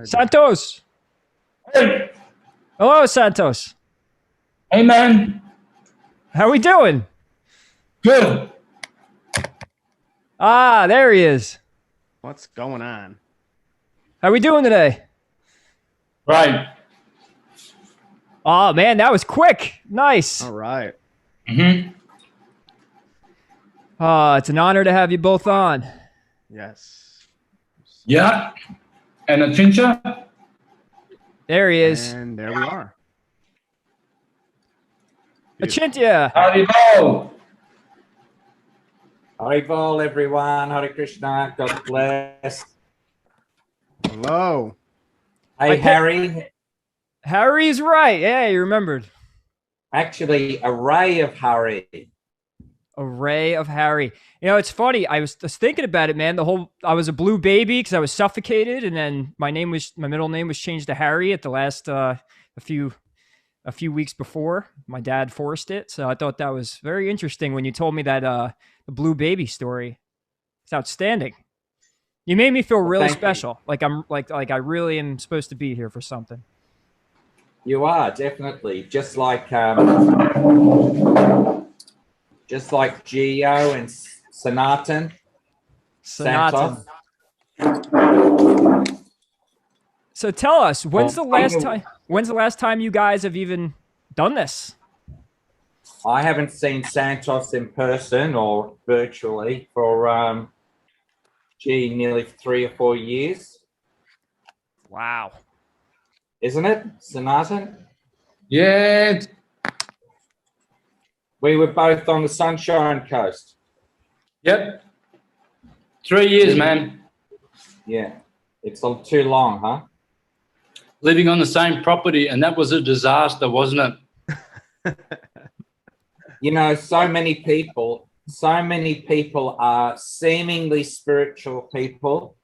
Santos. Hey, Hello, Santos. hey man, How we doing? good. Ah, there he is. What's going on? How we doing today? Right. Oh, man, that was quick. Nice. All right. Mm-hmm. It's an honor to have you both on. Yes. Yeah. And Achintya? There he is. And there we are. Achintya. Haribo. Haribol, everyone. Hare Krishna. God bless. Hello. Hey, Harry. Harry's right. Yeah, you remembered. Actually, a ray of Hari. Array of Harry. You know, it's funny. I was thinking about it, man. I was a blue baby because I was suffocated, and then my middle name was changed to Harry at the last a few weeks before. My dad forced it, so I thought that was very interesting when you told me that the blue baby story. It's outstanding. You made me feel really special. Like I'm like I really am supposed to be here for something. You are definitely just like Geo and Sanatan. Sanatan. So tell us, when's the last time you guys have even done this? I haven't seen Santos in person or virtually for nearly 3 or 4 years. Wow. Isn't it, Sanatan? Yeah. We were both on the Sunshine Coast. Yep. 3 years, man. Yeah. It's too long, huh? Living on the same property, and that was a disaster, wasn't it? You know, so many people are seemingly spiritual people,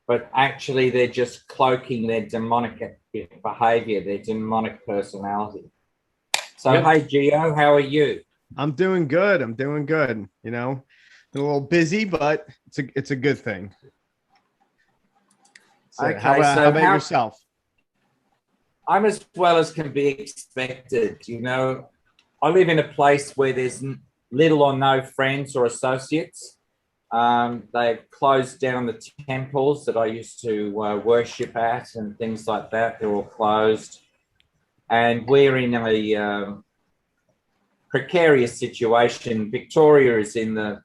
but actually they're just cloaking their demonic behavior, their demonic personality. So, Yep. Hey, Gio, how are you? I'm doing good. You know, been a little busy, but it's a good thing. So Okay, how about yourself? I'm as well as can be expected. You know, I live in a place where there's little or no friends or associates. They've closed down the temples that I used to worship at and things like that. They're all closed. And we're in a precarious situation. Victoria is in the,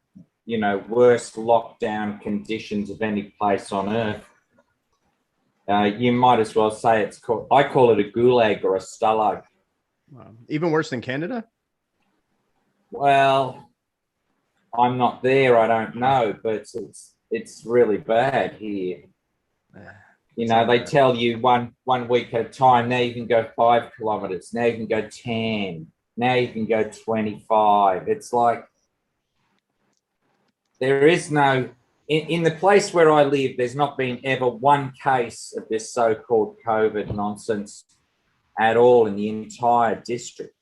worst lockdown conditions of any place on earth. You might as well say I call it a gulag or a stalag. Wow. Even worse than Canada? Well, I'm not there. I don't know, but it's really bad here. You know, they tell you one week at a time. Now you can go 5 kilometers. Now you can go 10. Now you can go 25. It's like there is no in the place where I live. There's not been ever one case of this so-called COVID nonsense at all in the entire district.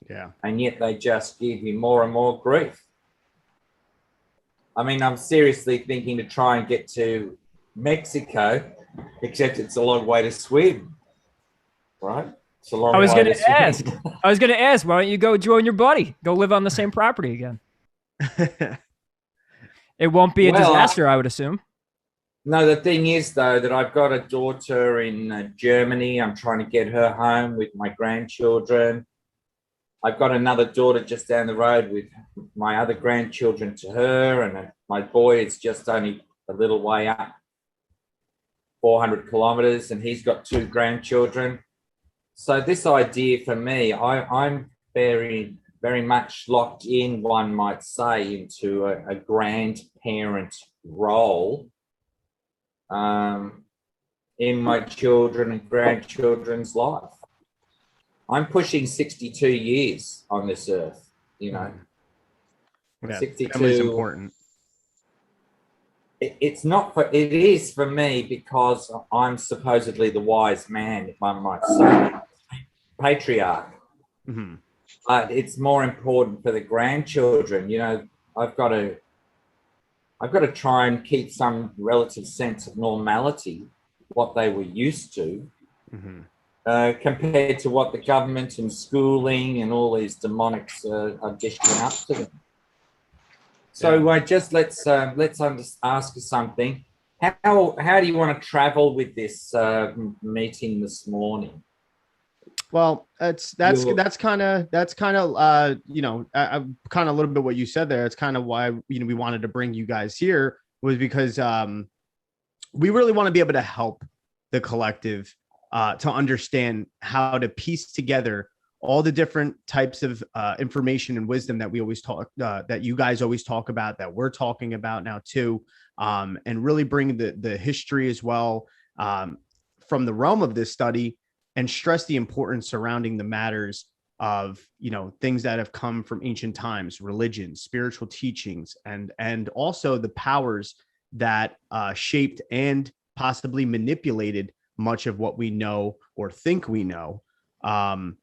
Yeah. And yet they just give you more and more grief. I mean, I'm seriously thinking to try and get to Mexico, except it's a long way to swim, right? It's a long way to swim. I was going to ask, why don't you go join your buddy? Go live on the same property again. It won't be a disaster, I would assume. No, the thing is, though, that I've got a daughter in Germany. I'm trying to get her home with my grandchildren. I've got another daughter just down the road with my other grandchildren to her, and my boy is just only a little way up, 400 kilometers, and he's got 2 grandchildren. So this idea for me, I'm very, very much locked in, one might say, into a grandparent role in my children and grandchildren's life. I'm pushing 62 years on this earth, you know. Yeah, 62. family's important. It is for me because I'm supposedly the wise man, if one might say, patriarch. Mm-hmm. But it's more important for the grandchildren. You know, I've got to try and keep some relative sense of normality what they were used to, Mm-hmm. compared to what the government and schooling and all these demonics are dishing up to them. So let's ask you something. How do you want to travel with this meeting this morning? Well, that's kind of you know, kind of a little bit what you said there. It's kind of why, you know, we wanted to bring you guys here, was because we really want to be able to help the collective to understand how to piece together all the different types of information and wisdom that we always talk, that you guys always talk about, that we're talking about now too, and really bring the history as well from the realm of this study, and stress the importance surrounding the matters of, you know, things that have come from ancient times, religion, spiritual teachings, and also the powers that shaped and possibly manipulated much of what we know or think we know, and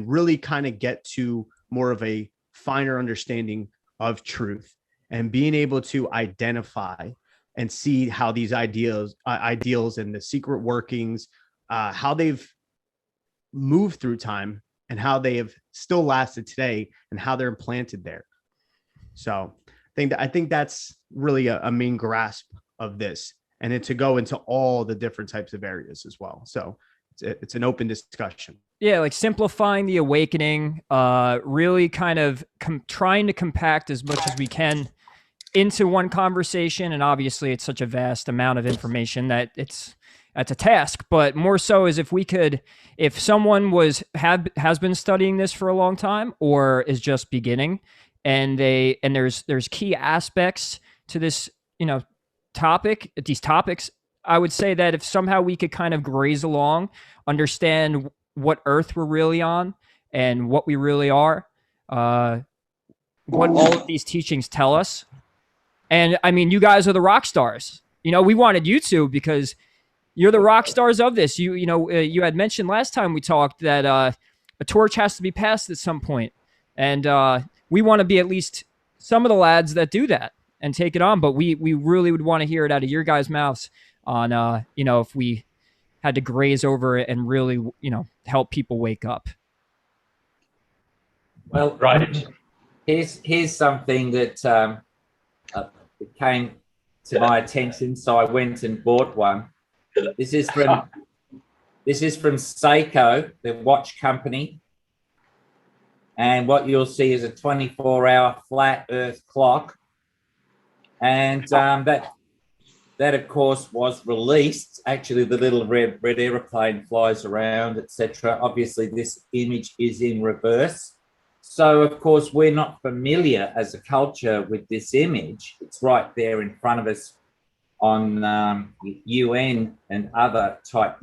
really kind of get to more of a finer understanding of truth, and being able to identify and see how these ideals and the secret workings, how they've moved through time, and how they have still lasted today, and how they're implanted there. So I think that's really a main grasp of this, and then to go into all the different types of areas as well. So it's an open discussion. Yeah, like simplifying the awakening, really kind of trying to compact as much as we can into one conversation. And obviously it's such a vast amount of information that that's a task, but more so is if someone has been studying this for a long time or is just beginning, and there's key aspects to this, you know, these topics, I would say that if somehow we could kind of graze along, understand what earth we're really on and what we really are, what all of these teachings tell us. And I mean, you guys are the rock stars. You know, we wanted you to, because you're the rock stars of this. You had mentioned last time we talked that a torch has to be passed at some point. And we want to be at least some of the lads that do that and take it on. But we really would want to hear it out of your guys' mouths on, you know, if we had to graze over it and really, you know, help people wake up. Well, Right. Here's something that it came to my attention, so I went and bought one. This is from Seiko, the watch company, and what you'll see is a 24-hour flat Earth clock, and that of course was released. Actually, the little red aeroplane flies around, etc. Obviously, this image is in reverse. So, of course, we're not familiar as a culture with this image. It's right there in front of us on UN and other type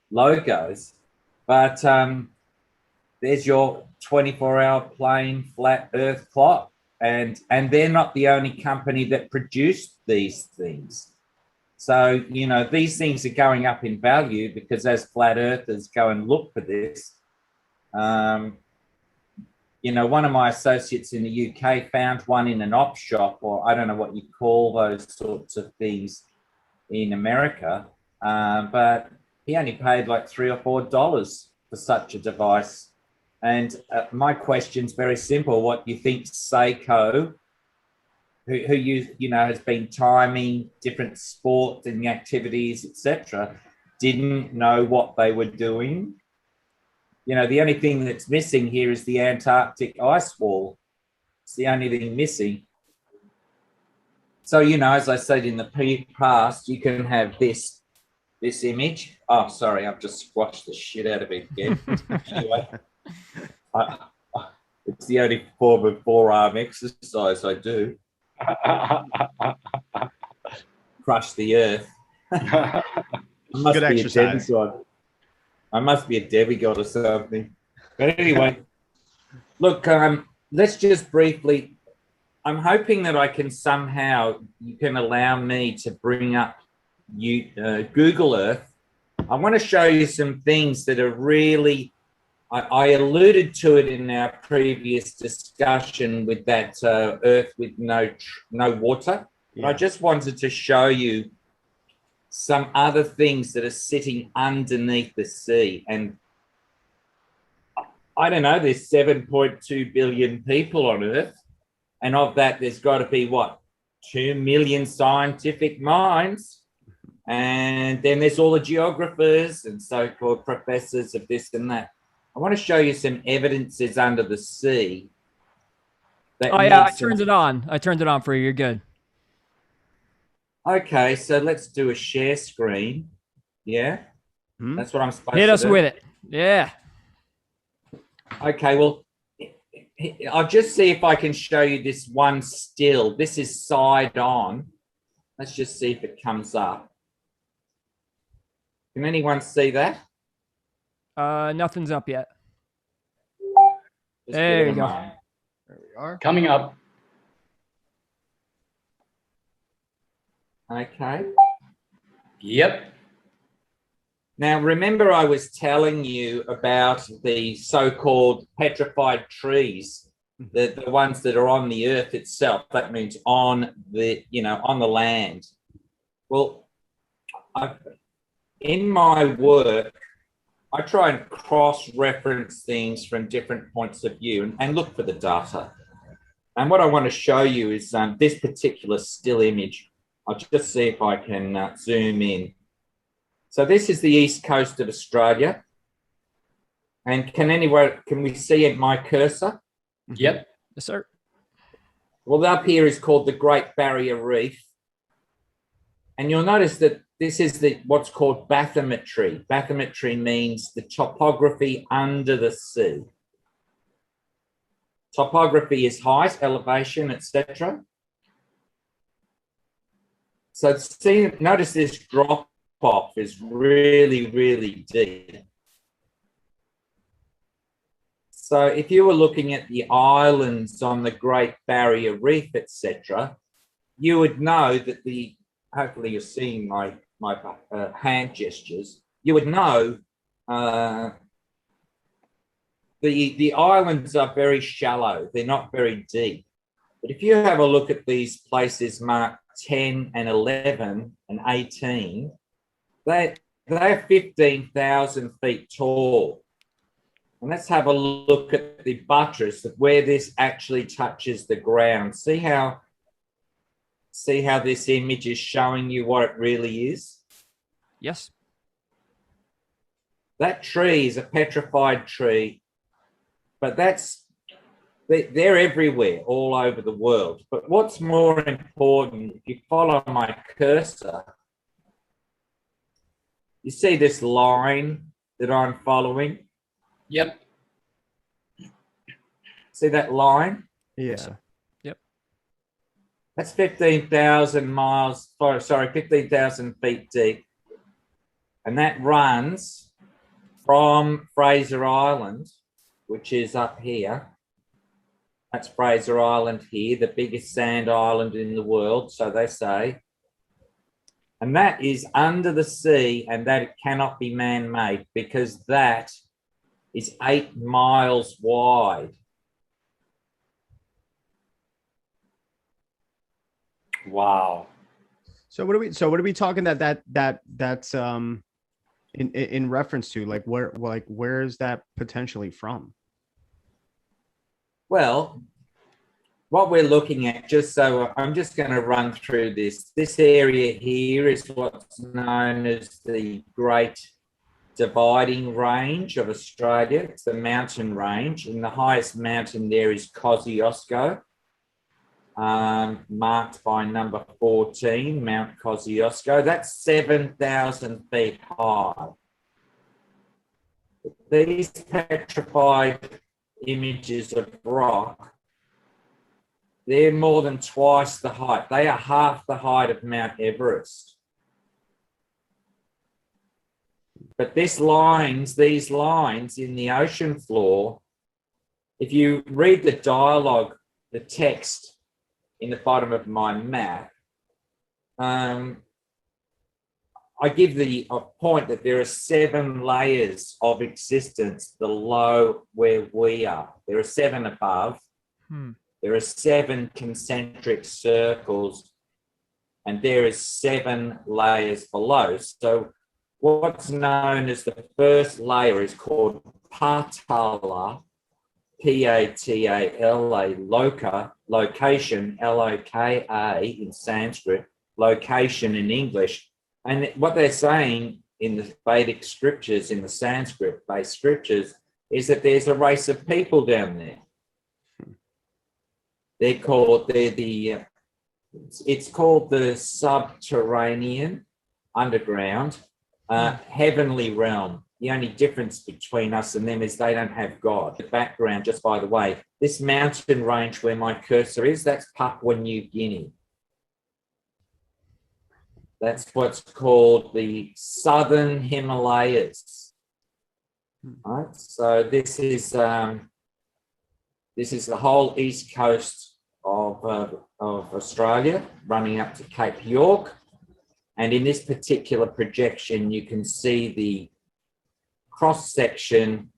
logos. But there's your 24-hour plain flat Earth clock. And they're not the only company that produced these things. So, you know, these things are going up in value because as flat earthers go and look for this, you know, one of my associates in the UK found one in an op shop, or I don't know what you call those sorts of things in America, but he only paid like $3 or $4 for such a device. And my question's very simple. What do you think Seiko, who you know has been timing different sport and activities, etc., didn't know what they were doing? You know, the only thing that's missing here is the Antarctic ice wall. It's the only thing missing. So, you know, as I said in the past, you can have this image. Oh, sorry, I've just squashed the shit out of it again. Anyway, it's the only form of forearm exercise I do. Crush the earth. Good exercise. I must be a demigod or something. But anyway, look, let's just briefly, I'm hoping that I can somehow, you can allow me to bring up Google Earth. I want to show you some things that are really, I alluded to it in our previous discussion with that Earth with no water. Yeah. I just wanted to show you some other things that are sitting underneath the sea. And I don't know, there's 7.2 billion people on Earth. And of that, there's got to be, what, 2 million scientific minds. And then there's all the geographers and so-called professors of this and that. I want to show you some evidences under the sea. Oh, yeah, I turned it on. I turned it on for you. You're good. Okay, so let's do a share screen. Yeah, that's what I'm supposed to do. Hit us with it. Yeah. Okay, well, I'll just see if I can show you this one still. This is side on. Let's just see if it comes up. Can anyone see that? Nothing's up yet. Just There you go. There we are. Coming up. Okay. Yep. Now, remember I was telling you about the so-called petrified trees, the ones that are on the earth itself. That means on the, on the land. Well, in my work, I try and cross-reference things from different points of view and look for the data. And what I want to show you is this particular still image. I'll just see if I can zoom in. So this is the east coast of Australia. And can we see my cursor? Yep. Yes, sir. Well, up here is called the Great Barrier Reef. And you'll notice that this is what's called bathymetry. Bathymetry means the topography under the sea. Topography is height, elevation, etc. So notice this drop off is really, really deep. So if you were looking at the islands on the Great Barrier Reef, etc., you would know that hopefully you're seeing my hand gestures, you would know the islands are very shallow. They're not very deep. But if you have a look at these places marked 10 and 11 and 18, they're 15,000 feet tall. And let's have a look at the buttress of where this actually touches the ground. See how this image is showing you what it really is? Yes. That tree is a petrified tree, but they're everywhere, all over the world. But what's more important, if you follow my cursor, you see this line that I'm following? Yep. See that line? Yeah. Yep. That's 15,000 feet deep. And that runs from Fraser Island, which is up here. That's Fraser Island here, the biggest sand island in the world, so they say. And that is under the sea, and that it cannot be man-made because that is 8 miles wide. Wow. So what are we talking that's in reference to? Where is that potentially from? Well, what we're looking at, I'm just going to run through this. This area here is what's known as the Great Dividing Range of Australia. It's the mountain range, and the highest mountain there is Kosciuszko, marked by number 14, Mount Kosciuszko. That's 7,000 feet high. These petrified images of rock, they're more than twice the height. They are half the height of Mount Everest. But these lines in the ocean floor, if you read the dialogue, the text in the bottom of my map, I give a point that there are 7 layers of existence below where we are. There are 7 above. There are 7 concentric circles and there is 7 layers below. So what's known as the first layer is called Patala, P-A-T-A-L-A, loka, location, L-O-K-A in Sanskrit, location in English. And what they're saying in the Vedic scriptures, in the Sanskrit-based scriptures, is that there's a race of people down there. It's called the subterranean, underground, heavenly realm. The only difference between us and them is they don't have God. The background, just by the way, this mountain range where my cursor is, that's Papua New Guinea. That's what's called the Southern Himalayas. Right? So this is the whole east coast of Australia, running up to Cape York. And in this particular projection, you can see the cross-section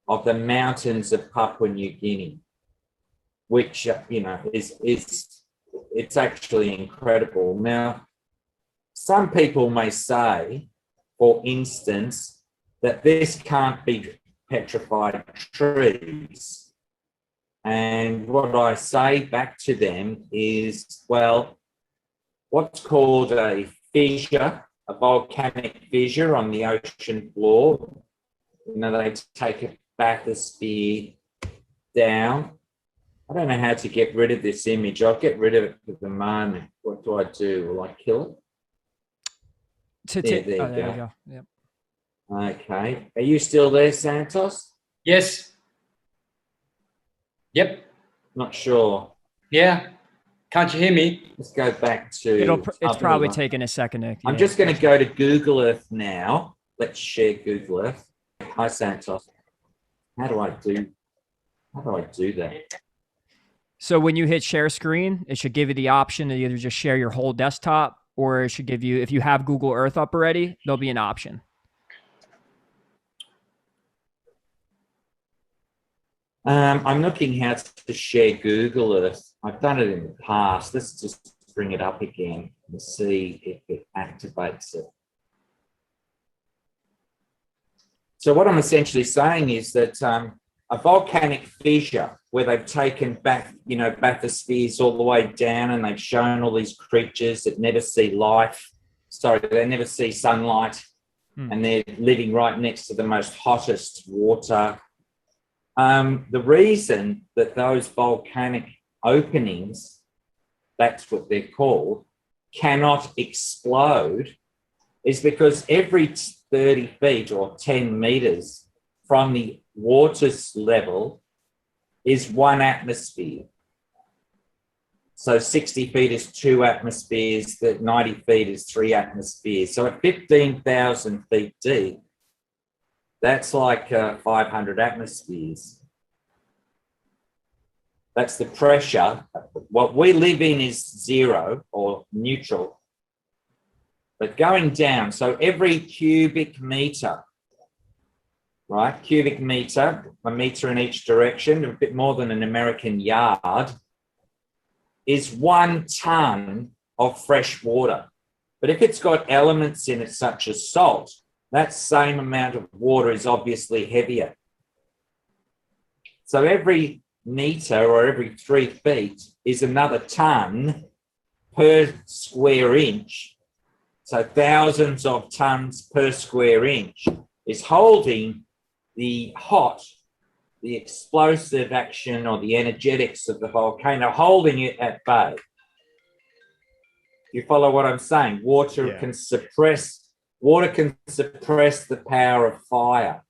of the mountains of Papua New Guinea, which, it's actually incredible. Now, some people may say, for instance, that this can't be petrified trees. And what I say back to them is, well, what's called a fissure, a volcanic fissure on the ocean floor, they take a bathysphere down. I don't know how to get rid of this image. I'll get rid of it for the moment. What do I do? Will I kill it? There you go. Yep. Okay. Are you still there, Santos? Yes. Yep. Not sure. Yeah. Can't you hear me? Let's go back to... It's probably taking a second. I'm just going to go to Google Earth now. Let's share Google Earth. Hi, Santos. How do I do that? So when you hit share screen, it should give you the option to either just share your whole desktop, or it should give you, if you have Google Earth up already, there'll be an option. I'm looking how to share Google Earth. I've done it in the past. Let's just bring it up again and see if it activates it. So what I'm essentially saying is that a volcanic fissure where they've taken back, bathyspheres all the way down, and they've shown all these creatures that never see they never see sunlight, and they're living right next to the most hottest water. The reason that those volcanic openings, that's what they're called, cannot explode is because every 30 feet or 10 meters from the water's level is 1 atmosphere. So 60 feet is 2 atmospheres, 90 feet is 3 atmospheres. So at 15,000 feet deep, that's like 500 atmospheres. That's the pressure. What we live in is 0 or neutral. But going down, so every cubic meter, right? Cubic meter, a meter in each direction, a bit more than an American yard, is 1 ton of fresh water. But if it's got elements in it such as salt, that same amount of water is obviously heavier. So every meter or every 3 feet is another ton per square inch. So thousands of tons per square inch is holding the explosive action or the energetics of the volcano, holding it at bay. You follow what I'm saying? Water can suppress the power of fire.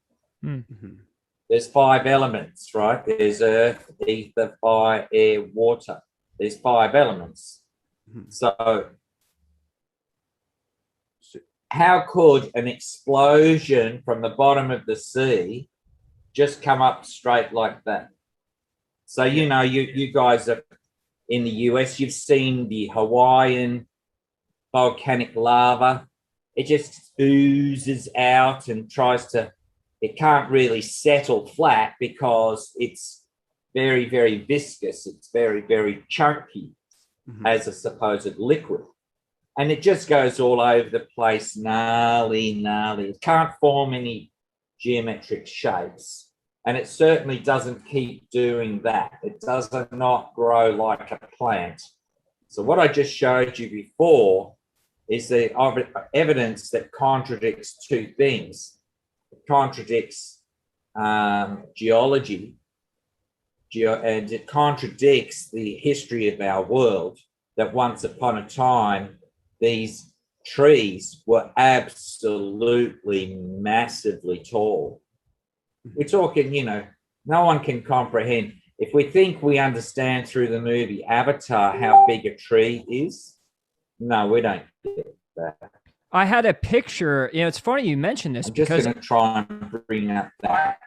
Mm-hmm. There's 5 elements, right? There's earth, ether, fire, air, water. There's 5 elements. Mm-hmm. So how could an explosion from the bottom of the sea just come up straight like that? So, you guys are in the US, you've seen the Hawaiian volcanic lava. It just oozes out and it can't really settle flat because it's very, very viscous. It's very, very chunky as a supposed liquid. and it just goes all over the place, gnarly. It can't form any geometric shapes, and it certainly doesn't keep doing that. It does not grow like a plant. So what I just showed you before is the evidence that contradicts two things. It contradicts geology, and it contradicts the history of our world, that once upon a time, these trees were absolutely massively tall. We're talking, you know, no one can comprehend. If we think we understand through the movie Avatar how big a tree is, no, we don't get that. I had a picture. You know, it's funny you mentioned this I'm just because going to try and bring up that.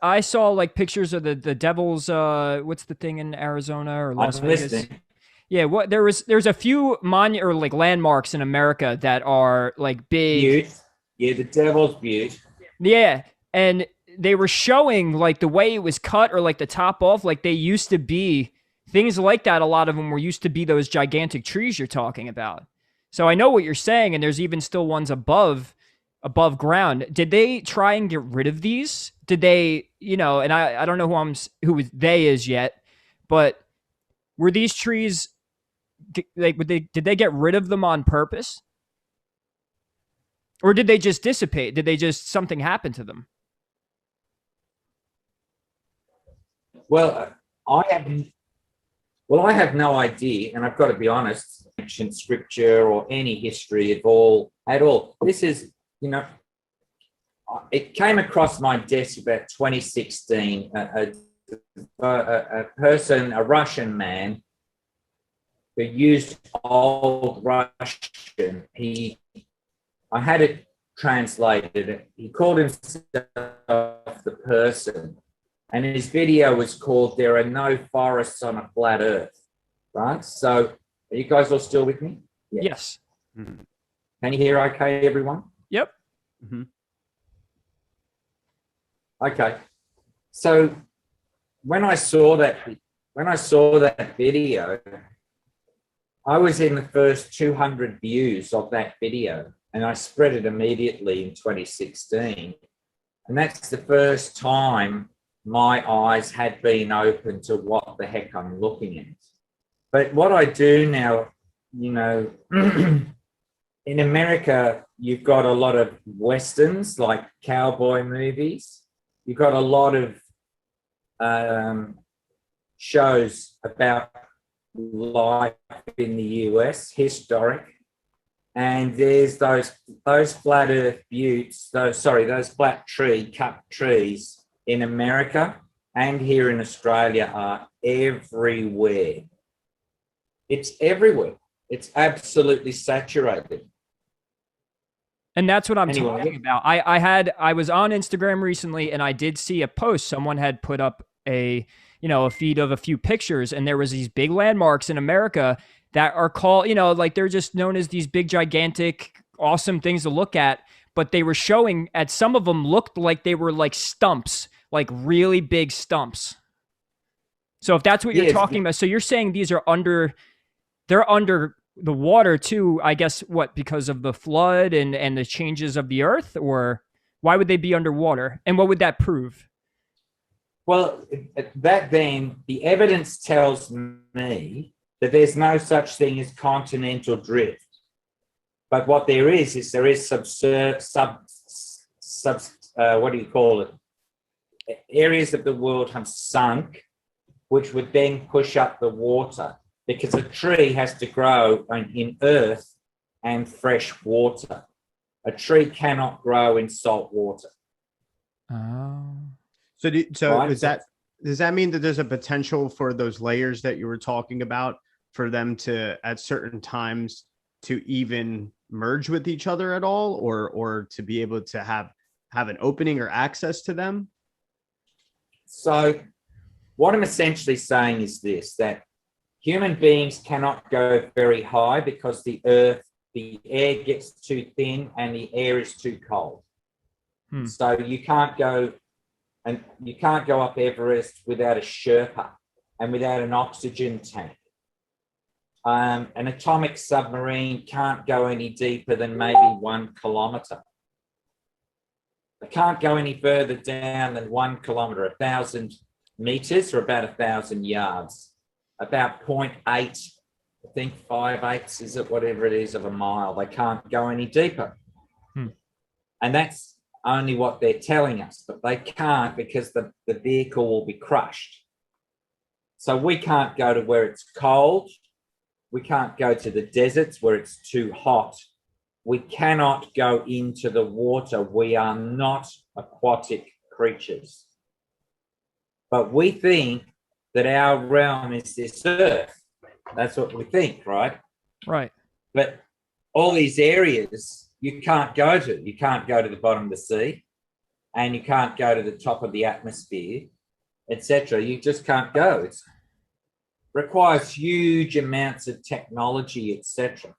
I saw like pictures of the Devils. What's the thing in Arizona or Las Vegas? Listening. Yeah, what there's a few or like landmarks in America that are like big. Butte. Yeah, the Devil's Butte. Yeah, and they were showing like the way it was cut or like the top off, like they used to be things like that. A lot of them were used to be those gigantic trees you're talking about. So I know what you're saying, and there's even still ones above ground. Did they try and get rid of these? Did they, you know, and I don't know who they is yet, but were these trees like did they get rid of them on purpose? Or did they just dissipate? Did they just something happen to them? Well, I have no idea, and I've got to be honest. Ancient scripture or any history at all. This is, you know, it came across my desk about 2016. A person, a Russian man, who used old Russian. I had it translated. He called himself the person, and his video was called "There Are No Forests on a Flat Earth." Right. So, are you guys all still with me? Yeah. Yes. Mm-hmm. Can you hear okay, everyone? Yep. Mm-hmm. Okay. So when I saw that video, I was in the first 200 views of that video, and I spread it immediately in 2016. And that's the first time my eyes had been open to what the heck I'm looking at. But what I do now, you know, in America, you've got a lot of Westerns, like cowboy movies. You've got a lot of shows about life in the US, historic. And there's those flat earth buttes, those flat cut trees in America and here in Australia are everywhere. It's everywhere. It's absolutely saturated. And that's what I'm talking about. I was on Instagram recently, and I did see a post. Someone had put up a feed of a few pictures, and there was these big landmarks in America that are called, you know, like they're just known as these big, gigantic, awesome things to look at. But they were showing at some of them looked like they were like stumps, like really big stumps. So if that's what you're talking about, so you're saying these are they're under the water too, I guess, because of the flood and the changes of the earth, or why would they be underwater? And what would that prove? Well, back then, the evidence tells me that there's no such thing as continental drift. But what there is areas of the world have sunk, which would then push up the water, because a tree has to grow in earth and fresh water. A tree cannot grow in salt water. Oh. So does that mean that there's a potential for those layers that you were talking about for them to, at certain times, to even merge with each other at all, or to be able to have an opening or access to them? So what I'm essentially saying is this, that human beings cannot go very high because the air gets too thin and the air is too cold. So you can't go up Everest without a Sherpa and without an oxygen tank. An atomic submarine can't go any deeper than maybe 1 kilometer. It can't go any further down than 1 kilometer, 1,000 meters or about 1,000 yards, about 0.8, I think 5/8 is it, whatever it is, of a mile. They can't go any deeper. And that's only what they're telling us, but they can't because the vehicle will be crushed. So we can't go to where it's cold. We can't go to the deserts where it's too hot. We cannot go into the water. We are not aquatic creatures. But we think that our realm is this earth. That's what we think, right? Right. But all these areas you can't go to. You can't go to the bottom of the sea, and you can't go to the top of the atmosphere, etc. You just can't go. It requires huge amounts of technology, etc.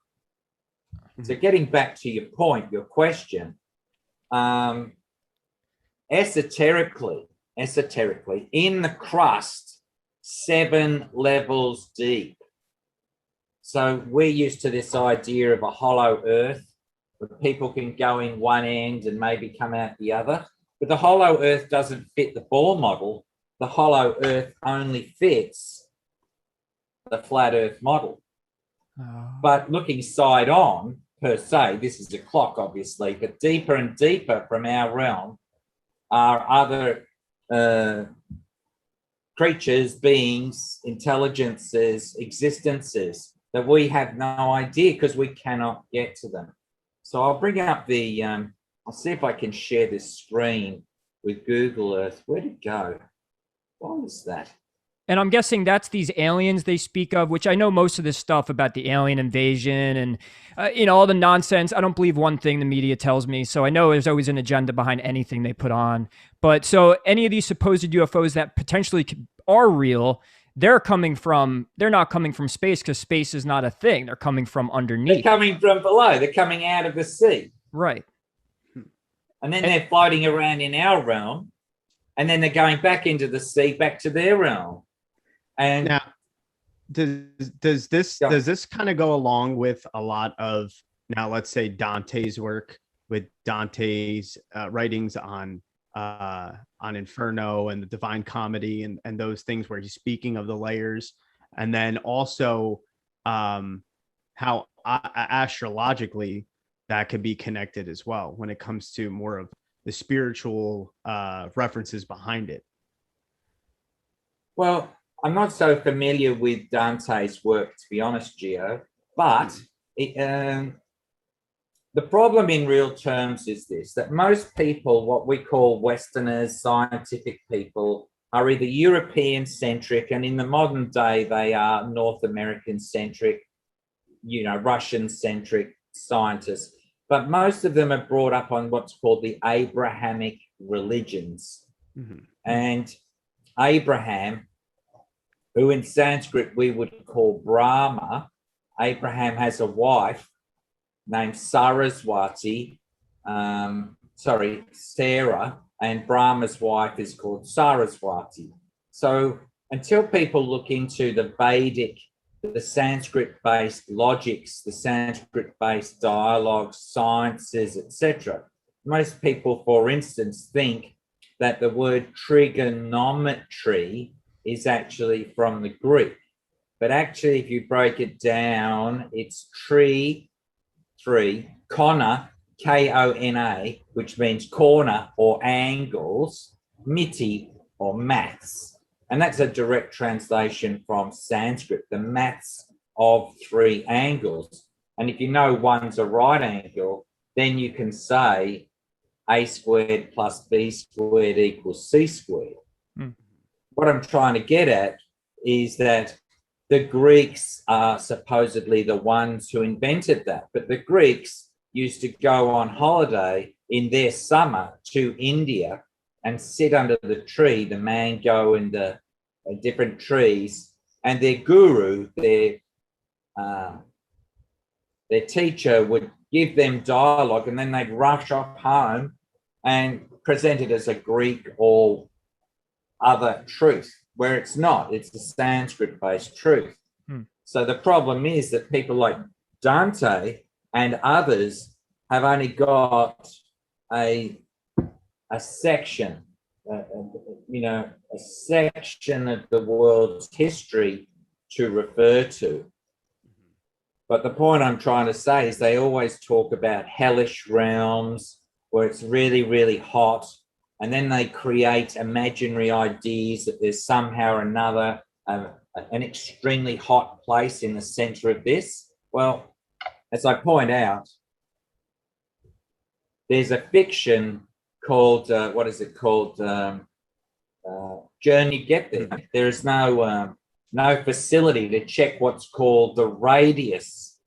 So getting back to your point, your question, esoterically, in the crust, 7 levels deep. So we're used to this idea of a hollow earth, where people can go in one end and maybe come out the other. But the hollow earth doesn't fit the Bohr model. The hollow earth only fits the flat earth model. But looking side on, per se, this is a clock, obviously, but deeper and deeper from our realm are other creatures, beings, intelligences, existences that we have no idea because we cannot get to them. So I'll bring up the, I'll see if I can share this screen with Google Earth. Where'd it go? What was that? And I'm guessing that's these aliens they speak of, which I know most of this stuff about the alien invasion and, all the nonsense. I don't believe one thing the media tells me. So I know there's always an agenda behind anything they put on. But so any of these supposed UFOs that potentially are real, they're not coming from space because space is not a thing. They're coming from underneath. They're coming from below. They're coming out of the sea. Right. And then they're floating around in our realm. And then they're going back into the sea, back to their realm. And now, does this kind of go along with a lot of, now let's say, Dante's work, with Dante's writings on Inferno and the Divine Comedy and those things where he's speaking of the layers, and then also how astrologically that could be connected as well when it comes to more of the spiritual references behind it? Well, I'm not so familiar with Dante's work, to be honest, Gio, but the problem in real terms is this, that most people, what we call Westerners, scientific people, are either European-centric, and in the modern day, they are North American-centric, Russian-centric scientists. But most of them are brought up on what's called the Abrahamic religions. Mm-hmm. And Abraham, who in Sanskrit we would call Brahma, Abraham has a wife named Sarah, and Brahma's wife is called Saraswati. So until people look into the Vedic, the Sanskrit-based logics, the Sanskrit-based dialogues, sciences, etc., most people, for instance, think that the word trigonometry is actually from the Greek. But actually, if you break it down, it's kona, K-O-N-A, which means corner or angles, miti or maths. And that's a direct translation from Sanskrit, the maths of 3 angles. And if you know one's a right angle, then you can say A squared plus B squared equals C squared. Mm. What I'm trying to get at is that the Greeks are supposedly the ones who invented that. But the Greeks used to go on holiday in their summer to India and sit under the tree, the mango and the different trees, and their guru, their teacher would give them dialogue, and then they'd rush off home and present it as a Greek or other truth, where it's not. It's a Sanskrit-based truth. So the problem is that people like Dante and others have only got a section, a section of the world's history to refer to. But the point I'm trying to say is they always talk about hellish realms where it's really, really hot. And then they create imaginary ideas that there's somehow or another an extremely hot place in the center of this. Well, as I point out, there's a fiction called, what is it called? Journey Get There. There is no facility to check what's called the radius.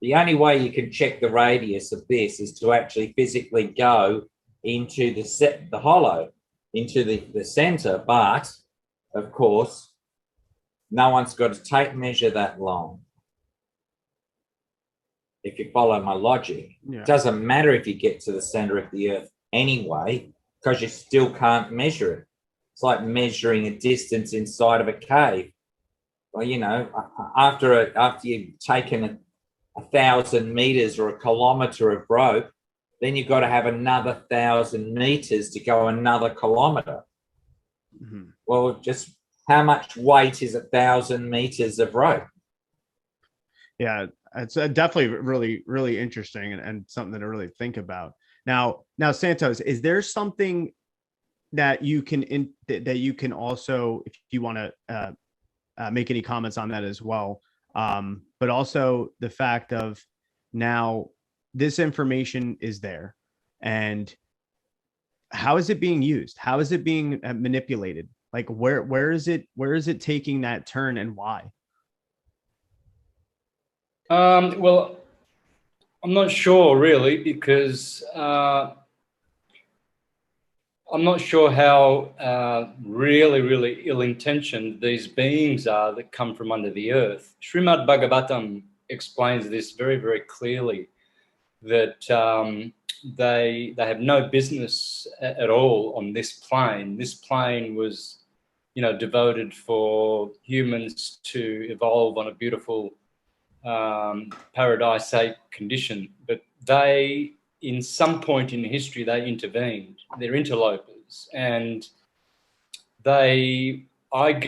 The only way you can check the radius of this is to actually physically go into the hollow, into the center. But of course, no one's got to tape measure that long. If you follow my logic, It doesn't matter if you get to the center of the earth anyway, because you still can't measure it. It's like measuring a distance inside of a cave. Well, after you've taken 1,000 meters or a kilometer of rope, then you've got to have another 1,000 meters to go another kilometer. Well, just how much weight is 1,000 meters of rope? Yeah, it's definitely really, really interesting and something to really think about. Now, Santos, is there something that you can also, if you want to make any comments on that as well, but also the fact of now this information is there, and how is it being used? How is it being manipulated? Like where is it taking that turn, and why? Well, I'm not sure really, because I'm not sure how really, really ill-intentioned these beings are that come from under the earth. Srimad Bhagavatam explains this very, very clearly, that they have no business at all on this plane. This plane was, devoted for humans to evolve on a beautiful paradise-like condition, but they, in some point in history, they intervened. They're interlopers, and I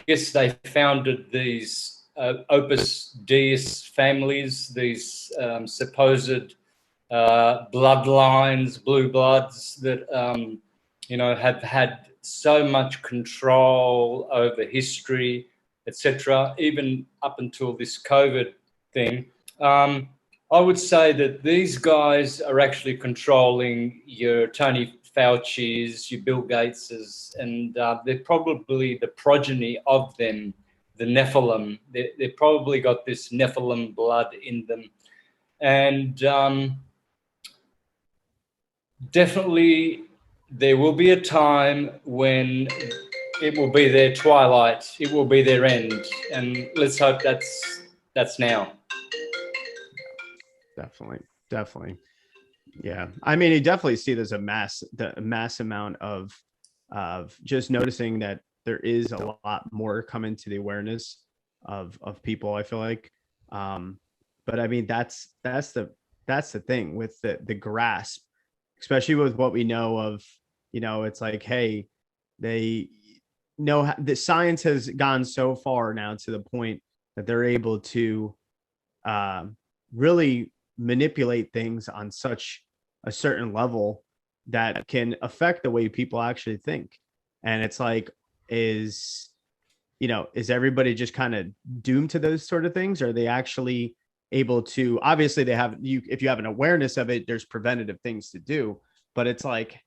guess they founded these Opus Deus families, these supposed bloodlines, blue bloods that have had so much control over history, etc., even up until this COVID thing. I would say that these guys are actually controlling your Tony Fauci's, your Bill Gates's, and they're probably the progeny of them, the Nephilim. They've probably got this Nephilim blood in them. And definitely there will be a time when it will be their twilight, it will be their end, and let's hope that's now. Definitely. Yeah. I mean, you definitely see there's a mass amount of just noticing that there is a lot more coming to the awareness of people, I feel like. But I mean, that's the thing with the grasp, especially with what we know of, it's like, hey, they know the science has gone so far now to the point that they're able to really manipulate things on such a certain level that can affect the way people actually think. And it's like, is everybody just kind of doomed to those sort of things? Are they actually able to, obviously they have, if you have an awareness of it, there's preventative things to do, but it's like,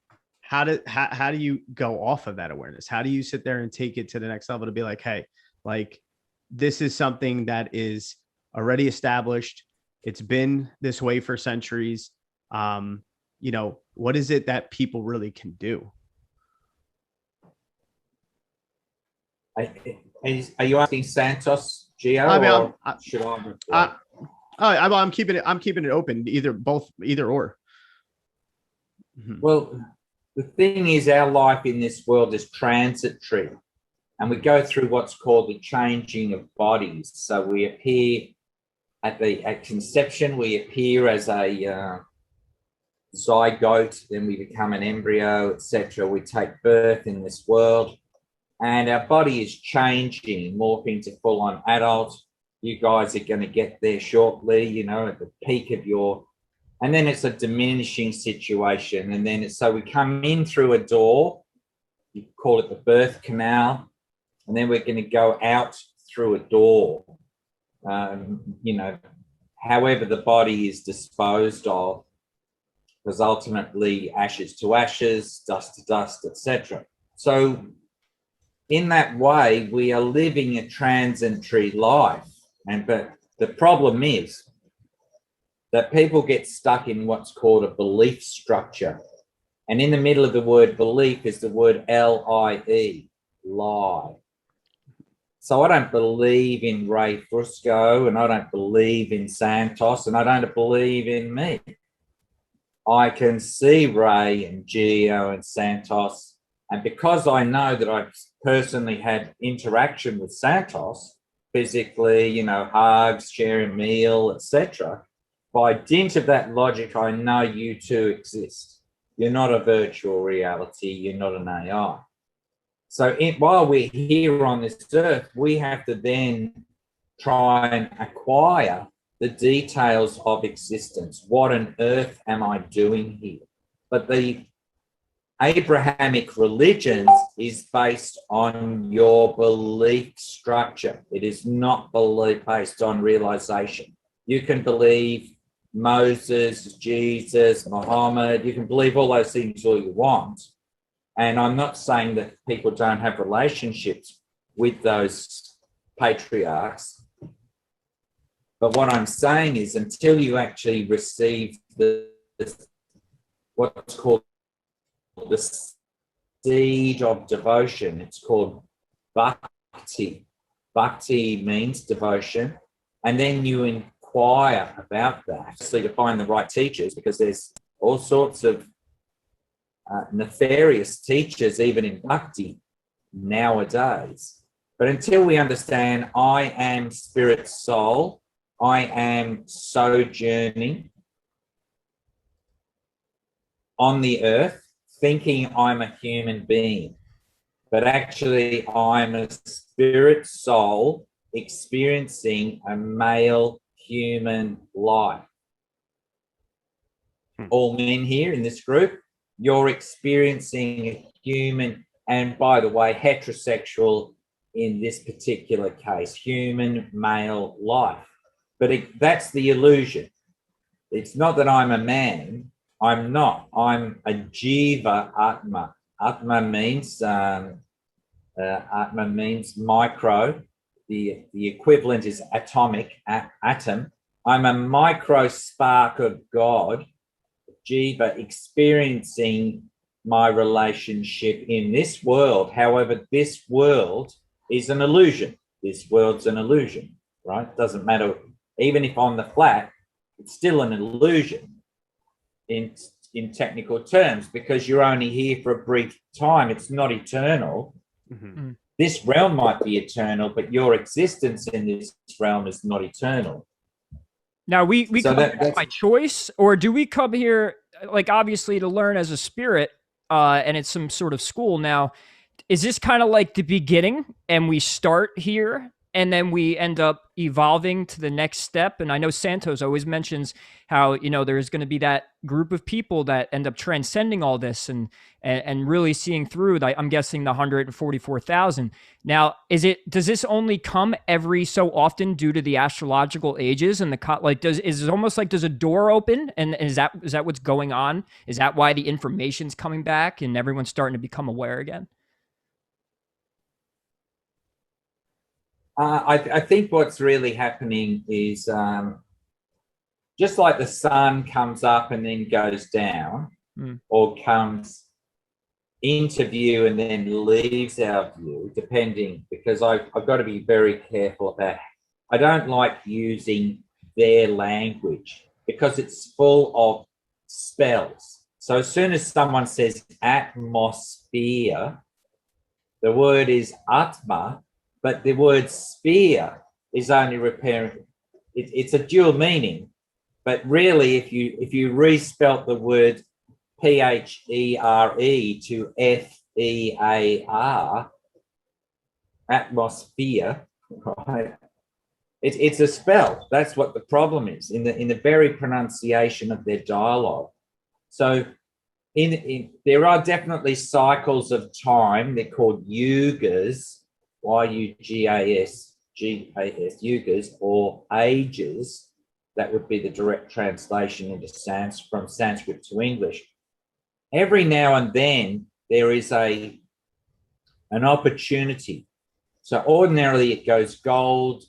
how do you go off of that awareness? How do you sit there and take it to the next level to be like, hey, like, this is something that is already established. It's been this way for centuries. What is it that people really can do? Are you asking Santos, Gio, or should I? I'm keeping it open, either or. Well, the thing is, our life in this world is transitory. and we go through what's called the changing of bodies. So we appear at conception, we appear as a zygote, then we become an embryo, etc. We take birth in this world, and our body is changing, morphing to full-on adult. You guys are going to get there shortly, you know, at the peak of your, and then it's a diminishing situation. And then so we come in through a door, you call it the birth canal, and then we're going to go out through a door. You know, however the body is disposed of, because ultimately ashes to ashes, dust to dust, etc. So in that way, we are living a transitory life. But the problem is that people get stuck in what's called a belief structure. And in the middle of the word belief is the word L-I-E, lie. So I don't believe in Ray Fusco, and I don't believe in Santos, and I don't believe in me. I can see Ray and Geo and Santos, and because I know that I've personally had interaction with Santos, physically, you know, hugs, sharing a meal, etc., by dint of that logic, I know you two exist. You're not a virtual reality. You're not an AI. So while we're here on this earth, we have to then try and acquire the details of existence. What on earth am I doing here? But the Abrahamic religions is based on your belief structure. It is not based on realization. You can believe Moses, Jesus, Muhammad, you can believe all those things all you want. And I'm not saying that people don't have relationships with those patriarchs. But what I'm saying is until you actually receive what's called the seed of devotion, it's called bhakti. Bhakti means devotion. And then you inquire about that. So to find the right teachers, because there's all sorts of nefarious teachers, even in bhakti nowadays. But until we understand I am spirit soul, I am sojourning on the earth, thinking I'm a human being, but actually I'm a spirit soul experiencing a male human life. All men here in this group, you're experiencing a human, and by the way, heterosexual in this particular case, human male life. But that's the illusion. It's not that I'm a man. I'm not. I'm a jiva atma. Atma means micro. The equivalent is atomic, atom. I'm a micro spark of God, jiva, experiencing my relationship in this world. However, this world is an illusion. This world's an illusion, right? Doesn't matter. Even if on the flat, it's still an illusion in technical terms, because you're only here for a brief time. It's not eternal. Mm-hmm. This realm might be eternal, but your existence in this realm is not eternal. Now, we so come here by choice, or do we come here, like, obviously to learn as a spirit, and it's some sort of school? Now, is this kind of like the beginning, and we start here, and then we end up evolving to the next step? And I know Santos always mentions how, you know, there's going to be that group of people that end up transcending all this and really seeing through, I'm guessing, the 144,000. Now, does this only come every so often due to the astrological ages and is it almost like, does a door open, and is that what's going on? Is that why the information's coming back and everyone's starting to become aware again? I think what's really happening is just like the sun comes up and then goes down, or comes into view and then leaves our view, depending, because I've got to be very careful about, I don't like using their language because it's full of spells. So as soon as someone says atmosphere, The word is Atma, but the word sphere is only repairing. It's a dual meaning, but really, if you respelt the word PHERE to FEAR, atmosphere, right? It's a spell. That's what the problem is in the very pronunciation of their dialogue. So there are definitely cycles of time. They're called yugas, yugas, yugas, or ages. That would be the direct translation into from Sanskrit to English. Every now and then there is an opportunity. So ordinarily it goes gold,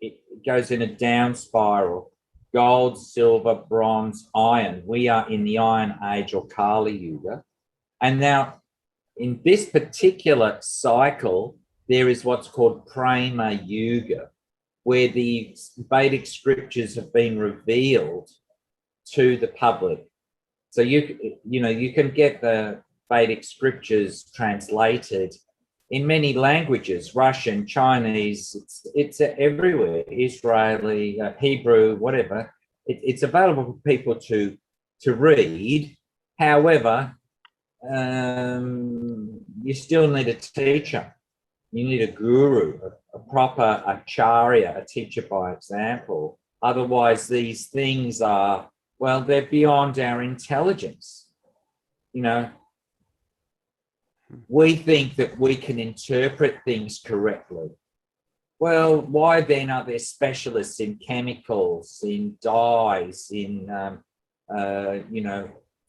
it goes in a down spiral, gold, silver, bronze, iron. We are in the Iron Age or Kali Yuga. And now in this particular cycle, there is what's called Prema Yuga, where the Vedic scriptures have been revealed to the public. So you can get the Vedic scriptures translated in many languages, Russian, Chinese, it's everywhere, Israeli, Hebrew, whatever. It's available for people to read. However, you still need a teacher. You need a guru, a proper acharya, a teacher by example. Otherwise, these things are, well, they're beyond our intelligence. We think that we can interpret things correctly. Well, why then are there specialists in chemicals, in dyes, in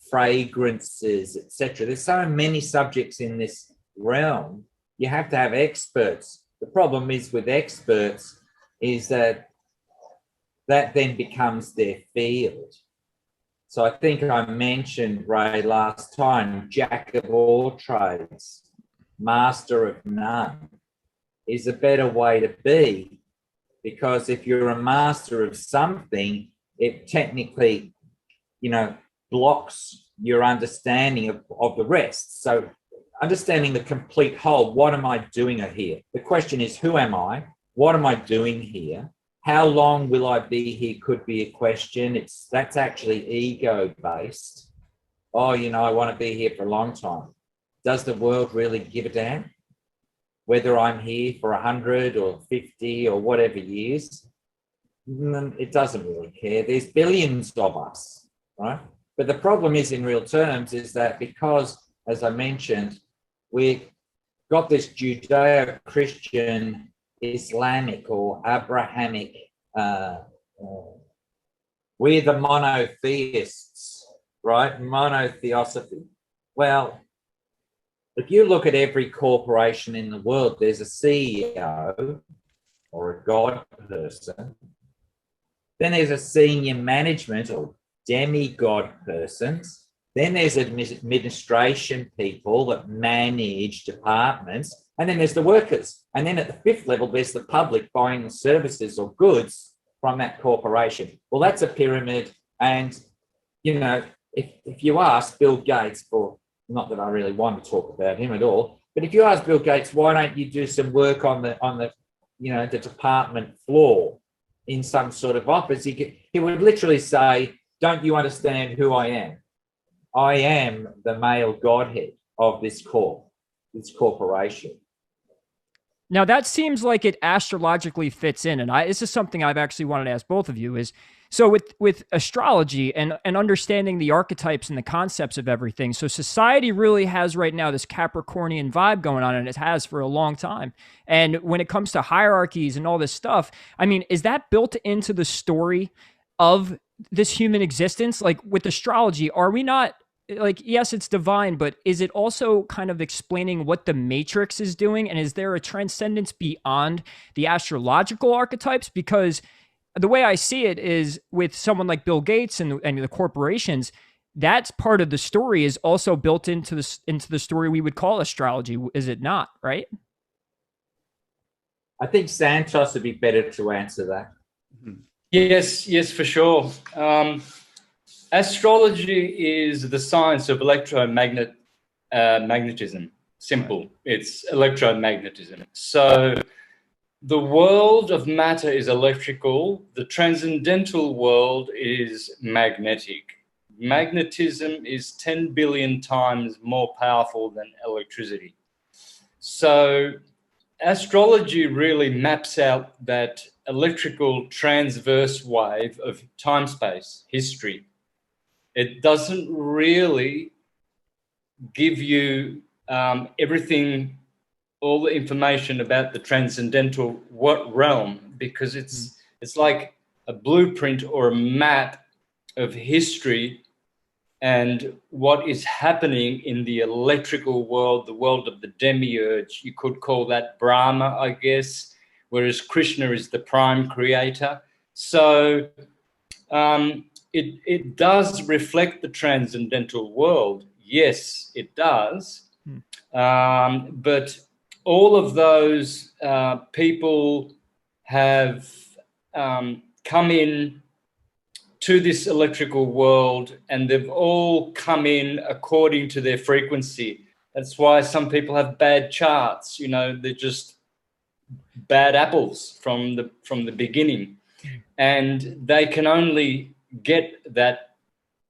fragrances, etc.? There's so many subjects in this realm. You have to have experts. The problem is with experts is that then becomes their field. So I think I mentioned, Ray, last time, jack of all trades, master of none is a better way to be, because if you're a master of something, it technically, blocks your understanding of the rest. So understanding the complete whole, what am I doing here? The question is, who am I? What am I doing here? How long will I be here could be a question. That's actually ego-based. Oh, I want to be here for a long time. Does the world really give a damn? Whether I'm here for 100 or 50 or whatever years, it doesn't really care. There's billions of us, right? But the problem is, in real terms, is that because, as I mentioned, we've got this Judeo-Christian, Islamic or Abrahamic, we're the monotheists, right? Monotheosophy. Well, if you look at every corporation in the world, there's a CEO or a God person. Then there's a senior management or demigod persons. Then there's administration people that manage departments. And then there's the workers. And then at the fifth level, there's the public buying the services or goods from that corporation. Well, that's a pyramid. And, if you ask Bill Gates, or not that I really want to talk about him at all, but if you ask Bill Gates, why don't you do some work on the department floor in some sort of office, he would literally say, don't you understand who I am? I am the male godhead of this corporation. Now that seems like it astrologically fits in, and this is something I've actually wanted to ask both of you is, so with astrology and understanding the archetypes and the concepts of everything, so society really has right now this Capricornian vibe going on, and it has for a long time. And when it comes to hierarchies and all this stuff, I mean, is that built into the story of this human existence? Like with astrology, are we not, like, yes, it's divine, but is it also kind of explaining what the matrix is doing? And is there a transcendence beyond the astrological archetypes? Because the way I see it is with someone like Bill Gates and the corporations, that's part of the story is also built into the story we would call astrology. Is it not, right? I think Santos would be better to answer that. Yes, for sure. Astrology is the science of magnetism. Simple. It's electromagnetism. So the world of matter is electrical. The transcendental world is magnetic. Magnetism is 10 billion times more powerful than electricity. So astrology really maps out that electrical transverse wave of time-space history. It doesn't really give you everything, all the information about the transcendental realm, because it's like a blueprint or a map of history and what is happening in the electrical world, the world of the demiurge. You could call that Brahma, I guess, whereas Krishna is the prime creator. So it does reflect the transcendental world. Yes, it does. But all of those people have come in to this electrical world, and they've all come in according to their frequency. That's why some people have bad charts. You know, they're just bad apples from the beginning, and they can only get that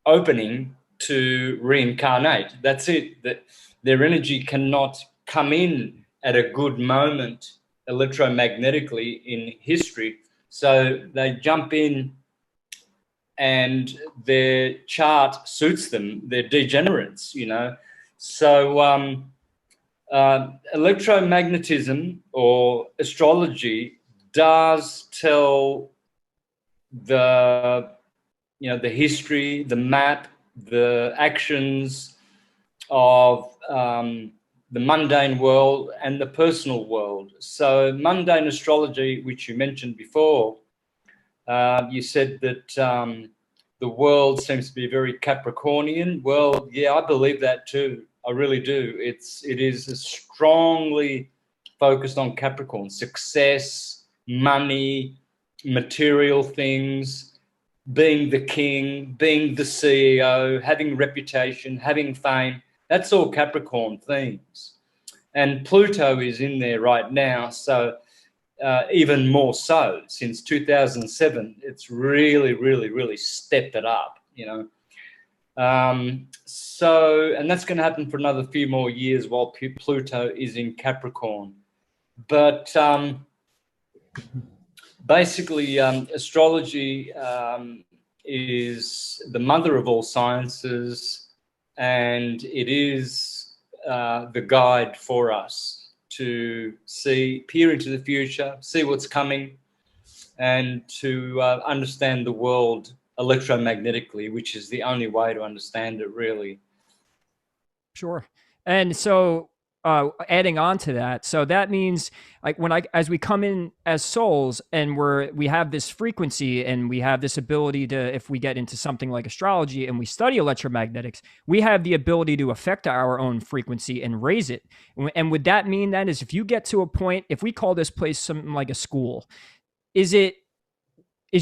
opening to reincarnate. That's it. That their energy cannot come in at a good moment electromagnetically in history, so they jump in and their chart suits them. They're degenerates, you know. So electromagnetism or astrology does tell the history, the map, the actions of the mundane world and the personal world. So mundane astrology, which you mentioned before, you said that the world seems to be very Capricornian. Well, yeah, I believe that too. I really do. It is strongly focused on Capricorn: success, money, material things, being the king, being the CEO, having reputation, having fame. That's all Capricorn themes. And Pluto is in there right now, so even more so. Since 2007, it's really, really, really stepped it up, you know. So, and that's going to happen for another few more years while Pluto is in Capricorn. But basically, astrology is the mother of all sciences, and it is the guide for us to peer into the future, see what's coming, and to understand the world electromagnetically, which is the only way to understand it, really. Sure. And so adding on to that, so that means like as we come in as souls and we have this frequency and we have this ability to, if we get into something like astrology and we study electromagnetics, we have the ability to affect our own frequency and raise it. And would that mean then is if you get to a point, if we call this place something like a school, is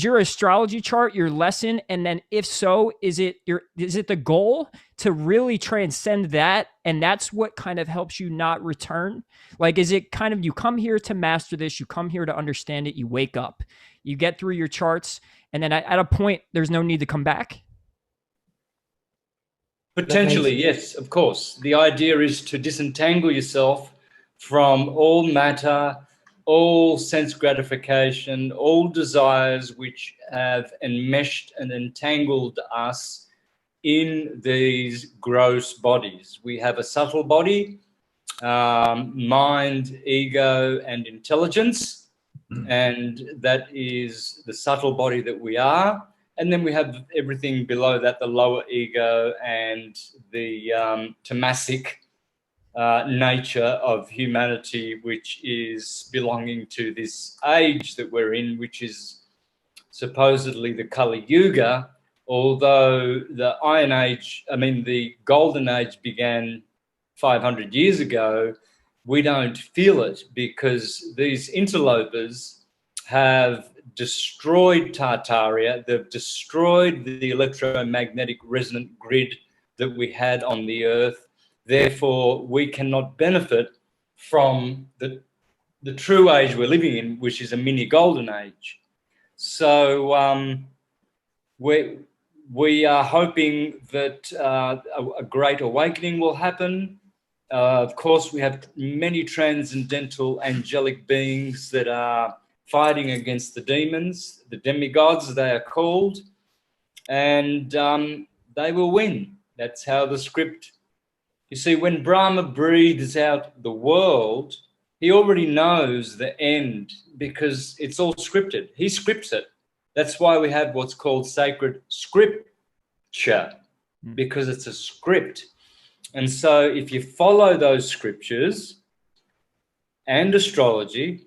your astrology chart your lesson? And then if so, is it the goal to really transcend that? And that's what kind of helps you not return? Like, is it kind of, you come here to master this, you come here to understand it, you wake up, you get through your charts, and then at a point, there's no need to come back? Potentially, yes, of course. The idea is to disentangle yourself from all matter, all sense gratification, all desires which have enmeshed and entangled us in these gross bodies. We have a subtle body, mind, ego, and intelligence, and that is the subtle body that we are. And then we have everything below that, the lower ego and the tamasic nature of humanity, which is belonging to this age that we're in, which is supposedly the Kali Yuga, although the Iron Age, the Golden Age began 500 years ago. We don't feel it because these interlopers have destroyed Tartaria. They've destroyed the electromagnetic resonant grid that we had on the Earth. Therefore, we cannot benefit from the true age we're living in, which is a mini golden age. So we are hoping that a great awakening will happen. Of course, we have many transcendental angelic beings that are fighting against the demons, the demigods they are called, and they will win. That's how the script. You see, when Brahma breathes out the world, he already knows the end because it's all scripted. He scripts it. That's why we have what's called sacred scripture, because it's a script. And so if you follow those scriptures and astrology,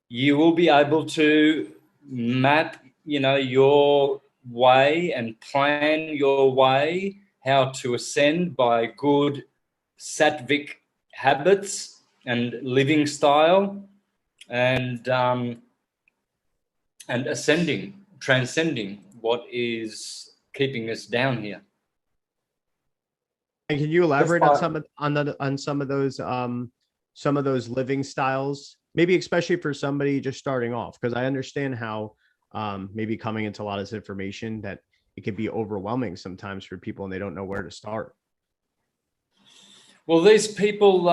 you will be able to map, your way and plan your way, how to ascend by good sattvic habits and living style, and ascending, transcending what is keeping us down here. And can you elaborate on some of those living styles, maybe especially for somebody just starting off? Because I understand how maybe coming into a lot of this information that it can be overwhelming sometimes for people and they don't know where to start. Well, these people,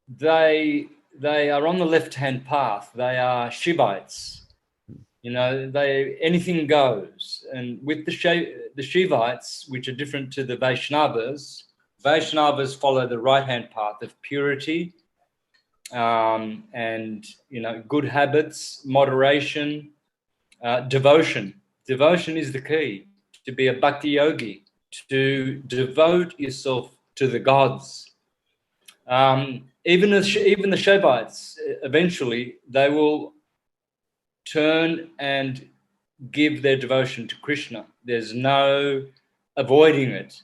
they are on the left-hand path. They are Shivites. Anything goes. And with the Shivites, which are different to the Vaishnavas follow the right-hand path of purity, and good habits, moderation, devotion. Devotion is the key. To be a bhakti yogi, to devote yourself to the gods. Even the Shivites, eventually, they will turn and give their devotion to Krishna. There's no avoiding it.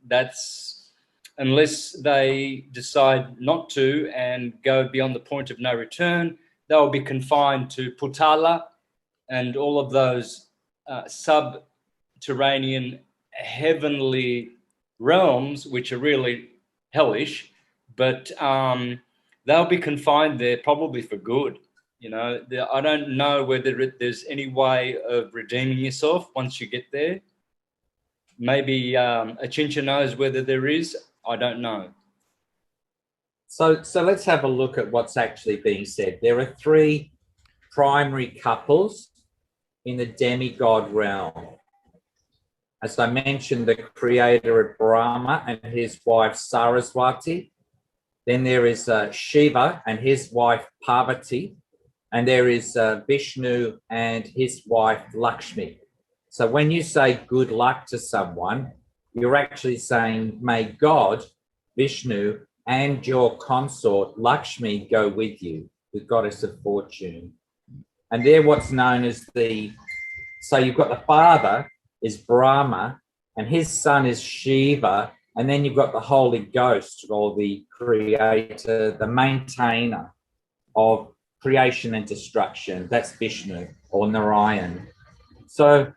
That's unless they decide not to and go beyond the point of no return, they'll be confined to Putala and all of those subterranean heavenly realms, which are really hellish, but they'll be confined there probably for good. I don't know whether there's any way of redeeming yourself once you get there. Maybe Achintya knows whether there is. I don't know. So let's have a look at what's actually being said. There are three primary couples in the demigod realm. As I mentioned, the creator of Brahma and his wife Saraswati. Then there is Shiva and his wife Parvati. And there is Vishnu and his wife Lakshmi. So when you say good luck to someone, you're actually saying, may God, Vishnu, and your consort Lakshmi go with you, the goddess of fortune. And they're what's known as so you've got the father is Brahma and his son is Shiva, and then you've got the Holy Ghost, or the creator, the maintainer of creation and destruction. That's Vishnu or Narayan. So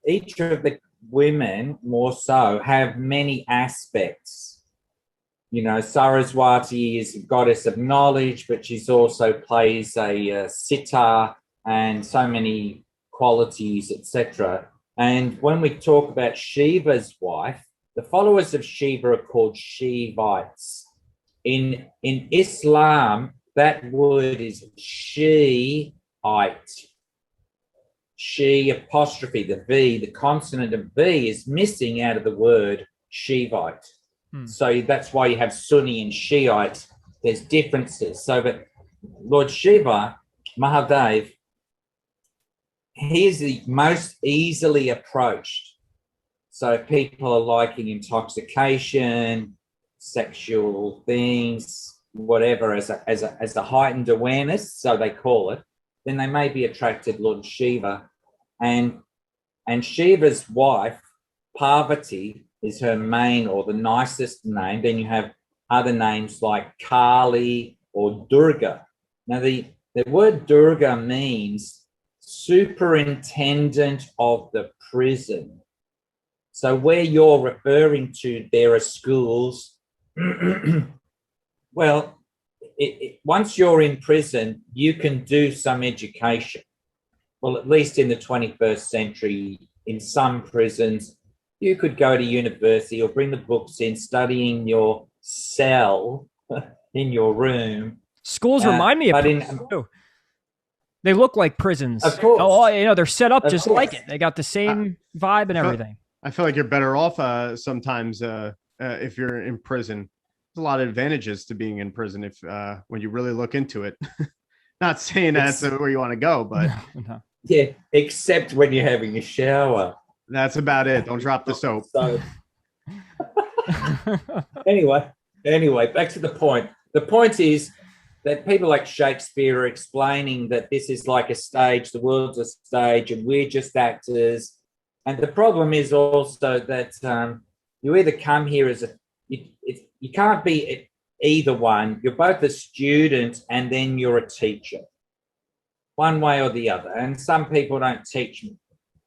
each of the women more so have many aspects. Saraswati is a goddess of knowledge, but she's also plays a sitar and so many qualities, etc. And when we talk about Shiva's wife, the followers of Shiva are called Shivites. In Islam, that word is Shiite. She apostrophe, the V, the consonant of V is missing out of the word Shivite. So that's why you have Sunni and Shiite. There's differences. So that Lord Shiva, Mahadev, he is the most easily approached. So people are liking intoxication, sexual things, whatever, as a heightened awareness, so they call it, then they may be attracted Lord Shiva. And Shiva's wife, Parvati, is her main or the nicest name. Then you have other names like Kali or Durga. Now, the word Durga means superintendent of the prison. So where you're referring to, there are schools. Well, once you're in prison, you can do some education. Well, at least in the 21st century, in some prisons, you could go to university or bring the books in, studying your cell in your room. Schools remind me of prisons too. They look like prisons. Of course. Oh, you know, they're set up just course. like it. They got the same vibe and everything. I feel like you're better off sometimes if you're in prison. There's a lot of advantages to being in prison if when you really look into it. Not saying that's where you want to go, but No. Yeah, except when you're having a shower. That's about it. Don't drop the soap. So, anyway, back to the point. The point is that people like Shakespeare are explaining that this is like a stage, the world's a stage, and we're just actors. And the problem is also that you either come here as you can't be either one. You're both a student and then you're a teacher, one way or the other. And some people don't teach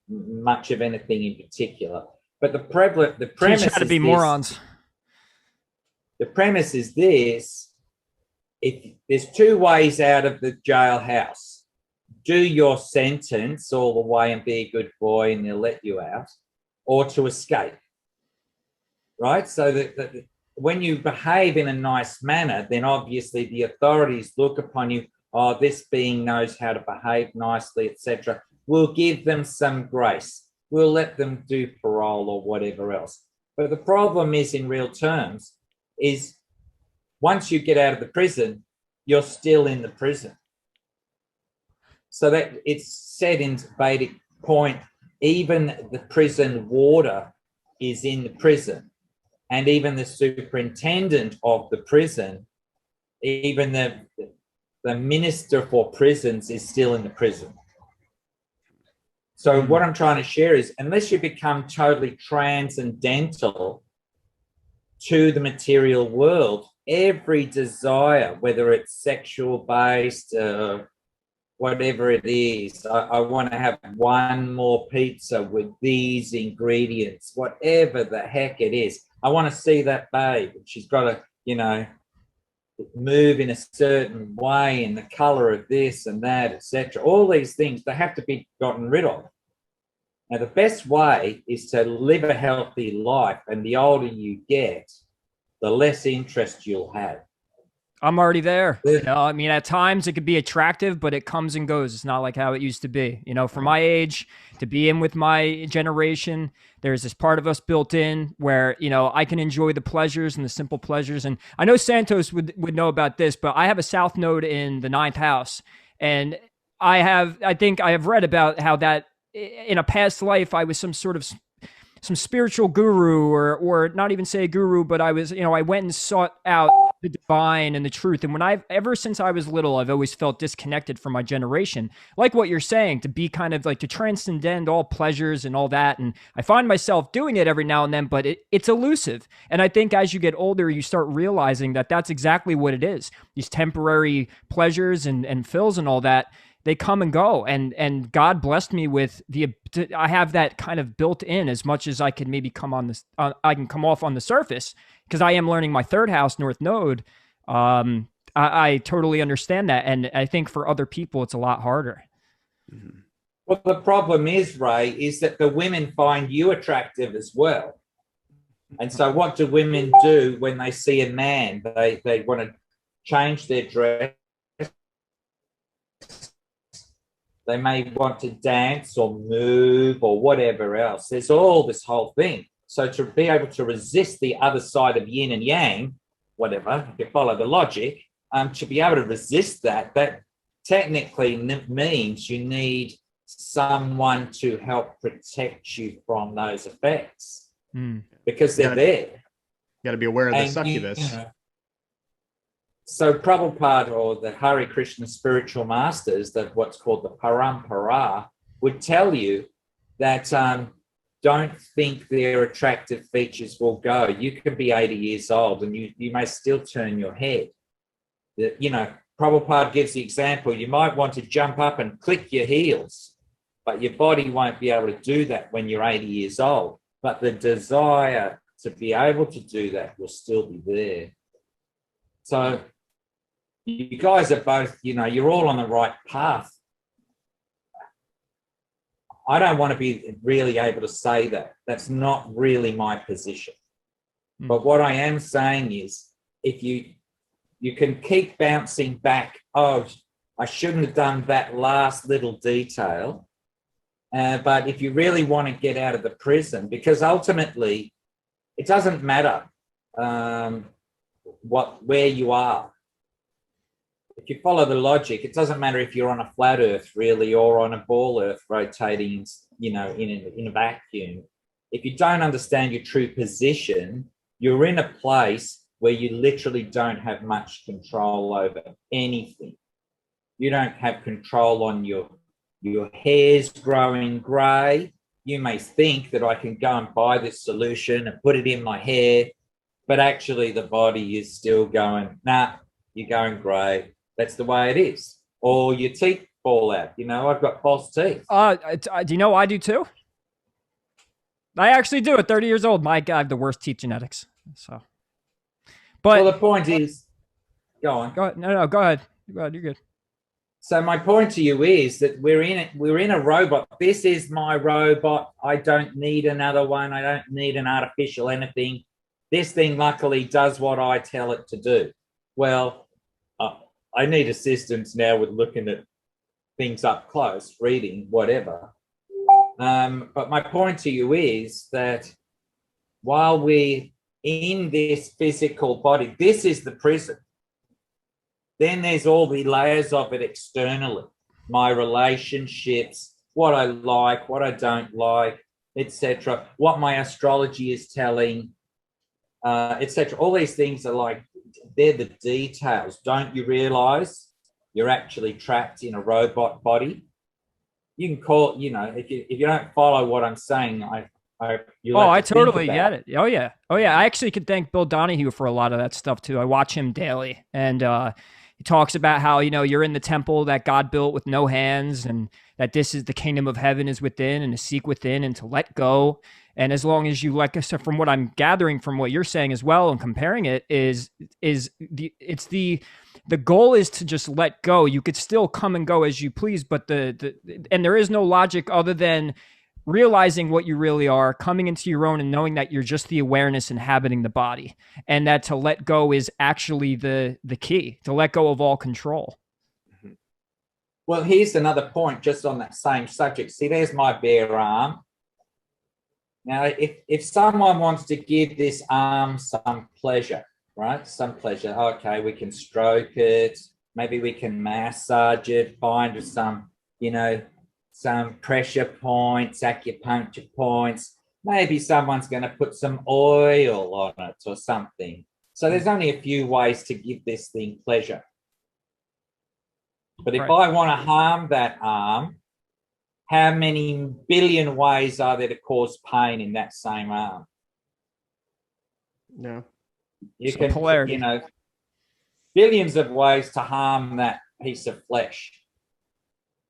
much of anything in particular. But the premise Teach how to be morons. The premise is this: if there's two ways out of the jailhouse. Do your sentence all the way and be a good boy and they'll let you out, or to escape, right? So that when you behave in a nice manner, then obviously the authorities look upon you, oh, this being knows how to behave nicely, etc. We'll give them some grace. We'll let them do parole or whatever else. But the problem is, in real terms, is once you get out of the prison, you're still in the prison. So that it's said in Vedic point, even the prison warder is in the prison, and even the superintendent of the prison, even the minister for prisons is still in the prison. So what I'm trying to share is, unless you become totally transcendental to the material world, every desire, whether it's sexual based, whatever it is, I want to have one more pizza with these ingredients, whatever the heck it is. I want to see that babe. She's got to, you know, move in a certain way in the color of this and that, etc. All these things, they have to be gotten rid of. Now, the best way is to live a healthy life, and the older you get, the less interest you'll have. I'm already there. You know, I mean, at times it could be attractive, but it comes and goes. It's not like how it used to be. You know, for my age, to be in with my generation, there's this part of us built in where, you know, I can enjoy the pleasures and the simple pleasures. And I know Santos would know about this, but I have a South Node in the 9th house. And I think I have read about how that in a past life, I was some spiritual guru or not even say a guru, but I was, you know, I went and sought out the divine and the truth. And ever since I was little, I've always felt disconnected from my generation. Like what you're saying, to be kind of like to transcend all pleasures and all that. And I find myself doing it every now and then, but it's elusive. And I think as you get older, you start realizing that that's exactly what it is. These temporary pleasures and fills and all that, they come and go. And God blessed me with I have that kind of built in as much as I can maybe come on this, I can come off on the surface, because I am learning my 3rd house, North Node. I totally understand that. And I think for other people, it's a lot harder. Well, the problem is, Ray, is that the women find you attractive as well. And so what do women do when they see a man? They want to change their dress. They may want to dance or move or whatever else. There's all this whole thing. So to be able to resist the other side of yin and yang, whatever, if you follow the logic, to be able to resist that technically means you need someone to help protect you from those effects because they're there. You got to be aware of the succubus. So Prabhupada, or the Hare Krishna spiritual masters, that what's called the Parampara, would tell you that don't think their attractive features will go. You can be 80 years old and you may still turn your head. You know, Prabhupada gives the example, you might want to jump up and click your heels, but your body won't be able to do that when you're 80 years old. but the desire to be able to do that will still be there. So you guys are both, you know, you're all on the right path. I don't want to be really able to say that. That's not really my position. But what I am saying is, if you can keep bouncing back, oh, I shouldn't have done that last little detail. But if you really want to get out of the prison, because ultimately it doesn't matter where you are. If you follow the logic, it doesn't matter if you're on a flat earth really, or on a ball earth rotating, you know, in a vacuum. If you don't understand your true position, you're in a place where you literally don't have much control over anything. You don't have control on your hair's growing grey. You may think that I can go and buy this solution and put it in my hair, but actually the body is still going, nah, you're going grey. That's the way it is. Or your teeth fall out. You know, I've got false teeth. Do you know I do too? I actually do at 30 years old. I have the worst teeth genetics. So, but well, the point is, go on. Go ahead. No, go ahead. Go ahead. You're good. So my point to you is that we're in a robot. This is my robot. I don't need another one. I don't need an artificial anything. This thing luckily does what I tell it to do. Well, I need assistance now with looking at things up close, reading, whatever. But my point to you is that while we're in this physical body, this is the prison. Then there's all the layers of it externally, my relationships, what I like, what I don't like, etc. What my astrology is telling, etc. All these things are like, they're the details. Don't you realize you're actually trapped in a robot body? You can call, you know, if you don't follow what I'm saying, I totally get it. Oh yeah. I actually could thank Bill Donahue for a lot of that stuff too. I watch him daily, and he talks about how, you know, you're in the temple that God built with no hands, and that this is the kingdom of heaven is within, and to seek within and to let go. And as long as you let go, so from what I'm gathering from what you're saying as well and comparing it, the goal is to just let go. You could still come and go as you please, but and there is no logic other than realizing what you really are, coming into your own, and knowing that you're just the awareness inhabiting the body, and that to let go is actually the key, to let go of all control. Well, here's another point just on that same subject. See, there's my bare arm. Now, if someone wants to give this arm some pleasure, right? Some pleasure. Okay, we can stroke it. Maybe we can massage it, find some, you know, some pressure points, acupuncture points. Maybe someone's going to put some oil on it or something. So there's only a few ways to give this thing pleasure. But if I want to harm that arm, how many billion ways are there to cause pain in that same arm? No. You can, you know, billions of ways to harm that piece of flesh.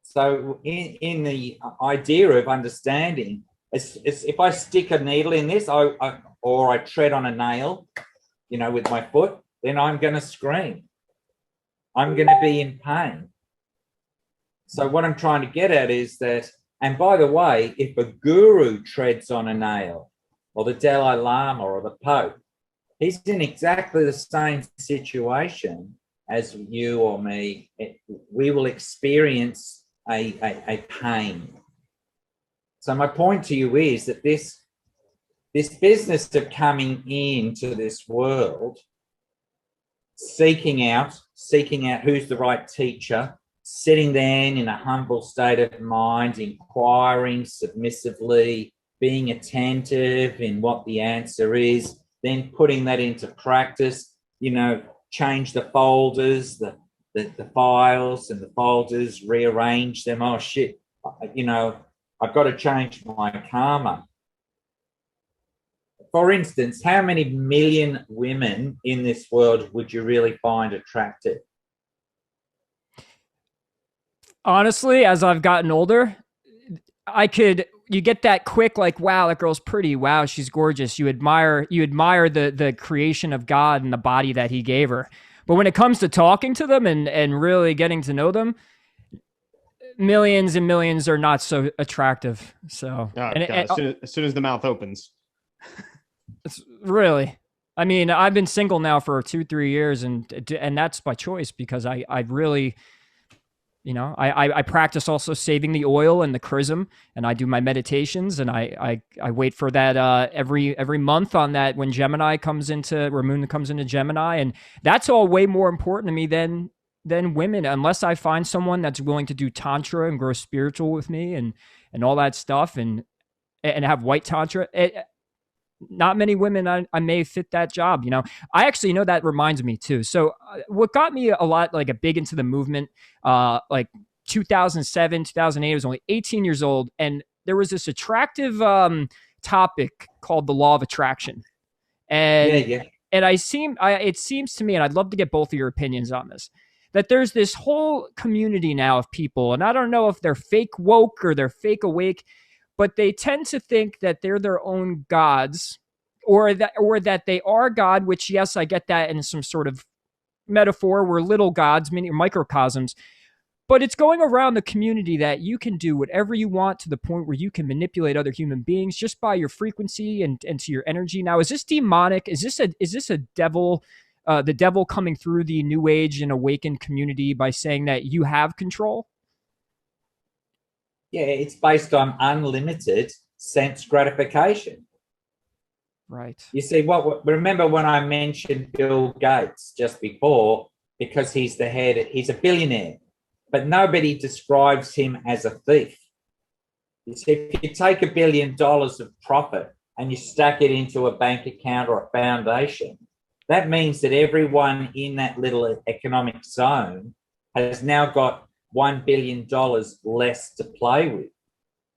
So in the idea of understanding, it's if I stick a needle in this, or I tread on a nail, you know, with my foot, then I'm going to scream. I'm going to be in pain. So what I'm trying to get at is that, and by the way, if a guru treads on a nail, or the Dalai Lama or the Pope, he's in exactly the same situation as you or me. We will experience a pain. So my point to you is that this business of coming into this world, seeking out who's the right teacher, sitting there in a humble state of mind, inquiring submissively, being attentive in what the answer is, then putting that into practice, you know, change the folders, the files and the folders, rearrange them. Oh shit, you know, I've got to change my karma. For instance, how many million women in this world would you really find attractive? Honestly, as I've gotten older, I could you get that quick, like, wow, that girl's pretty. Wow, she's gorgeous. You admire the creation of God and the body that he gave her. But when it comes to talking to them and really getting to know them, millions and millions are not so attractive. So, as soon as the mouth opens, it's really, I mean, I've been single now for 2-3 years, and that's by choice, because I really, I practice also saving the oil and the chrism, and I do my meditations, and I wait for that every month on that when Gemini comes into, where Moon comes into Gemini, and that's all way more important to me than women, unless I find someone that's willing to do tantra and grow spiritual with me and all that stuff, and have white tantra. Not many women I may fit that job. I actually that reminds me too. So what got me a lot, like, a big into the movement, like 2007, 2008, I was only 18 years old. And there was this attractive topic called the law of attraction. And and it seems to me, and I'd love to get both of your opinions on this, that there's this whole community now of people, and I don't know if they're fake woke or they're fake awake, but they tend to think that they're their own gods, or that they are God, which, yes, I get that in some sort of metaphor. We're little gods, mini microcosms, but it's going around the community that you can do whatever you want, to the point where you can manipulate other human beings just by your frequency and to your energy. Now, is this demonic? Is this a devil, the devil coming through the New Age and awakened community by saying that you have control? Yeah, it's based on unlimited sense gratification. Right. You see, remember when I mentioned Bill Gates just before, because he's a billionaire, but nobody describes him as a thief. You see, if you take $1 billion of profit and you stack it into a bank account or a foundation, that means that everyone in that little economic zone has now got $1 billion less to play with.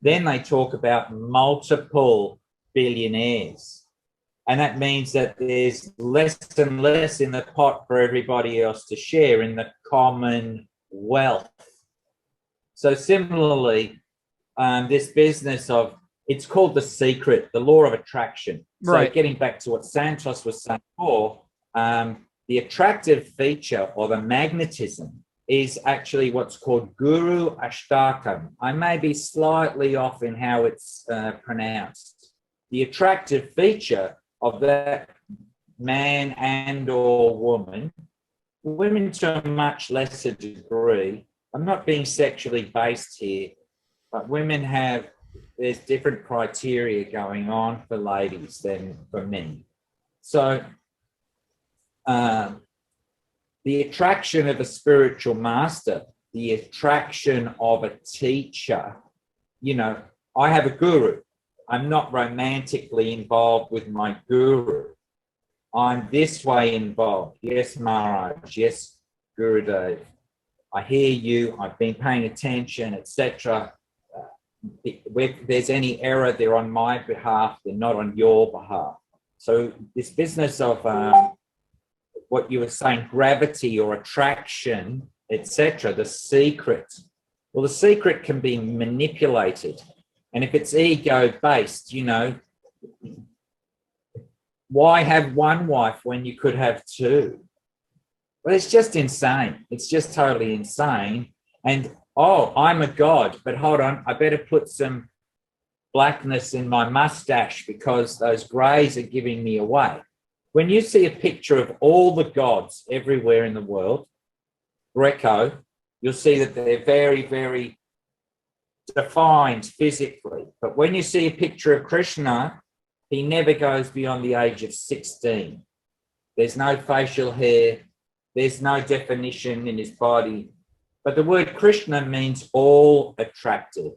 Then they talk about multiple billionaires. And that means that there's less and less in the pot for everybody else to share in the common wealth. So similarly, this business of, it's called The Secret, the law of attraction. Right. So getting back to what Santos was saying before, the attractive feature, or the magnetism, is actually what's called Guru Ashtakam. I may be slightly off in how it's pronounced. The attractive feature of that man and or women to a much lesser degree, I'm not being sexually based here, but women there's different criteria going on for ladies than for men. So the attraction of a spiritual master, the attraction of a teacher, I have a guru. I'm not romantically involved with my guru. I'm this way involved. Yes, Maharaj. Yes, Gurudev. I hear you. I've been paying attention, etc. If there's any error, they're on my behalf. They're not on your behalf. So this business of what you were saying, gravity or attraction, etc., the secret. Well, the secret can be manipulated. And if it's ego-based, why have one wife when you could have two? Well, it's just insane. It's just totally insane. And, I'm a god, but hold on, I better put some blackness in my mustache because those greys are giving me away. When you see a picture of all the gods everywhere in the world, Greco, you'll see that they're very, very defined physically. But when you see a picture of Krishna, he never goes beyond the age of 16. There's no facial hair. There's no definition in his body. But the word Krishna means all attractive.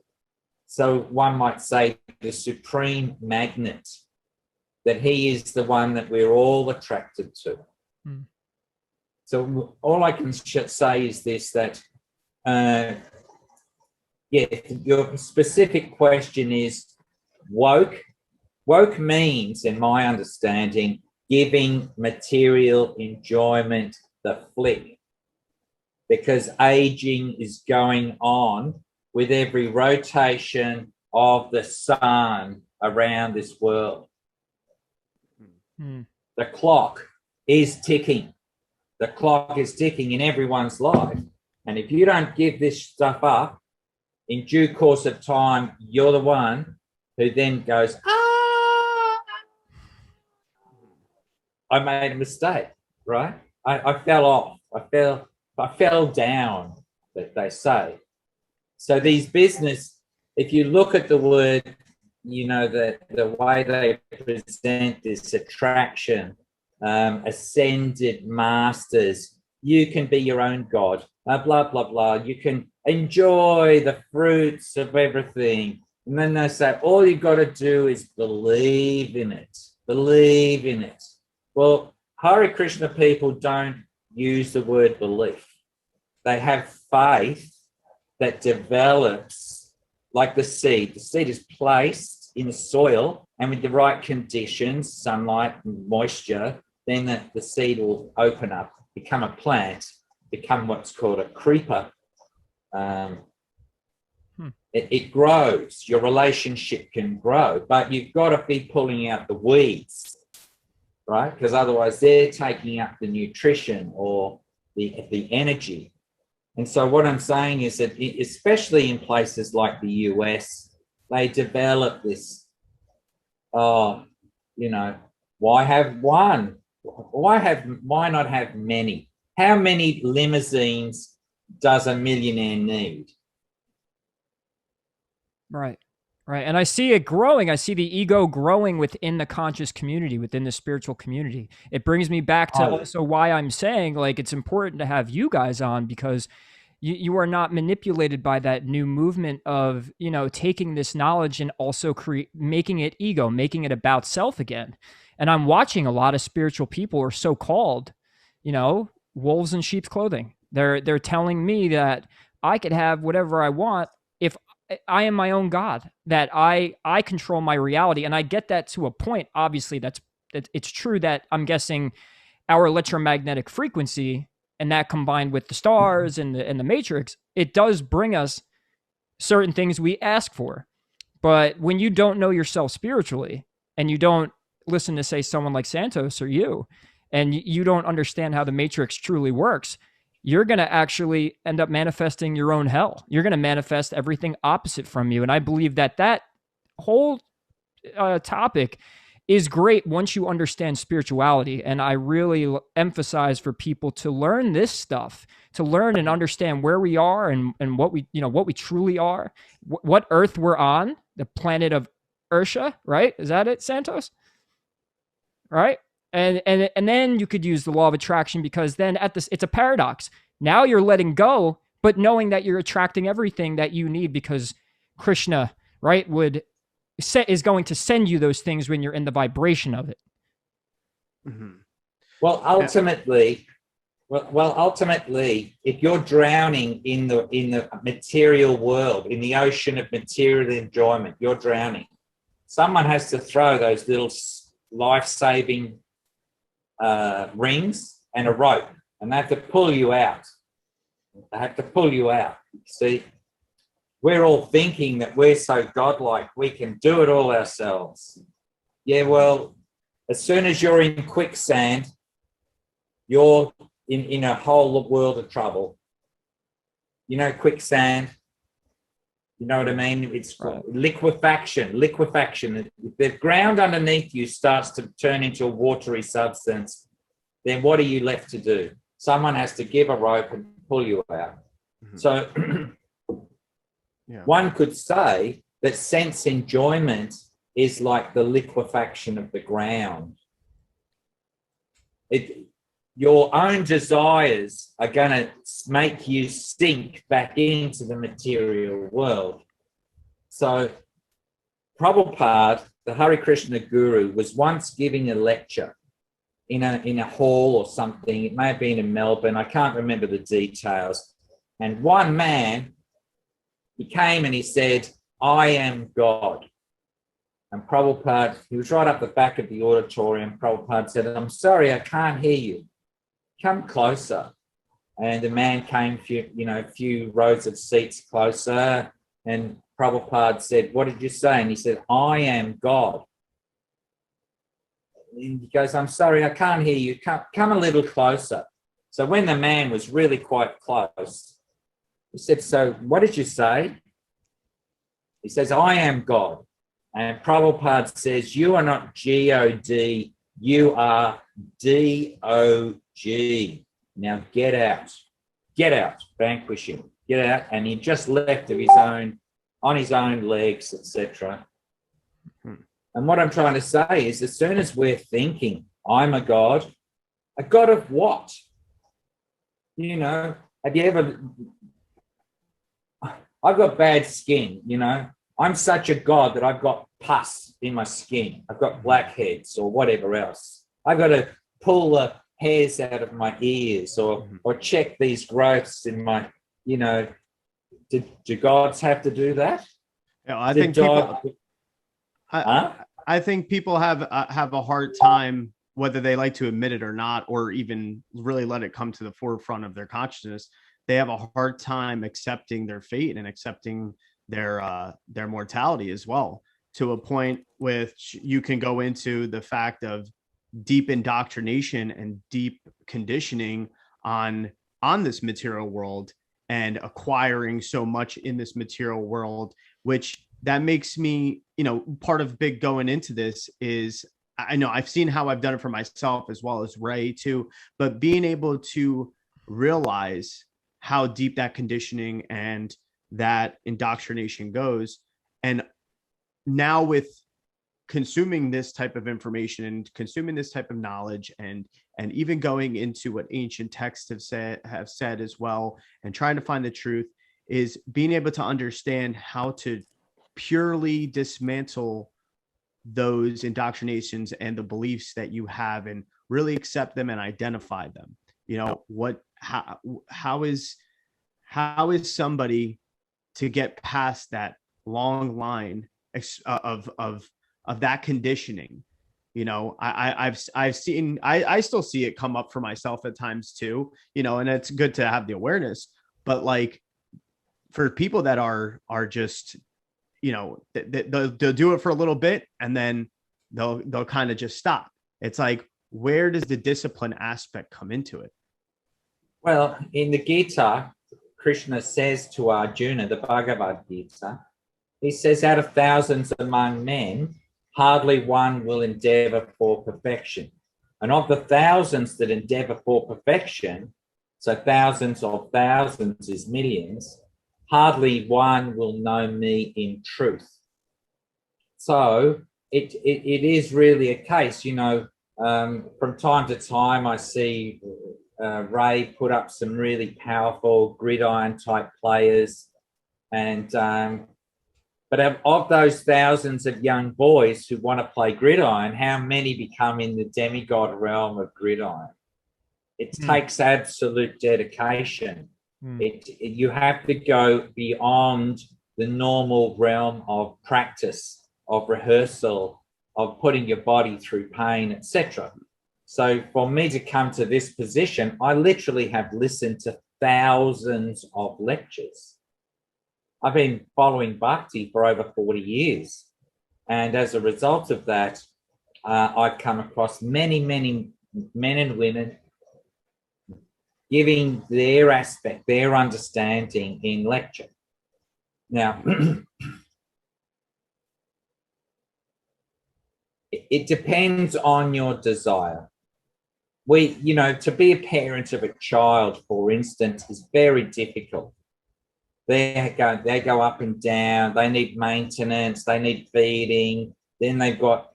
So one might say the supreme magnet, that he is the one that we're all attracted to. Mm. So all I can say is this, that, your specific question is woke. Woke means, in my understanding, giving material enjoyment the flick, because aging is going on with every rotation of the sun around this world. The clock is ticking. The clock is ticking in everyone's life. And if you don't give this stuff up, in due course of time, you're the one who then goes, I made a mistake, right? I fell off. I fell down, that they say. So these business, if you look at the word, you know, the way they present this attraction, ascended masters, you can be your own God, blah, blah, blah. You can enjoy the fruits of everything. And then they say, all you've got to do is believe in it. Believe in it. Well, Hare Krishna people don't use the word belief. They have faith that develops like the seed. The seed is placed in the soil, and with the right conditions, sunlight, moisture, then the seed will open up, become a plant, become what's called a creeper. It grows. Your relationship can grow, but you've got to be pulling out the weeds, right? Because otherwise they're taking up the nutrition or the energy. And so what I'm saying is that, especially in places like the US, they develop this, you know, why have one? Why not have many? How many limousines does a millionaire need? Right. Right. And I see it growing. I see the ego growing within the conscious community, within the spiritual community. It brings me back to also why I'm saying, like, it's important to have you guys on, because you are not manipulated by that new movement of, you know, taking this knowledge and also making it ego, making it about self again. And I'm watching a lot of spiritual people, or so-called, you know, wolves in sheep's clothing. They're telling me that I could have whatever I want if I am my own God, that I control my reality. And I get that to a point. Obviously, it's true that I'm guessing our electromagnetic frequency, and that combined with the stars and the matrix, it does bring us certain things we ask for. But when you don't know yourself spiritually, and you don't listen to, say, someone like Santos or you, and you don't understand how the matrix truly works, you're going to actually end up manifesting your own hell. You're going to manifest everything opposite from you. And I believe that whole topic is great once you understand spirituality. And I really emphasize for people to learn this stuff, to learn and understand where we are and what we, you know, what we truly are, what earth we're on, the planet of Ursha, right? Is that it, Santos? Right? And then you could use the law of attraction, because then it's a paradox. Now you're letting go, but knowing that you're attracting everything that you need, because Krishna, right, is going to send you those things when you're in the vibration of it. Mm-hmm. Well, ultimately, if you're drowning in the material world, in the ocean of material enjoyment, you're drowning. Someone has to throw those little life-saving rings and a rope, and they have to pull you out. See, we're all thinking that we're so godlike, we can do it all ourselves. Yeah, well, as soon as you're in quicksand, you're in a whole world of trouble. You know, quicksand, you know what I mean? It's right. Liquefaction. If the ground underneath you starts to turn into a watery substance, then what are you left to do? Someone has to give a rope and pull you out. Mm-hmm. So one could say that sense enjoyment is like the liquefaction of the ground. Your own desires are going to make you sink back into the material world. So Prabhupada, the Hare Krishna guru, was once giving a lecture in a hall or something. It may have been in Melbourne. I can't remember the details. And one man, he came and he said, "I am God." And Prabhupada, he was right up the back of the auditorium. Prabhupada said, "I'm sorry, I can't hear you. Come closer." And the man came a few rows of seats closer, And Prabhupada said, what did you say? And he said, I am God. And he goes, I'm sorry, I can't hear you. Come a little closer. So when the man was really quite close, he said, so what did you say? He says, I am God. And Prabhupada says, you are not G-O-D, you are D-O-G. Now get out, vanquish him, get out. And he just left of his own, on his own legs, etc. And what I'm trying to say is, as soon as we're thinking, I'm a God of what? You know, have you ever, I've got bad skin, you know, I'm such a God that I've got pus in my skin. I've got blackheads or whatever else. I've got to pull the hairs out of my ears or check these growths in my, you know, do gods have to do that? Yeah, I think I think people have a hard time, whether they like to admit it or not, or even really let it come to the forefront of their consciousness. They have a hard time accepting their fate and accepting their mortality as well, to a point which you can go into the fact of deep indoctrination and deep conditioning on this material world and acquiring so much in this material world, which that makes me, you know, part of big going into this is, I know I've seen how I've done it for myself as well as Ray too, but being able to realize how deep that conditioning and that indoctrination goes. And now with consuming this type of information and consuming this type of knowledge and even going into what ancient texts have said as well, and trying to find the truth, is being able to understand how to purely dismantle those indoctrinations and the beliefs that you have and really accept them and identify them. You know, how is somebody to get past that long line of that conditioning? You know, I've seen, I still see it come up for myself at times too, you know, and it's good to have the awareness, but like for people that are just, you know, they'll do it for a little bit and then they'll kind of just stop. It's like, where does the discipline aspect come into it? Well, in the Gita, Krishna says to Arjuna, the Bhagavad Gita, he says, out of thousands among men, hardly one will endeavor for perfection. And of the thousands that endeavor for perfection, so thousands of thousands is millions, hardly one will know me in truth. So it is really a case, you know, from time to time I see Ray put up some really powerful gridiron type players, and but of those thousands of young boys who want to play gridiron, how many become in the demigod realm of gridiron? It takes absolute dedication. You have to go beyond the normal realm of practice, of rehearsal, of putting your body through pain, etc. So for me to come to this position, I literally have listened to thousands of lectures. I've been following Bhakti for over 40 years. And as a result of that, I've come across many, many men and women giving their aspect, their understanding in lecture. Now, it depends on your desire. You know, to be a parent of a child, for instance, is very difficult. They go up and down. They need maintenance. They need feeding. Then they've got,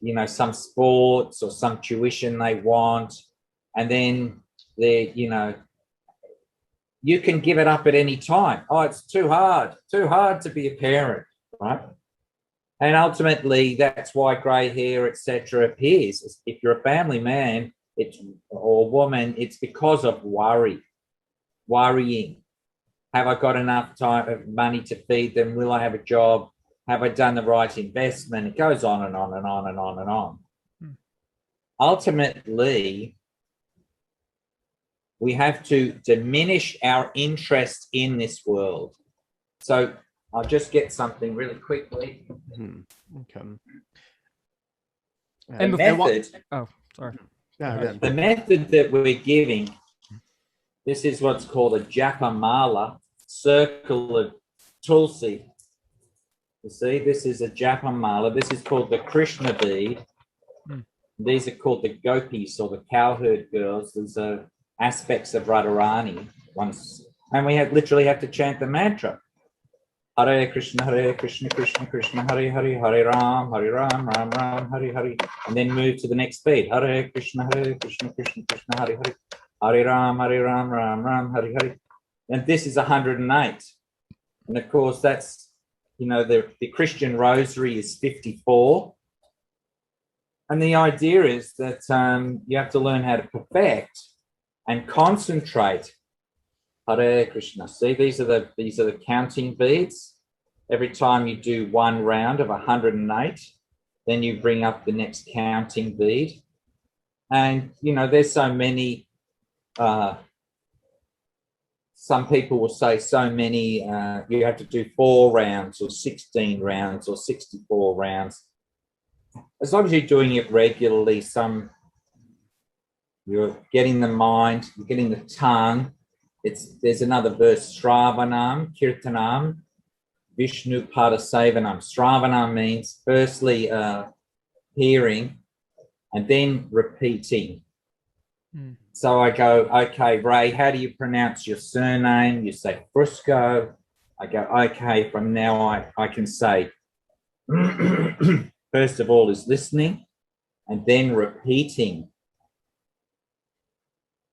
you know, some sports or some tuition they want. And then you know, you can give it up at any time. Oh, it's too hard to be a parent, right? And ultimately, that's why grey hair, etc., appears. If you're a family man, or woman, it's because of worrying. Have I got enough money to feed them? Will I have a job? Have I done the right investment? It goes on and on and on and on and on. Ultimately, we have to diminish our interest in this world. So I'll just get something really quickly. Okay. And The before- method, Oh, sorry. Yeah, good. the method that we're giving, this is what's called a japa mala, circle of tulsi. You see, this is a japa mala. This is called the Krishna bead. These are called the gopis, or the cowherd girls. These are aspects of Radharani. And we literally have to chant the mantra. Hare Krishna, Krishna Krishna, Hare Hare, Hare Ram, Ram Ram, Hare Hare. And then move to the next beat. Hare Krishna, Krishna Krishna, Hare Hare, Hare Ram, Ram Ram, Hare Hare. And this is 108. And of course, that's, the Christian rosary is 54. And the idea is that you have to learn how to perfect and concentrate. Hare Krishna. See, these are the counting beads. Every time you do one round of 108, then you bring up the next counting bead. And there's so many. Some people will say so many. You have to do 4 rounds, or 16 rounds, or 64 rounds. As long as you're doing it regularly, you're getting the mind, you're getting the tongue. There's another verse, Shravanam, Kirtanam, Vishnu Padasevanam. Shravanam means firstly hearing and then repeating. So I go, okay, Ray, how do you pronounce your surname? You say Fusco. I go, okay, from now I can say, first of all is listening and then repeating.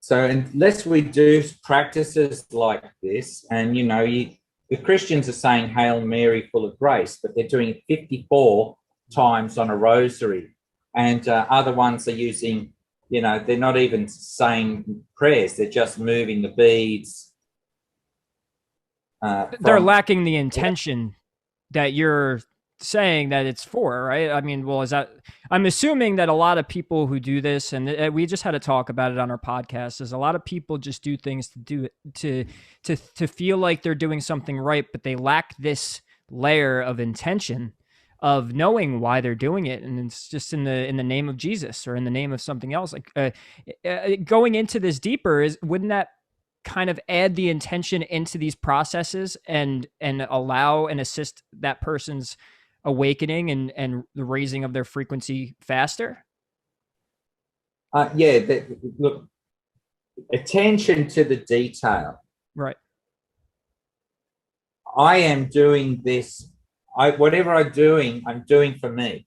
So unless we do practices like this, and the Christians are saying Hail Mary full of grace, but they're doing it 54 times on a rosary. And other ones are using, they're not even saying prayers, they're just moving the beads. They're lacking the intention that you're saying that it's for, right? I mean, well, I'm assuming that a lot of people who do this, and we just had a talk about it on our podcast, is a lot of people just do things to feel like they're doing something right, but they lack this layer of intention of knowing why they're doing it, and it's just in the name of Jesus or in the name of something else. Like going into this deeper, wouldn't that kind of add the intention into these processes and allow and assist that person's awakening and the raising of their frequency faster? Look, attention to the detail. Right. I am doing this. Whatever I'm doing for me.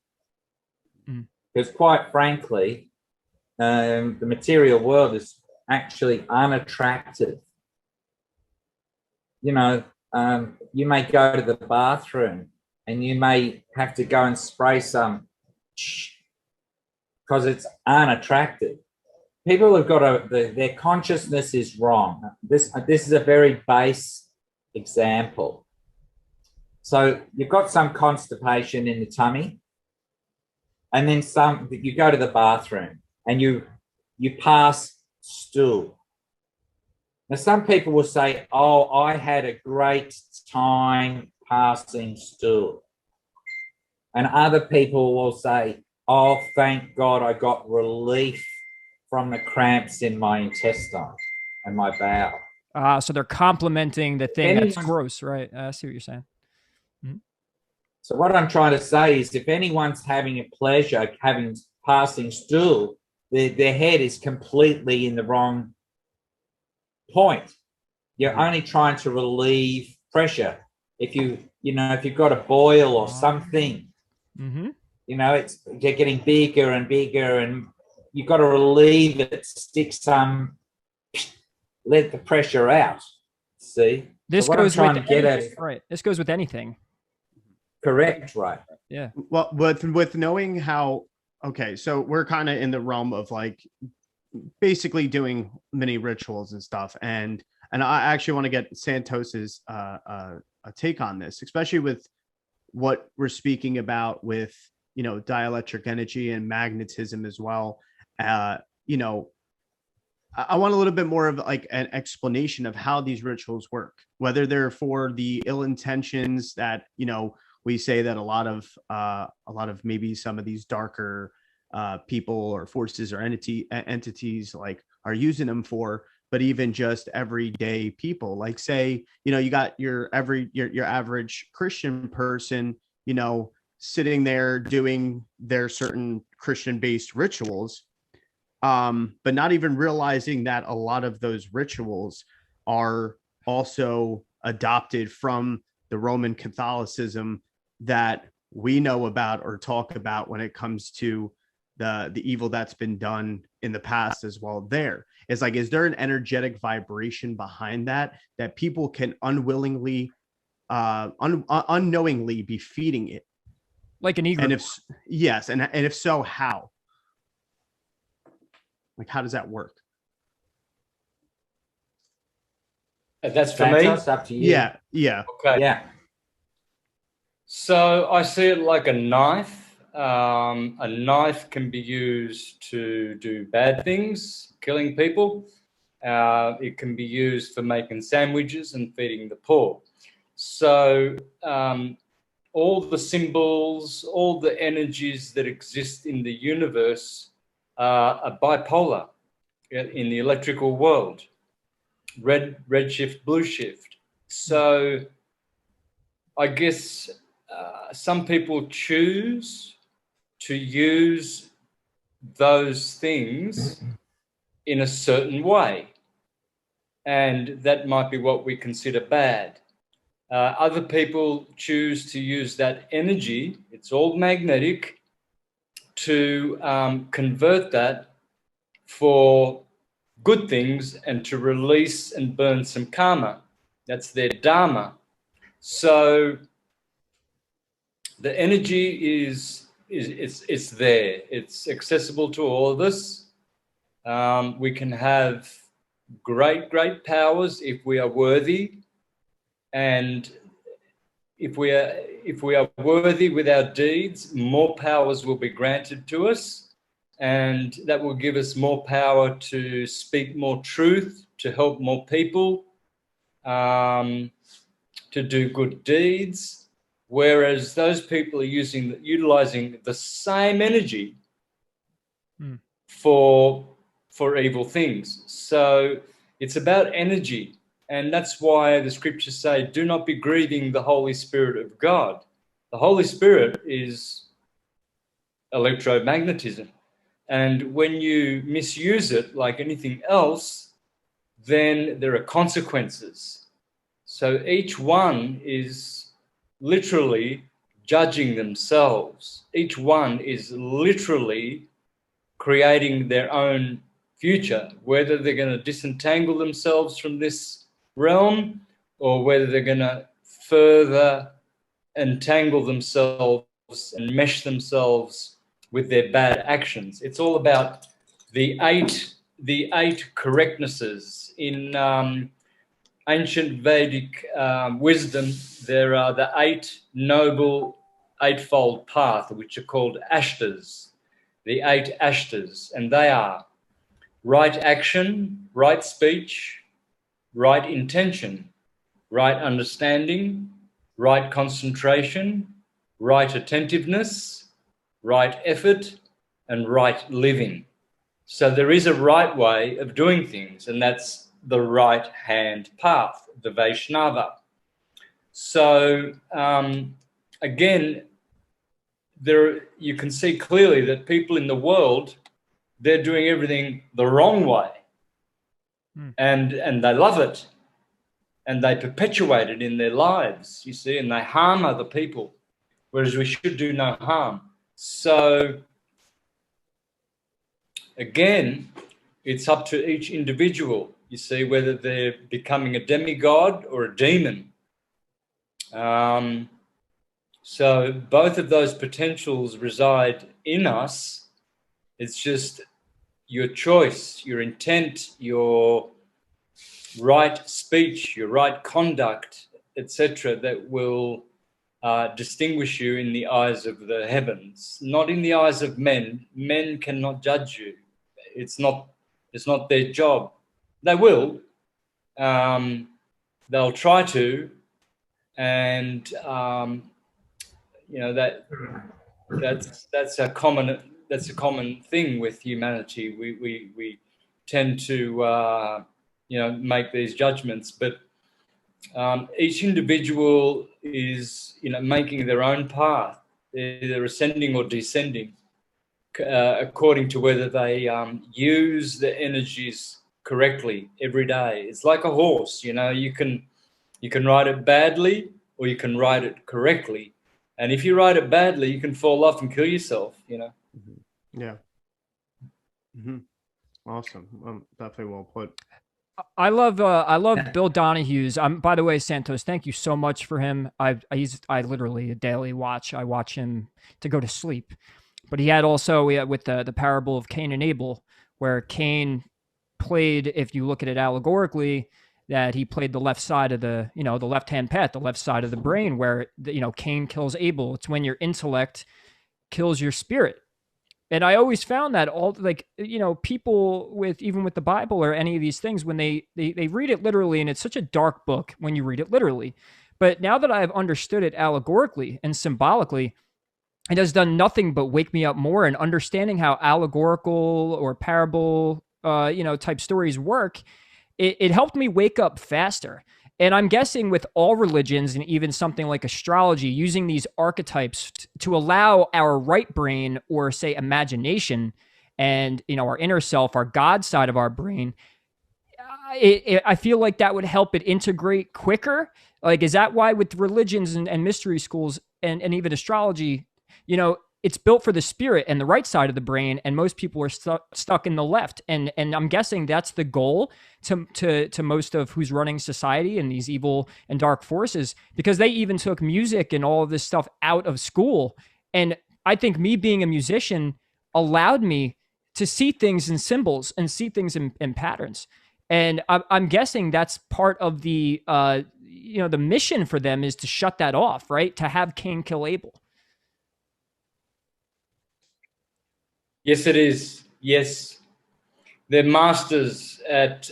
Because quite frankly, the material world is actually unattractive. You may go to the bathroom and you may have to go and spray some because it's unattractive. People have got their consciousness is wrong. This is a very base example. So you've got some constipation in the tummy, and then you go to the bathroom and you pass stool. Now, some people will say, oh, I had a great time passing stool. And other people will say, oh, thank God I got relief from the cramps in my intestine and my bowel. So they're complimenting the thing that's gross, right? I see what you're saying. So what I'm trying to say is if anyone's having a pleasure passing stool, their head is completely in the wrong point. You're only trying to relieve pressure. If you've got a boil or something, you're getting bigger and bigger, and you've got to relieve it, stick some, let the pressure out. See? This goes with anything, right? This goes with anything. Correct, right? Yeah. Well, with knowing how, okay, so we're kind of in the realm of like basically doing mini rituals and stuff, and I actually want to get Santos's a take on this, especially with what we're speaking about with dielectric energy and magnetism as well. I want a little bit more of like an explanation of how these rituals work, whether they're for the ill intentions that, you know, we say that a lot of maybe some of these darker people or forces or entities like are using them for, but even just everyday people, like say, you know, you got your average Christian person, you know, sitting there doing their certain Christian based rituals, but not even realizing that a lot of those rituals are also adopted from the Roman Catholicism that we know about or talk about when it comes to the evil that's been done in the past as well. There is like, is there an energetic vibration behind that people can unwillingly unknowingly be feeding it, like an egregore? and if yes, and if so, how? Like, how does that work? That's for me. Santos, up to you. Yeah. Okay. Yeah. So I see it like a knife. A knife can be used to do bad things, killing people. It can be used for making sandwiches and feeding the poor. So all the symbols, all the energies that exist in the universe are bipolar in the electrical world. Red shift, blue shift. So I guess some people choose to use those things in a certain way, and that might be what we consider bad. Other people choose to use that energy, it's all magnetic, to convert that for good things and to release and burn some karma. That's their dharma. So the energy is it's there. It's accessible to all of us. We can have great powers if we are worthy, and if we are worthy with our deeds, more powers will be granted to us, and that will give us more power to speak more truth, to help more people, to do good deeds. Whereas those people are utilizing the same energy for evil things. So it's about energy. And that's why the scriptures say, do not be grieving the Holy Spirit of God. The Holy Spirit is electromagnetism. And when you misuse it like anything else, then there are consequences. So each one is literally judging themselves. Each one is literally creating their own future, whether they're going to disentangle themselves from this realm or whether they're going to further entangle themselves and mesh themselves with their bad actions. It's all about the eight correctnesses. In ancient Vedic wisdom, there are the eight noble eightfold path, which are called ashtas, the eight ashtas, and they are right action, right speech, right intention, right understanding, right concentration, right attentiveness, right effort, and right living. So there is a right way of doing things, and that's the right hand path, the Vaishnava. So again, you can see clearly that people in the world, they're doing everything the wrong way, and they love it, and they perpetuate it in their lives, you see, and they harm other people, whereas we should do no harm. So again, it's up to each individual, you see, whether they're becoming a demigod or a demon. So both of those potentials reside in us. It's just your choice, your intent, your right speech, your right conduct, etc., that will distinguish you in the eyes of the heavens, not in the eyes of men. Men cannot judge you. It's not It's not their job. They will. They'll try to, and that's a common thing with humanity. We tend to make these judgments, but each individual is making their own path, either ascending or descending, according to whether they use the energies correctly every day. It's like a horse, you can ride it badly or you can ride it correctly. And if you ride it badly, you can fall off and kill yourself, Mm-hmm. Yeah. Mm-hmm. Awesome. Definitely well put. I love Bill Donahue's. By the way, Santos, thank you so much for him. I literally a daily watch. I watch him to go to sleep. But he had also with the parable of Cain and Abel, where Cain played, if you look at it allegorically, that he played the left side of the left-hand path, the left side of the brain, where Cain kills Abel. It's when your intellect kills your spirit. And I always found that people with the Bible or any of these things, when they read it literally, and it's such a dark book when you read it literally. But now that I've understood it allegorically and symbolically, it has done nothing but wake me up more, and understanding how allegorical or parable, type stories work. It helped me wake up faster. And I'm guessing with all religions, and even something like astrology, using these archetypes to allow our right brain, or say imagination, and our inner self, our God side of our brain, I feel like that would help it integrate quicker. Like, is that why with religions and mystery schools and even astrology, it's built for the spirit and the right side of the brain, and most people are stuck in the left. And I'm guessing that's the goal to most of who's running society and these evil and dark forces, because they even took music and all of this stuff out of school. And I think me being a musician allowed me to see things in symbols and see things in patterns. And I'm guessing that's part of the the mission for them, is to shut that off, right? To have Cain kill Abel. Yes, it is. Yes. They're masters at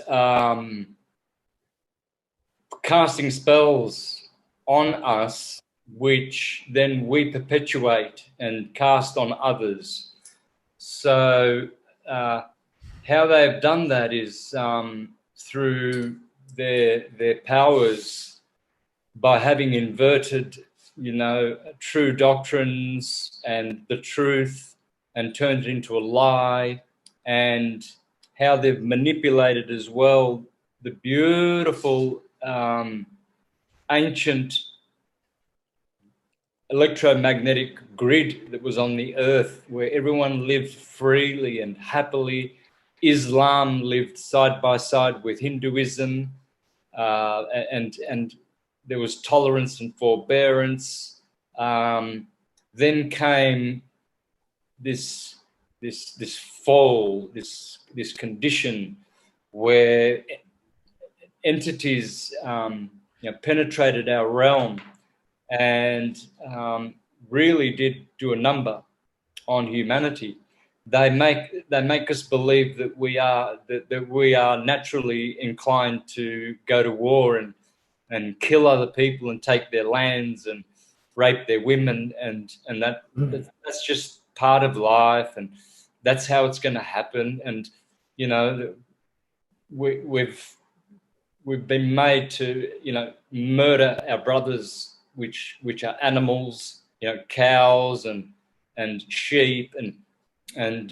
casting spells on us, which then we perpetuate and cast on others. So how they've done that is through their powers, by having inverted, true doctrines and the truth, and turned it into a lie, and how they've manipulated as well the beautiful ancient electromagnetic grid that was on the earth, where everyone lived freely and happily. Islam lived side by side with Hinduism, and there was tolerance and forbearance. Then came this fall, this condition where entities penetrated our realm and really did do a number on humanity. They make us believe that we are naturally inclined to go to war and kill other people and take their lands and rape their women, and that's just part of life, and that's how it's going to happen. And we've been made to murder our brothers, which are animals, cows and sheep, and and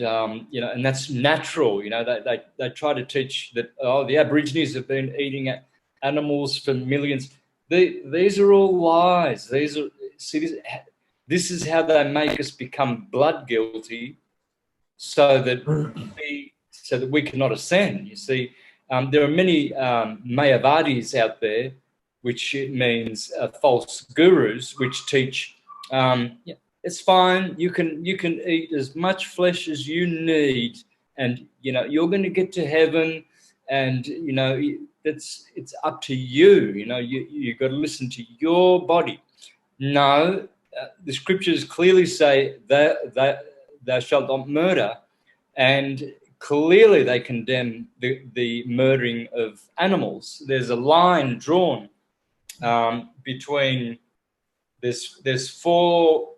that's natural. They try to teach that the Aborigines have been eating animals for millions. These are all lies. This is how they make us become blood guilty, so that we cannot ascend. You see, there are many Mayavadis out there, which means false gurus, which teach it's fine. You can eat as much flesh as you need, and you're going to get to heaven, and it's up to you. You've got to listen to your body. No, the scriptures clearly say that thou shalt not murder, and clearly they condemn the murdering of animals. There's a line drawn between there's four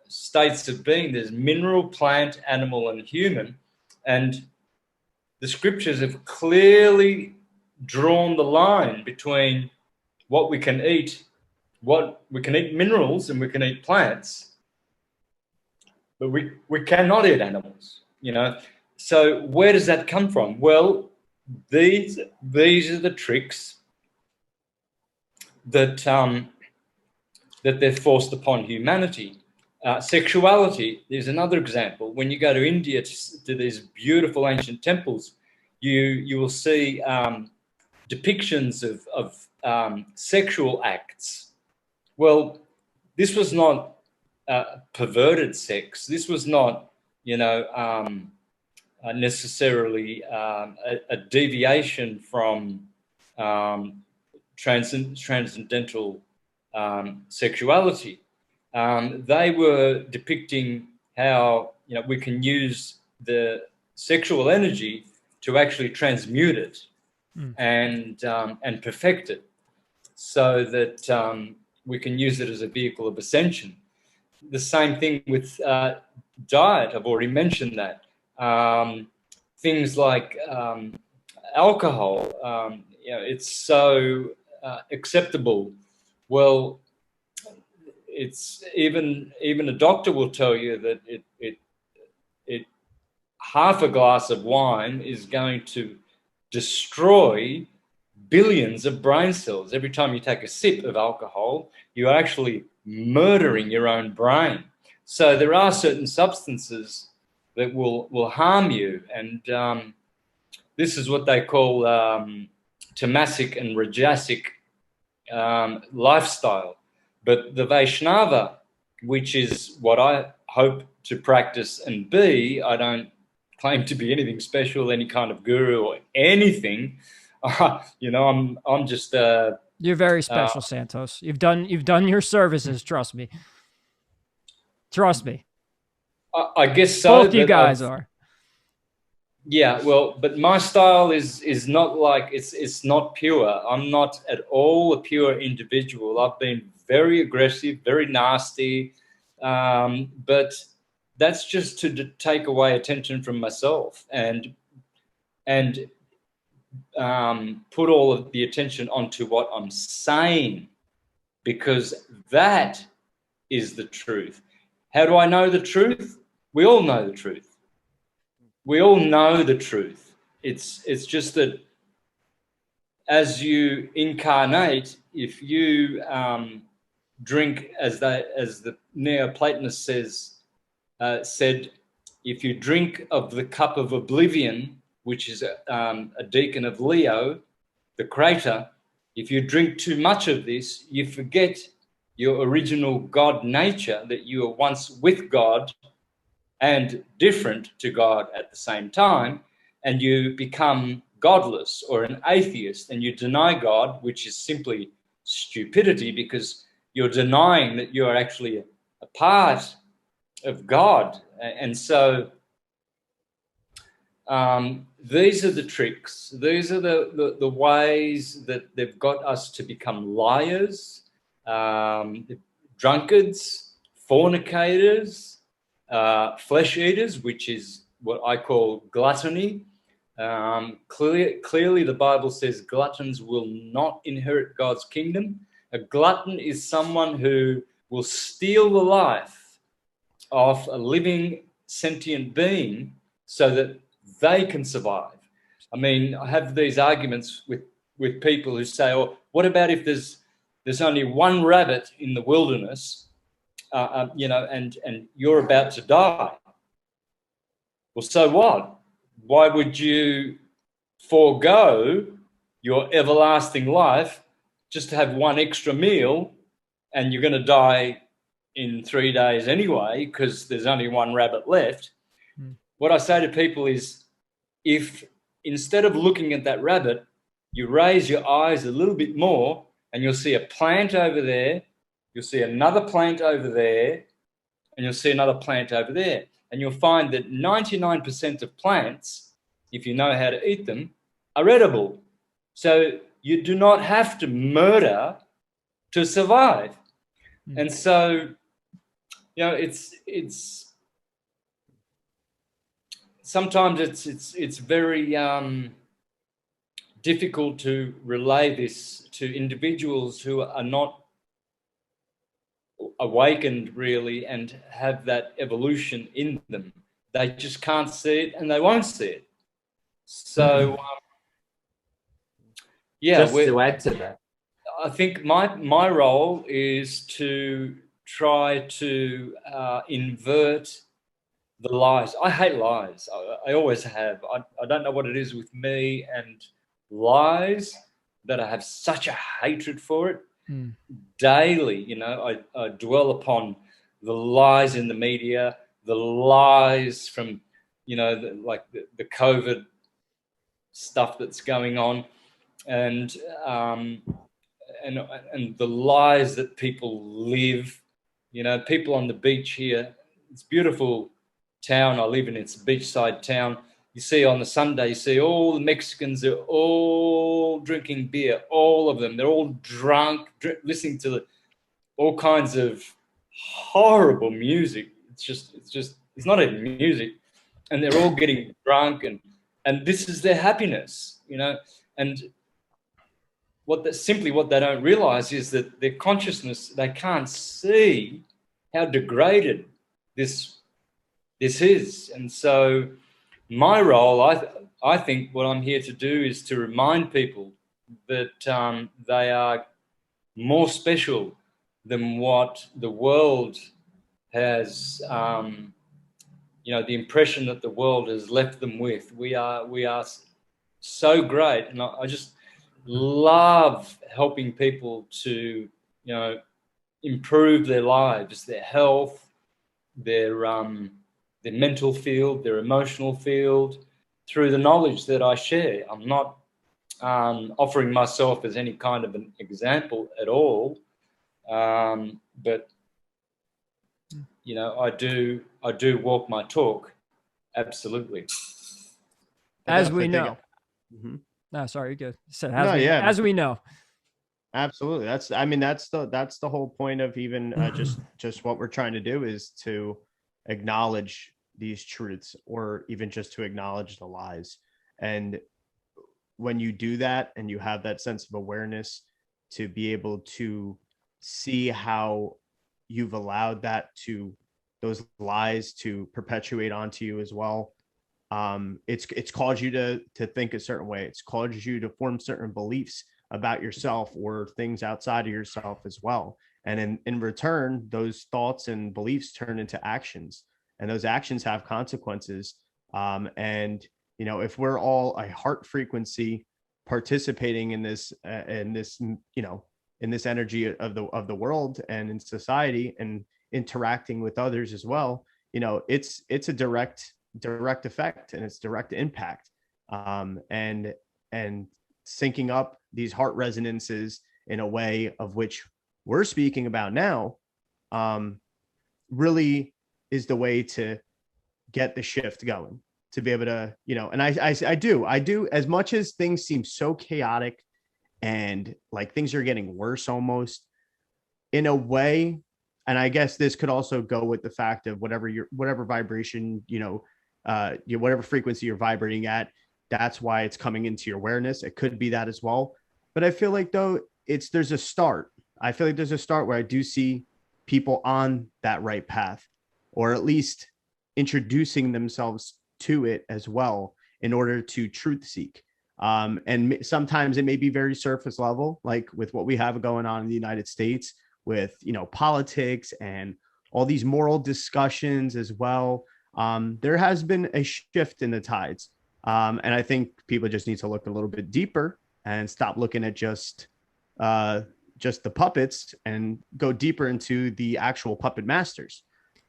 states of being. There's mineral, plant, animal, and human, and the scriptures have clearly drawn the line between what we can eat. What we can eat minerals and we can eat plants, but we cannot eat animals, you know. So where does that come from? Well, these are the tricks that that they've forced upon humanity. Sexuality is another example. When you go to India to these beautiful ancient temples, you will see depictions of sexual acts. Well, this was not perverted sex. This was not, you know, necessarily a deviation from transcendental sexuality. They were depicting how, you know, we can use the sexual energy to actually transmute it and perfect it, so that we can use it as a vehicle of ascension. The same thing with diet. I've already mentioned that. Things like alcohol, you know, it's so acceptable. Well, it's even a doctor will tell you that it half a glass of wine is going to destroy billions of brain cells. Every time you take a sip of alcohol, you're actually murdering your own brain. So there are certain substances that will harm you, and this is what they call tamasic and rajasic lifestyle. But the Vaishnava, which is what I hope to practice and be, I don't claim to be anything special, any kind of guru or anything. You know, I'm just. You're very special, Santos. You've done your services. Trust me. Trust me. I guess so. Both you guys are. Yeah, well, but my style is not like it's not pure. I'm not at all a pure individual. I've been very aggressive, very nasty, but that's just to take away attention from myself and put all of the attention onto what I'm saying, because that is the truth. How do I know the truth? We all know the truth. We all know the truth. It's just that as you incarnate, if you drink, as the Neoplatonist said, if you drink of the cup of oblivion, which is a deacon of Leo, the crater, if you drink too much of this, you forget your original God nature, that you were once with God and different to God at the same time, and you become godless or an atheist, and you deny God, which is simply stupidity, because you're denying that you're actually a part of God. And so these are the tricks. These are the ways that they've got us to become liars, drunkards, fornicators, flesh eaters, which is what I call gluttony. Clearly, the Bible says gluttons will not inherit God's kingdom. A glutton is someone who will steal the life of a living sentient being so that they can survive. I mean, I have these arguments with people who say, "Oh, what about if there's only one rabbit in the wilderness, you know, and you're about to die? Well, so what? Why would you forego your everlasting life just to have one extra meal, and you're going to die in 3 days anyway because there's only one rabbit left?" What I say to people is, if instead of looking at that rabbit, you raise your eyes a little bit more, and you'll see a plant over there, you'll see another plant over there, and you'll see another plant over there. and you'll find that 99% of plants, if you know how to eat them, are edible. So you do not have to murder to survive. And so, you know, it's sometimes it's very difficult to relay this to individuals who are not awakened really and have that evolution in them. They just can't see it and they won't see it. So yeah, just to add to that, I think my role is to try to invert the lies. I hate lies. I always have. I don't know what it is with me and lies that I have such a hatred for it. Daily, you know, I dwell upon the lies in the media, the lies from, you know, the COVID stuff that's going on, and the lies that people live. You know, people on the beach here. It's a beautiful town I live in. It's a beachside town. You see on the Sunday, you see all the Mexicans are all drinking beer, all of them. They're all drunk, listening to all kinds of horrible music. It's not even music. And they're all getting drunk, and this is their happiness, you know. And what they don't realize is that their consciousness, they can't see how degraded this is. And so my role, I think what I'm here to do is to remind people that they are more special than what the world has, you know, the impression that the world has left them with. We are so great, and I just love helping people to, you know, improve their lives, their health, their mental field, their emotional field, through the knowledge that I share. I'm not offering myself as any kind of an example at all, but you know, I do walk my talk, absolutely. As we know. No, sorry, good. Said as we know. Absolutely. That's the whole point of even just what we're trying to do is to acknowledge these truths, or even just to acknowledge the lies. And when you do that and you have that sense of awareness to be able to see how you've allowed those lies to perpetuate onto you as well, it's caused you to think a certain way. It's caused you to form certain beliefs about yourself or things outside of yourself as well. And in return, those thoughts and beliefs turn into actions, and those actions have consequences. And, you know, if we're all a heart frequency participating in this, you know, in this energy of the world and in society and interacting with others as well, you know, it's a direct effect, and it's direct impact. And syncing up these heart resonances in a way of which we're speaking about now, really is the way to get the shift going, to be able to, you know. And I do, as much as things seem so chaotic and like things are getting worse almost in a way. And I guess this could also go with the fact of whatever vibration, you know, whatever frequency you're vibrating at, that's why it's coming into your awareness. It could be that as well. But I feel like though there's a start. I feel like there's a start where I do see people on that right path, or at least introducing themselves to it as well in order to truth seek. And sometimes it may be very surface level, like with what we have going on in the United States with, you know, politics and all these moral discussions as well. There has been a shift in the tides. And I think people just need to look a little bit deeper and stop looking at just the puppets and go deeper into the actual puppet masters.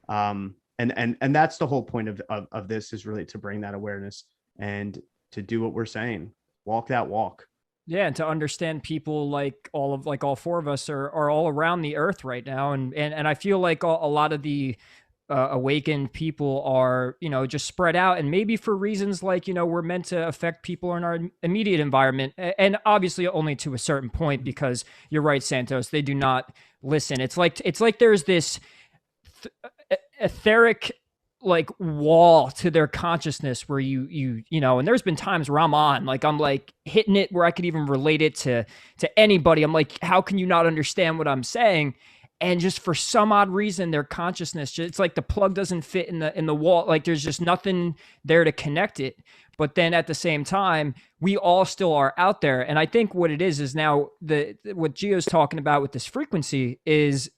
And that's the whole point of this, is really to bring that awareness and to do what we're saying, walk that walk. Yeah, and to understand people like all four of us are all around the earth right now, and I feel like a lot of the awakened people are, you know, just spread out, and maybe for reasons like, you know, we're meant to affect people in our immediate environment, and obviously only to a certain point, because you're right, Santos, they do not listen. It's like there's this etheric like wall to their consciousness where you know, and there's been times where I'm like hitting it where I could even relate it to anybody. I'm like, how can you not understand what I'm saying? And just for some odd reason, their consciousness, it's like the plug doesn't fit in the wall. Like there's just nothing there to connect it. But then at the same time, we all still are out there. And I think what it is now what Gio's talking about with this frequency is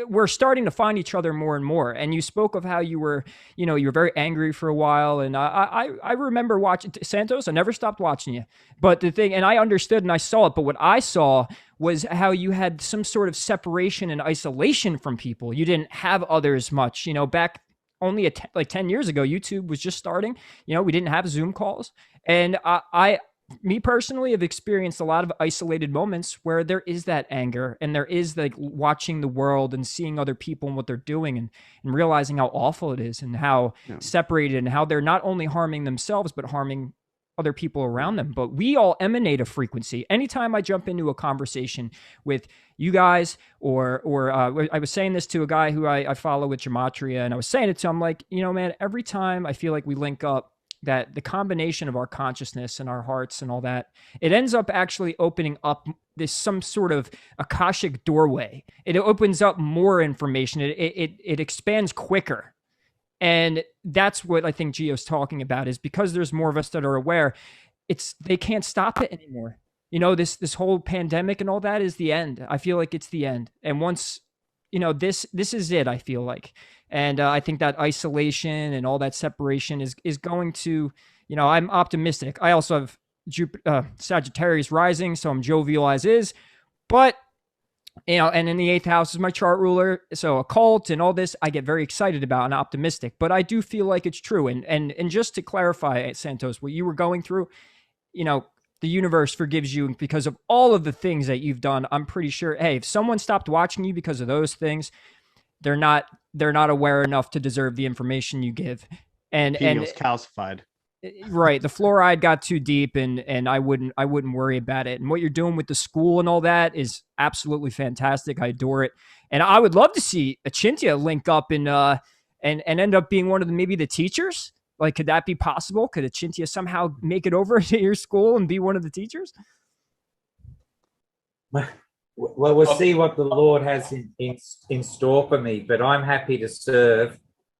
we're starting to find each other more and more. And you spoke of how you were, you know, you were very angry for a while. And I remember watching Santos. I never stopped watching you. But the thing, and I understood and I saw it, but what I saw was how you had some sort of separation and isolation from people. You didn't have others much, you know, back only like 10 years ago, YouTube was just starting, you know, we didn't have Zoom calls. And me personally have experienced a lot of isolated moments where there is that anger, and there is like watching the world and seeing other people and what they're doing, and realizing how awful it is, and how separated, and how they're not only harming themselves, but harming other people around them. But we all emanate a frequency. Anytime I jump into a conversation with you guys, or I was saying this to a guy who I follow with Gematria, and I was saying it to him, like, you know, man, every time I feel like we link up, that the combination of our consciousness and our hearts and all that, it ends up actually opening up this some sort of Akashic doorway. It opens up more information. It expands quicker. And that's what I think Gio's talking about, is because there's more of us that are aware, they can't stop it anymore. You know, this whole pandemic and all that is the end. I feel like it's the end. And once, you know, this is it, I feel like. And I think that isolation and all that separation is going to, you know, I'm optimistic. I also have Sagittarius rising, so I'm jovial as is. But, you know, and in the 8th house is my chart ruler. So occult and all this, I get very excited about and optimistic. But I do feel like it's true. And just to clarify, Santos, what you were going through, you know, the universe forgives you because of all of the things that you've done. I'm pretty sure, hey, if someone stopped watching you because of those things, they're not aware enough to deserve the information you give. And calcified. Right. The fluoride got too deep, and I wouldn't worry about it. And what you're doing with the school and all that is absolutely fantastic. I adore it. And I would love to see Achintya link up and end up being one of maybe the teachers. Like, could that be possible? Could Achintya somehow make it over to your school and be one of the teachers? Well, we'll see what the Lord has in store for me, but I'm happy to serve.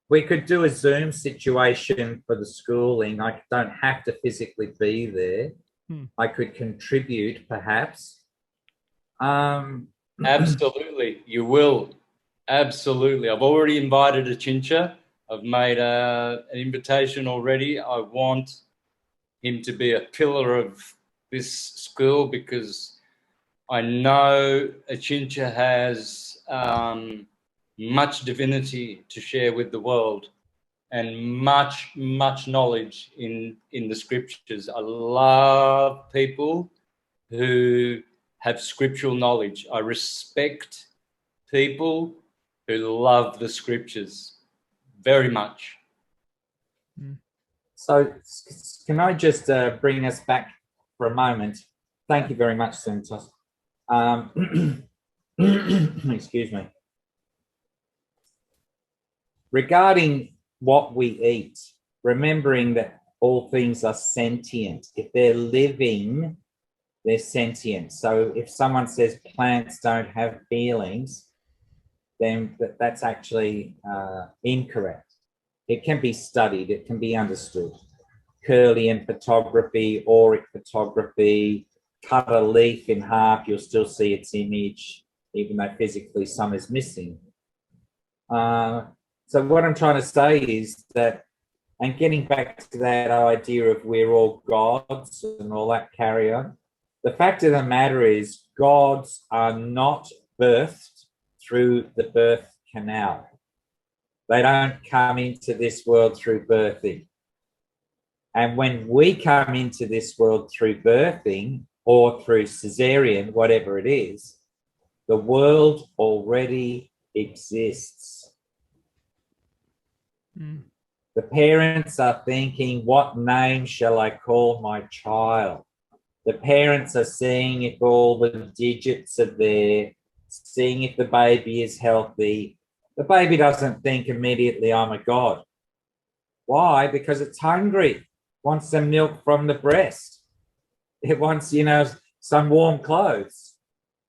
We could do a Zoom situation for the schooling. I don't have to physically be there. I could contribute, perhaps. Absolutely, you will. Absolutely. I've already invited Achintya. I've made an invitation already. I want him to be a pillar of this school, because I know Achintya has much divinity to share with the world, and much knowledge in the scriptures. I love people who have scriptural knowledge. I respect people who love the scriptures very much. So can I just bring us back for a moment? Thank you very much, Santos. Excuse me. Regarding what we eat, remembering that all things are sentient. If they're living, they're sentient. So if someone says plants don't have feelings, then that's actually incorrect. It can be studied, it can be understood. Kirlian photography, auric photography, cut a leaf in half, you'll still see its image, even though physically some is missing. So what I'm trying to say is that, and getting back to that idea of we're all gods and all that carry on, the fact of the matter is gods are not birthed through the birth canal. They don't come into this world through birthing. And when we come into this world through birthing or through cesarean, whatever it is, the world already exists. Mm. The parents are thinking, what name shall I call my child? The parents are seeing if all the digits are there, seeing if the baby is healthy. The baby doesn't think immediately, I'm a god. Why? Because it's hungry, wants some milk from the breast. It wants, some warm clothes.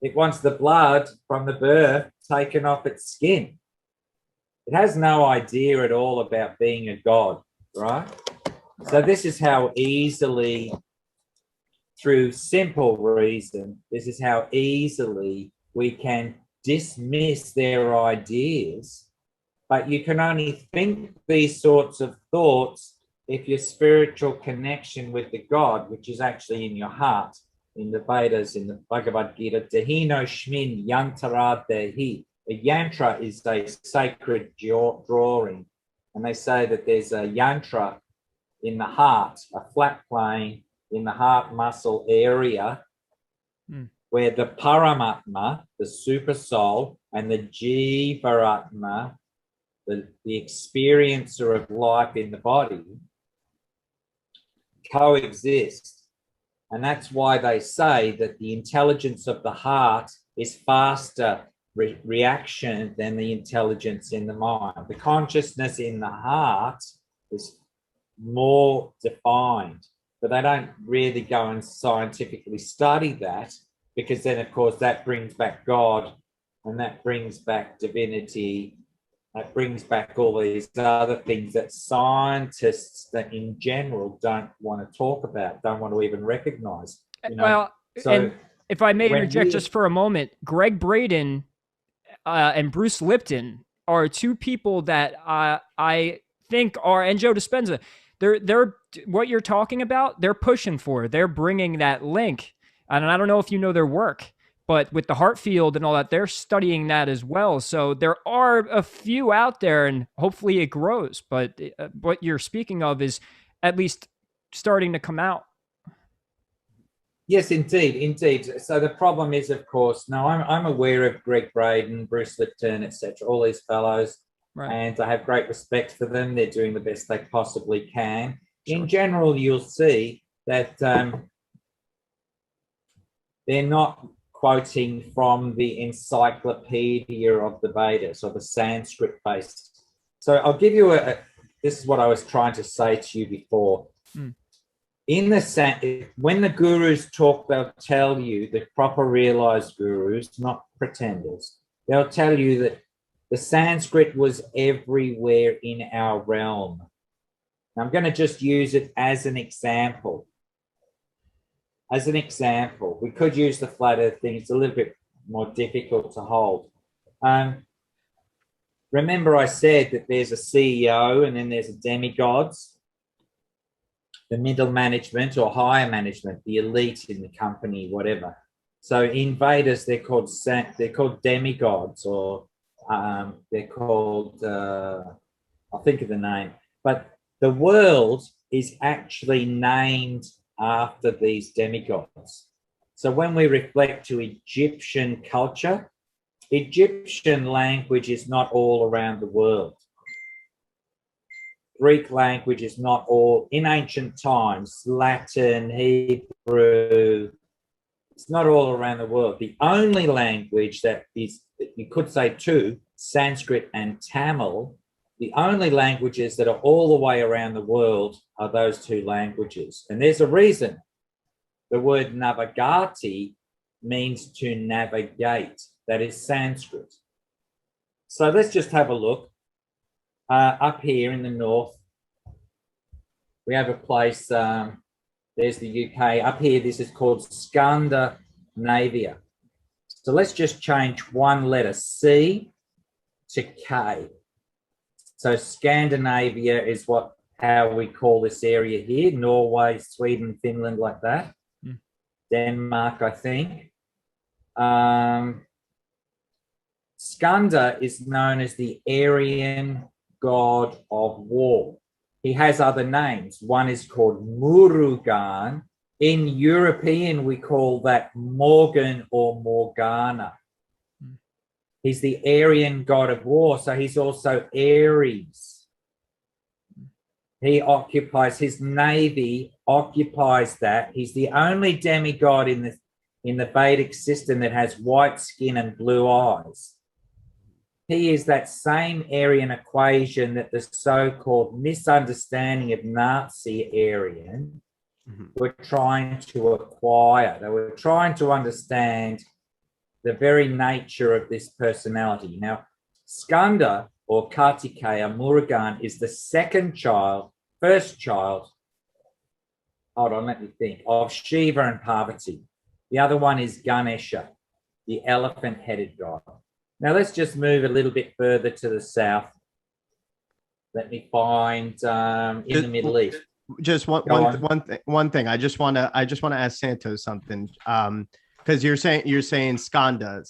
It wants the blood from the birth taken off its skin. It has no idea at all about being a god, right? So this is how easily, through simple reason, this is how easily we can dismiss their ideas. But you can only think these sorts of thoughts if your spiritual connection with the God, which is actually in your heart, in the Vedas, in the Bhagavad Gita, Dehino Shmin Yantara Dehi. A yantra is a sacred drawing. And they say that there's a yantra in the heart, a flat plane in the heart muscle area, where the Paramatma, the super soul, and the Jivaratma, the experiencer of life in the body, coexist. And that's why they say that the intelligence of the heart is faster reaction than the intelligence in the mind. The consciousness in the heart is more defined, but they don't really go and scientifically study that, because then, of course, that brings back God, and that brings back divinity. That brings back all these other things that scientists that in general don't want to talk about, don't want to even recognize. Well, so and if I may interject just for a moment, Greg Braden and Bruce Lipton are two people that I think are, and Joe Dispenza, they're what you're talking about, they're pushing for. They're bringing that link. And I don't know if you know their work, but with the heart field and all that, they're studying that as well. So there are a few out there, and hopefully it grows. But what you're speaking of is at least starting to come out. Yes, indeed. So the problem is, of course, now I'm aware of Greg Braden, Bruce Lipton, etc., all these fellows, right, and I have great respect for them. They're doing the best they possibly can. Sure. In general, you'll see that they're not quoting from the encyclopedia of the Vedas or the Sanskrit-based. So I'll give you this is what I was trying to say to you before. In when the gurus talk, they'll tell you, the proper realized gurus, not pretenders, they'll tell you that the Sanskrit was everywhere in our realm. Now, I'm going to just use it as an example. As an example, we could use the flat earth thing. It's a little bit more difficult to hold. Remember I said that there's a CEO and then there's a demigods, the middle management or higher management, the elite in the company, whatever. So in Vedas, they're called demigods, or they're called, I'll think of the name. But the world is actually named after these demigods. So when we reflect to Egyptian culture, Egyptian language is not all around the world. Greek language is not all, in ancient times, Latin, Hebrew, it's not all around the world. The only language that is, you could say two, Sanskrit and Tamil, the only languages that are all the way around the world are those two languages. And there's a reason. The word navagati means to navigate. That is Sanskrit. So let's just have a look. Up here in the north, we have a place, there's the UK. Up here, this is called Scandinavia. So let's just change one letter, C to K. So Scandinavia is how we call this area here, Norway, Sweden, Finland, like that. Denmark, I think. Skanda is known as the Aryan god of war. He has other names. One is called Murugan. In European, we call that Morgan or Morgana. He's the Aryan god of war, so he's also Aries. His navy occupies that. He's the only demigod in the Vedic system that has white skin and blue eyes. He is that same Aryan equation that the so-called misunderstanding of Nazi Aryan were trying to acquire. They were trying to understand the very nature of this personality. Now, Skanda or Kartikeya Murugan is the first child, hold on, let me think, of Shiva and Parvati. The other one is Ganesha, the elephant-headed god. Now, let's just move a little bit further to the south. Let me find in the Middle East. Just one thing. I just want to ask Santos something. Because you're saying Skandas.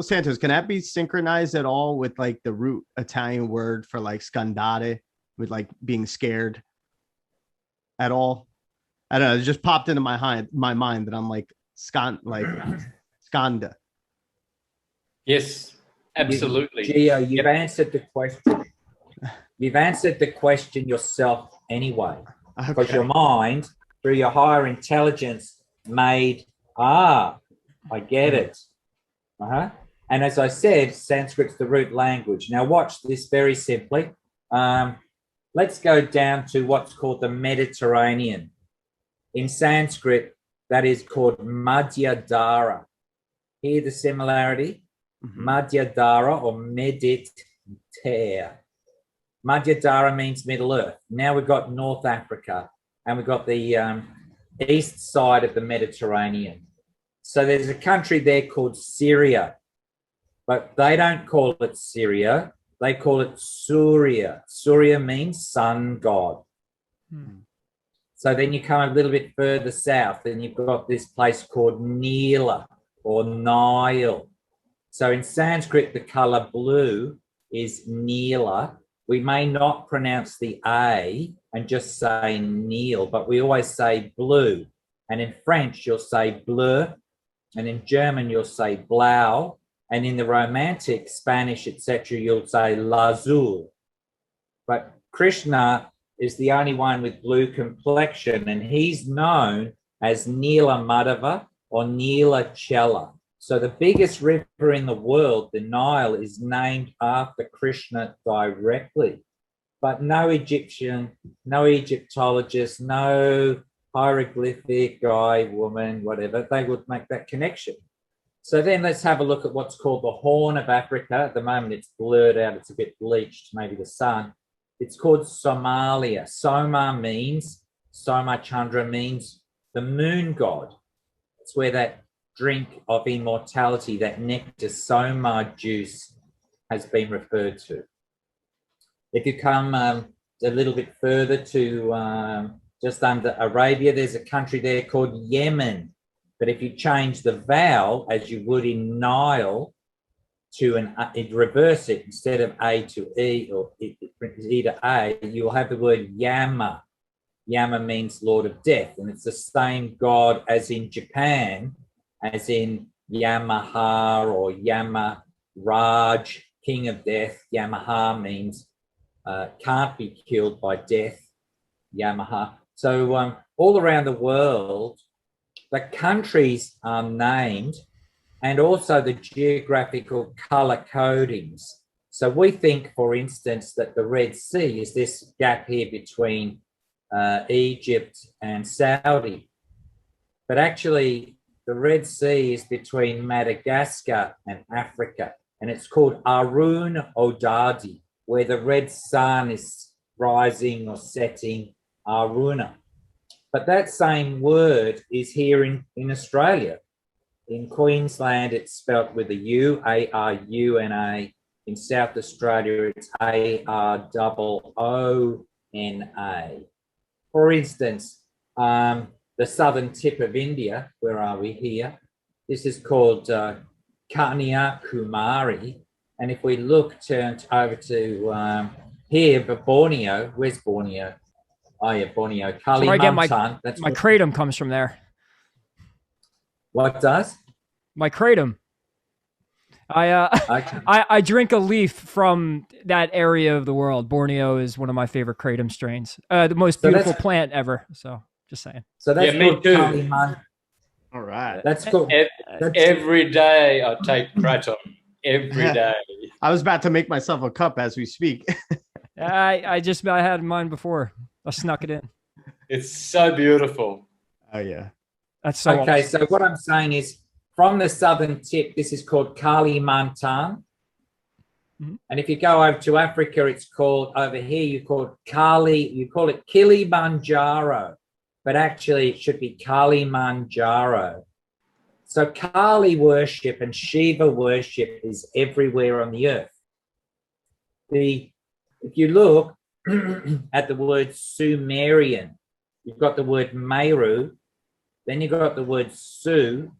Santos, can that be synchronized at all with like the root Italian word for like scandare, with like being scared at all? I don't know. It just popped into my mind that I'm like skanda. Yes, absolutely. Gio, you've answered the question. You've answered the question yourself anyway, because your mind, through your higher intelligence, made, I get it. And as I said, Sanskrit's the root language. Now watch this very simply. Let's go down to what's called the Mediterranean. In Sanskrit, that is called Madhyadara. Hear the similarity? Madhyadara or Mediter. Madhyadara means Middle Earth. Now we've got North Africa and we've got the east side of the Mediterranean. So there's a country there called Syria, but they don't call it Syria. They call it Surya. Surya means sun god. So then you come a little bit further south and you've got this place called Nila or Nile. So in Sanskrit, the color blue is Nila. We may not pronounce the A and just say Nil, but we always say blue. And in French, you'll say bleu. And in German, you'll say blau. And in the Romantic, Spanish, etc., you'll say l'azur. But Krishna is the only one with blue complexion, and he's known as Nila Madhava or Nila Chela. So the biggest river in the world, the Nile, is named after Krishna directly. But no Egyptian, no Egyptologist, no hieroglyphic guy, woman, whatever, they would make that connection. So then let's have a look at what's called the Horn of Africa. At the moment, it's blurred out. It's a bit bleached, maybe the sun. It's called Somalia. Soma Chandra means the moon god. It's where that drink of immortality, that nectar, Soma juice, has been referred to. If you come a little bit further to just under Arabia, there's a country there called Yemen. But if you change the vowel, as you would in Nile, to reverse it, instead of A to E or E to A, you will have the word Yama. Yama means Lord of Death, and it's the same god as in Japan, as in Yamaha or Yama Raj, King of Death. Yamaha means can't be killed by death, Yamaha. So all around the world, the countries are named and also the geographical color codings. So we think, for instance, that the Red Sea is this gap here between Egypt and Saudi. But actually, the Red Sea is between Madagascar and Africa, and it's called Arun Odadi, where the red sun is rising or setting, Aruna. But that same word is here in Australia. In Queensland, it's spelt with a U, A-R-U-N-A. In South Australia, it's A-R-O-O-N-A. For instance, the southern tip of India, where are we here? This is called Kanyakumari. And if we look, turn over to here, but Borneo, where's Borneo? Oh yeah, Borneo. Kalimantan. That's my kratom comes from there. What does? My kratom. Okay. I drink a leaf from that area of the world. Borneo is one of my favorite kratom strains. The most beautiful plant ever. So just saying. So that's me called too. Kaliman. All right. That's cool. Every day I take kratom. Every day. I was about to make myself a cup as we speak. I had mine before. I snuck it in. It's so beautiful. Oh yeah. That's so okay. awesome. So what I'm saying is, from the southern tip, this is called Kalimantan. Mm-hmm. And if you go over to Africa, it's called, over here, you call it Kilimanjaro, but actually it should be Kalimanjaro. So Kali worship and Shiva worship is everywhere on the earth. If you look at the word Sumerian, you've got the word Meru, then you've got the word Su,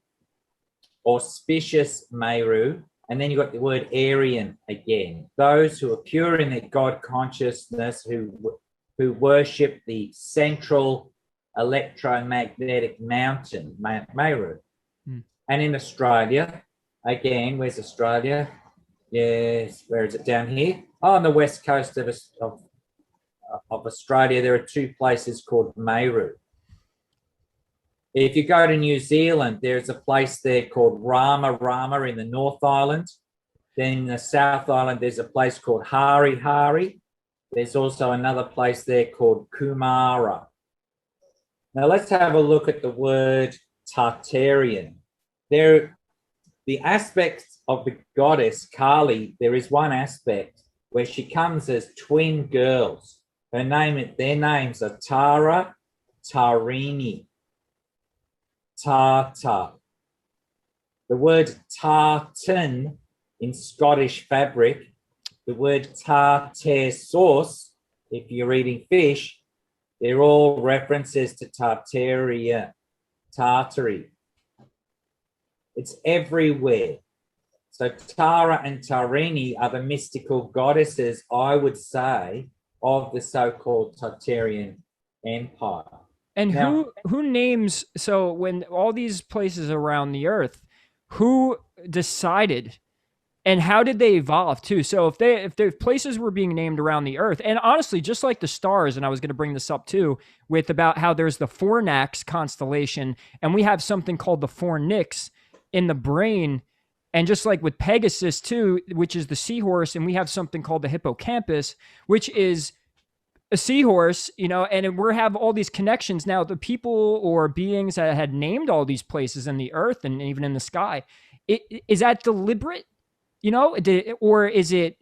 auspicious Meru, and then you've got the word Aryan again. Those who are pure in their God consciousness, who worship the central electromagnetic mountain, Meru. And in Australia, again, where's Australia? Yes, where is it? Down here? Oh, on the west coast of Australia, there are two places called Meru. If you go to New Zealand, there's a place there called Rama Rama in the North Island. Then in the South Island, there's a place called Hari Hari. There's also another place there called Kumara. Now let's have a look at the word Tartarian. The aspects of the goddess Kali, there is one aspect where she comes as twin girls. Their names are Tara, Tarini, Tata. The word tartan in Scottish fabric, the word tartare sauce, if you're eating fish, they're all references to Tartaria, Tartary. It's everywhere. So Tara and Tarini are the mystical goddesses, I would say, of the so-called Tartarian Empire. And now, who names, so when all these places around the earth, who decided and how did they evolve too? So if the places were being named around the earth, and honestly, just like the stars, and I was going to bring this up too, with about how there's the Fornax constellation, and we have something called the Fornix in the brain, and just like with Pegasus too, which is the seahorse, and we have something called the hippocampus, which is a seahorse, and we have all these connections. Now, the people or beings that had named all these places in the earth and even in the sky, is that deliberate? Or is it,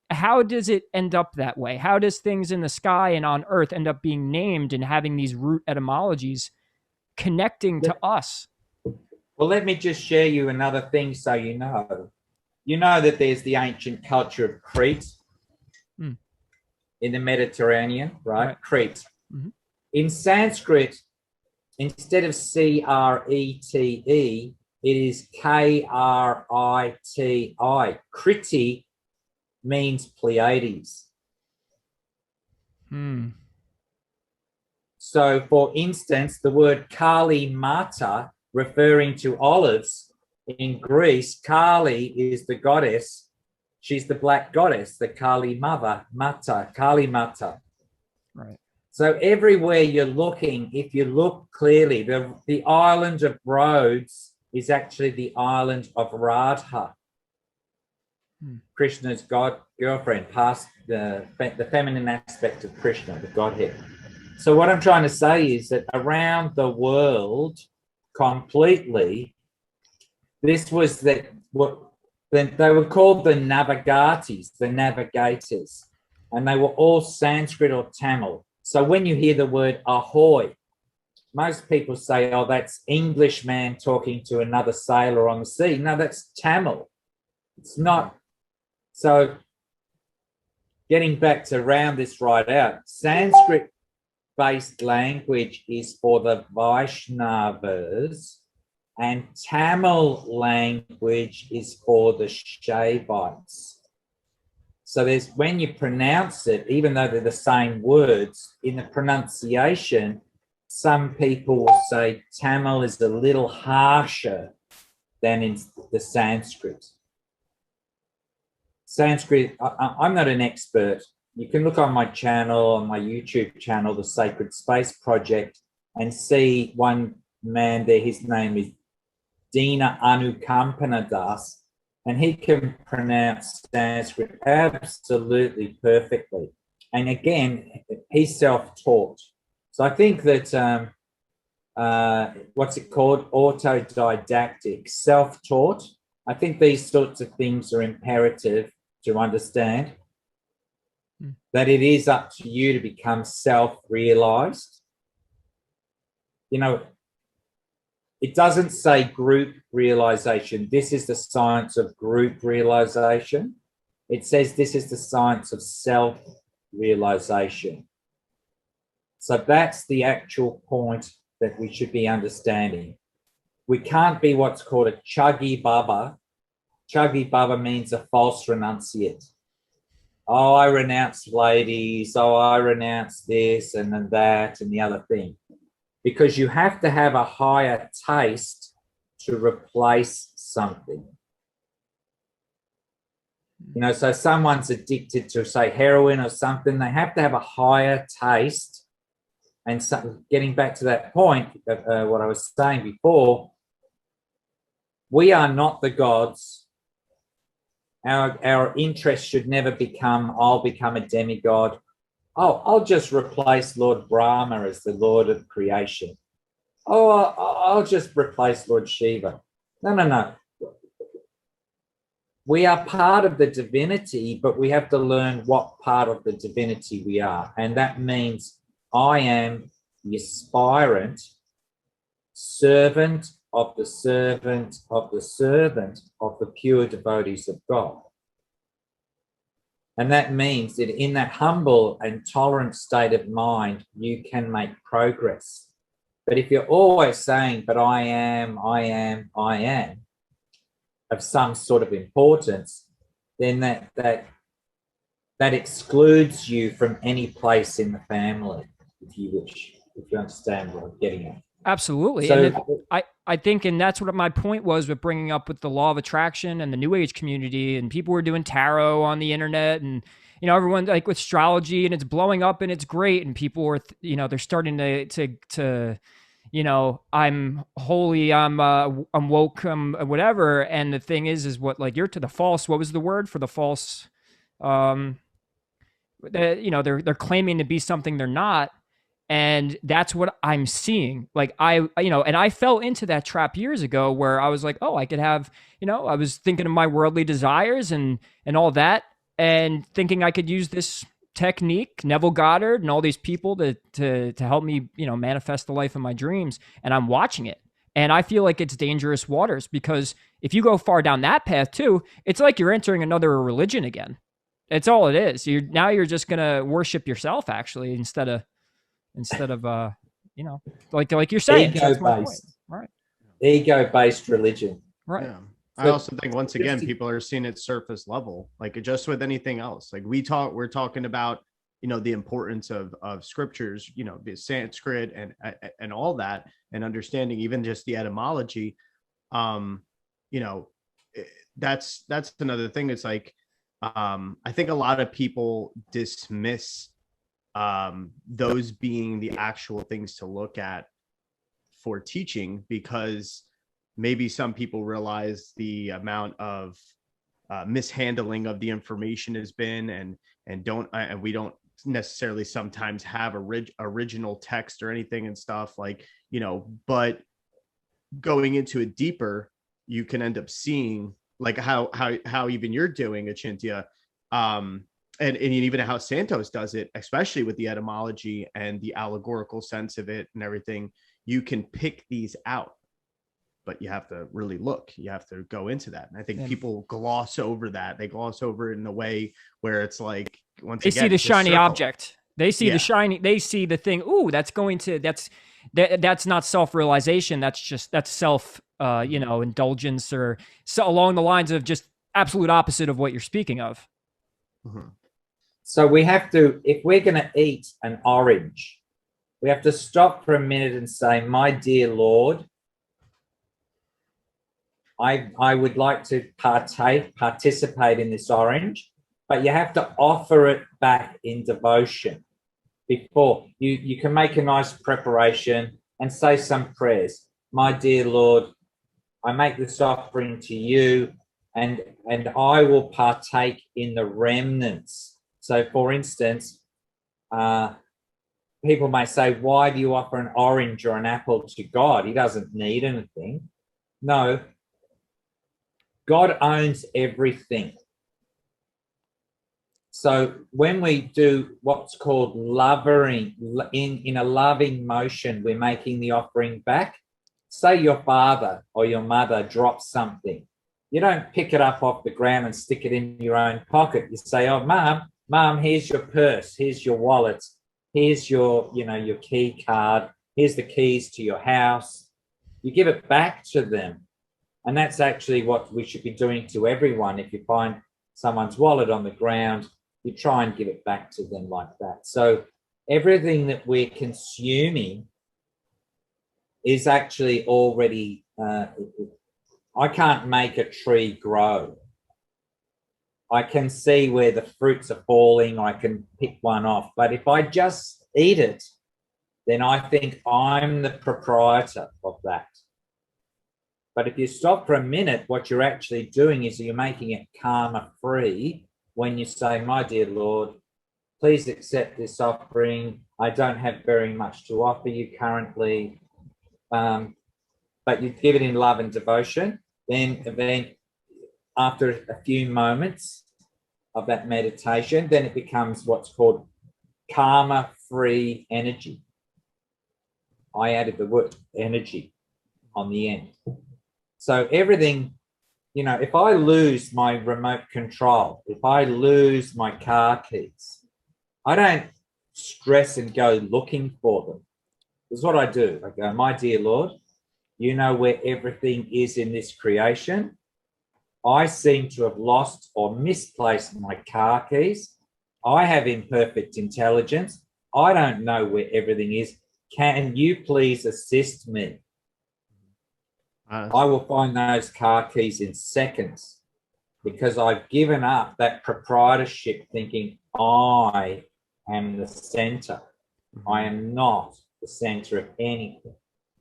how does it end up that way? How does things in the sky and on earth end up being named and having these root etymologies connecting to us? Well, let me just share you another thing so you know. You know that there's the ancient culture of Crete in the Mediterranean, right? Crete. Mm-hmm. In Sanskrit, instead of Crete, it is Kriti. Kriti means Pleiades. So, for instance, the word Kali Mata, referring to olives in Greece, Kali is the goddess. She's the black goddess, the Kali Mata, Kali Mata. Right. So everywhere you're looking, if you look clearly, the island of Rhodes is actually the island of Radha, Krishna's girlfriend, past the feminine aspect of Krishna, the Godhead. So what I'm trying to say is that around the world, completely, this was they were called the Navagatis, the navigators, and they were all Sanskrit or Tamil. So when you hear the word ahoy, most people say, oh, that's Englishman talking to another sailor on the sea. No, that's Tamil. It's not. So getting back to round this right out, Sanskrit-based language is for the Vaishnavas, and Tamil language is for the Shaivites. So when you pronounce it, even though they're the same words, in the pronunciation, some people will say Tamil is a little harsher than in the Sanskrit. Sanskrit, I'm not an expert. You can look on my channel, on my YouTube channel, the Sacred Space Project, and see one man there. His name is Dina Anukampana Das, and he can pronounce Sanskrit absolutely perfectly. And again, he's self-taught. So I think that, what's it called? Autodidactic, self-taught. I think these sorts of things are imperative to understand, that it is up to you to become self-realized. You know, it doesn't say group realization. This is the science of group realization. It says this is the science of self-realization. So that's the actual point that we should be understanding. We can't be what's called a chuggy baba. Chuggy baba means a false renunciate. Oh, I renounce ladies. Oh, I renounce this and then that and the other thing. Because you have to have a higher taste to replace something. You know, so someone's addicted to, say, heroin or something, they have to have a higher taste. And so, getting back to that point of what I was saying before, we are not the gods. Our interest should never become, I'll become a demigod. Oh, I'll just replace Lord Brahma as the Lord of creation. Oh, I'll just replace Lord Shiva. No. We are part of the divinity, but we have to learn what part of the divinity we are. And that means I am the aspirant, servant of the servant of the servant of the pure devotees of God. And that means that in that humble and tolerant state of mind, you can make progress. But if you're always saying, but I am, of some sort of importance, then that excludes you from any place in the family, if you wish, if you understand what I'm getting at. Absolutely. So, and I think, and that's what my point was with bringing up with the law of attraction and the New Age community, and people were doing tarot on the internet, and, you know, everyone like with astrology, and it's blowing up and it's great. And people were, you know, they're starting to, you know, I'm holy, I'm woke, whatever. And the thing is what, like, you're to the false, what was the word for the false? You know, they're claiming to be something they're not. And that's what I'm seeing. Like you know, and I fell into that trap years ago where I was like, oh, I could have, you know, I was thinking of my worldly desires and all that, and thinking I could use this technique, Neville Goddard and all these people to help me, you know, manifest the life of my dreams. And I'm watching it. And I feel like it's dangerous waters, because if you go far down that path too, it's like you're entering another religion again. It's all it is. You're just going to worship yourself, actually, instead of you know, like you're saying, ego-based, right? Ego-based religion, right? Yeah. I also think, once again, people are seeing it surface level, like just with anything else. Like we're talking about, you know, the importance of scriptures, you know, the Sanskrit and all that, and understanding even just the etymology. You know, that's another thing. It's like, I think a lot of people dismiss those being the actual things to look at for teaching, because maybe some people realize the amount of mishandling of the information has been, and we don't necessarily sometimes have original text or anything and stuff, like, you know. But going into it deeper, you can end up seeing like how even you're doing, Achintya, and even how Santos does it, especially with the etymology and the allegorical sense of it and everything. You can pick these out, but you have to really look. You have to go into that. And I think people gloss over that. They gloss over it in a way where it's like, once they again, see the shiny circle. object. They see the shiny. They see the thing. Ooh, that's not self-realization. That's self, you know, indulgence, or so along the lines of just absolute opposite of what you're speaking of. Mm-hmm. So we have to, if we're going to eat an orange, we have to stop for a minute and say, my dear Lord, I would like to participate in this orange, but you have to offer it back in devotion before. You can make a nice preparation and say some prayers. My dear Lord, I make this offering to you, and I will partake in the remnants. So, for instance, people may say, why do you offer an orange or an apple to God? He doesn't need anything. No, God owns everything. So when we do what's called lovering, in a loving motion, we're making the offering back. Say your father or your mother drops something. You don't pick it up off the ground and stick it in your own pocket. You say, oh, Mom, here's your purse. Here's your wallet. Here's your key card. Here's the keys to your house. You give it back to them. And that's actually what we should be doing to everyone. If you find someone's wallet on the ground, you try and give it back to them like that. So everything that we're consuming is actually already, I can't make a tree grow. I can see where the fruits are falling. I can pick one off. But if I just eat it, then I think I'm the proprietor of that. But if you stop for a minute, what you're actually doing is you're making it karma-free when you say, my dear Lord, please accept this offering. I don't have very much to offer you currently. But you give it in love and devotion. Then after a few moments of that meditation, then it becomes what's called karma-free energy. I added the word energy on the end. So everything, if I lose my remote control, if I lose my car keys, I don't stress and go looking for them. This is what I do. I go, my dear Lord, you know where everything is in this creation. I seem to have lost or misplaced my car keys. I have imperfect intelligence. I don't know where everything is. Can you please assist me? I will find those car keys in seconds because I've given up that proprietorship thinking I am the center. I am not the center of anything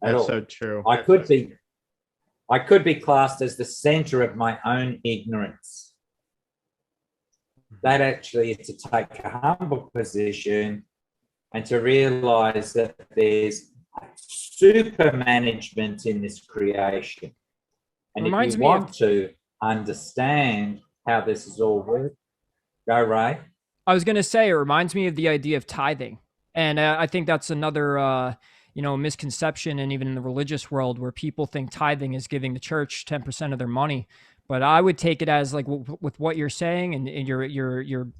at all. That's so true. I could be classed as the center of my own ignorance. That actually is to take a humble position and to realize that there's super management in this creation. And if you want to understand how this is all working, go, Ray. I was going to say, it reminds me of the idea of tithing. And I think that's another, misconception, and even in the religious world, where people think tithing is giving the church 10% of their money. But I would take it as like with what you're saying, and you're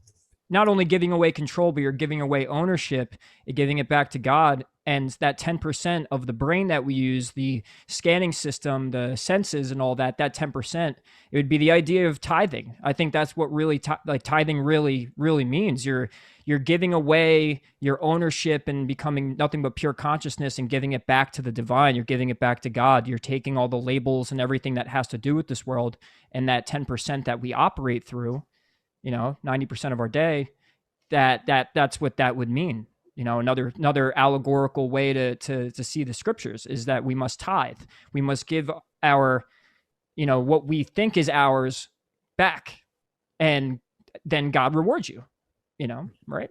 not only giving away control, but you're giving away ownership and giving it back to God. And that 10% of the brain that we use, the scanning system, the senses and all that 10%, it would be the idea of tithing. I think that's what really tithing really, really means. You're giving away your ownership and becoming nothing but pure consciousness and giving it back to the divine. You're giving it back to God. You're taking all the labels and everything that has to do with this world, and that 10% that we operate through, 90% of our day, that's what that would mean. Another allegorical way to see the scriptures is that we must tithe. We must give our, what we think is ours back, and then God rewards you, right?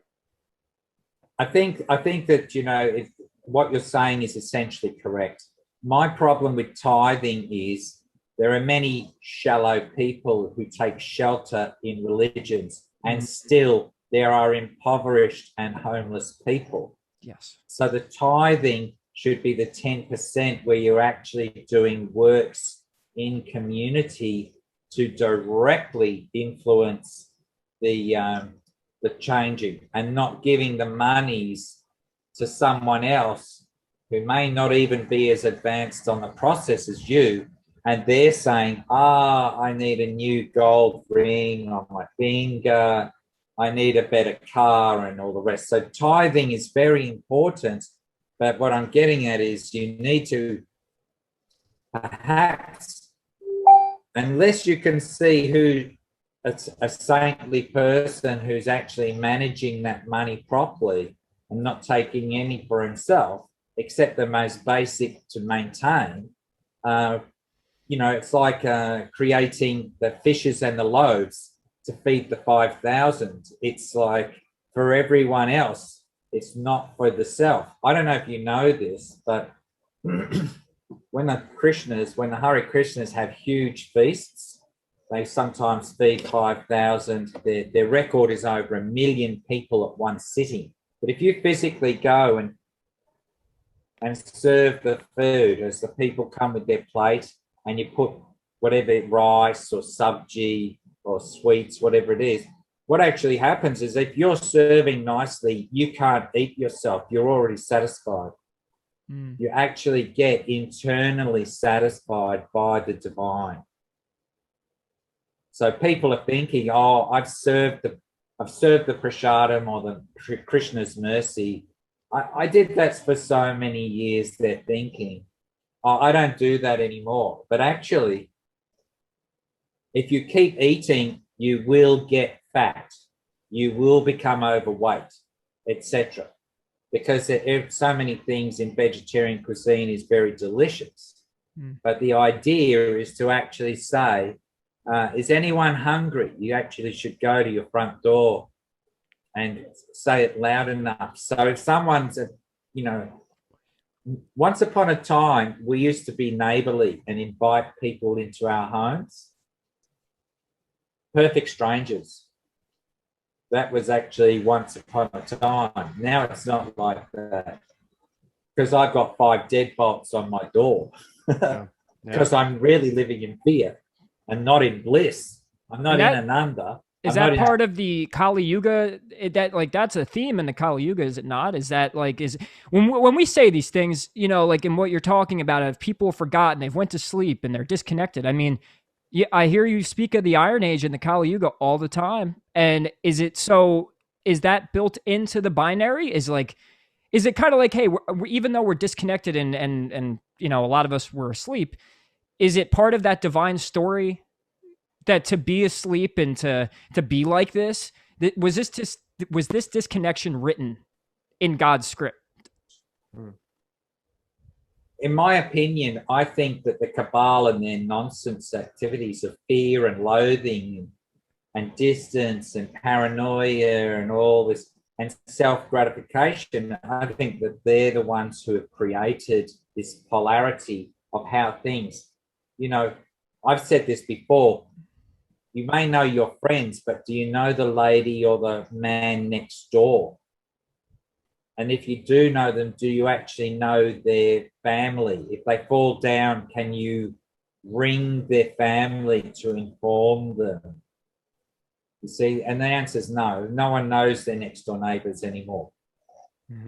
I think that, what you're saying is essentially correct. My problem with tithing is there are many shallow people who take shelter in religions, and still there are impoverished and homeless people. Yes. So the tithing should be the 10% where you're actually doing works in community to directly influence the changing, and not giving the monies to someone else who may not even be as advanced on the process as you, and they're saying, I need a new gold ring on my finger, I need a better car, and all the rest. So tithing is very important, but what I'm getting at is you need to perhaps unless you can see who it's a saintly person who's actually managing that money properly and not taking any for himself, except the most basic to maintain. It's like creating the fishes and the loaves to feed the 5,000. It's like for everyone else, it's not for the self. I don't know if you know this, but when the Hare Krishnas have huge feasts, they sometimes feed 5,000. Their record is over 1 million people at one sitting. But if you physically go and serve the food as the people come with their plate, and you put whatever rice or sabji or sweets, whatever it is, what actually happens is if you're serving nicely, you can't eat yourself. You're already satisfied. You actually get internally satisfied by the divine. So people are thinking, oh, I've served the prasadam or the Krishna's mercy. I did that for so many years. They're thinking, oh, I don't do that anymore. But actually, if you keep eating, you will get fat. You will become overweight, etc. Because so many things in vegetarian cuisine is very delicious. But the idea is to actually say, is anyone hungry? You actually should go to your front door and say it loud enough. So if someone's, once upon a time, we used to be neighborly and invite people into our homes. Perfect strangers. That was actually once upon a time. Now it's not like that. Because I've got 5 deadbolts on my door. Because I'm really living in fear and not in bliss. I'm not in Ananda. Is that part of the Kali Yuga? That's a theme in the Kali Yuga, is it not? Is that when we say these things, like in what you're talking about, if people have forgotten, they've went to sleep and they're disconnected. I mean, I hear you speak of the Iron Age and the Kali Yuga all the time. And is that built into the binary? Is it kind of like, hey, even though we're disconnected and a lot of us were asleep, is it part of that divine story that to be asleep and to be like this, was this disconnection written in God's script? In my opinion, I think that the Kabbalah and their nonsense activities of fear and loathing and distance and paranoia and all this and self-gratification, I think that they're the ones who have created this polarity of how things, I've said this before, you may know your friends, but do you know the lady or the man next door? And if you do know them, do you actually know their family? If they fall down, can you ring their family to inform them? You see, and the answer is no. No one knows their next door neighbors anymore.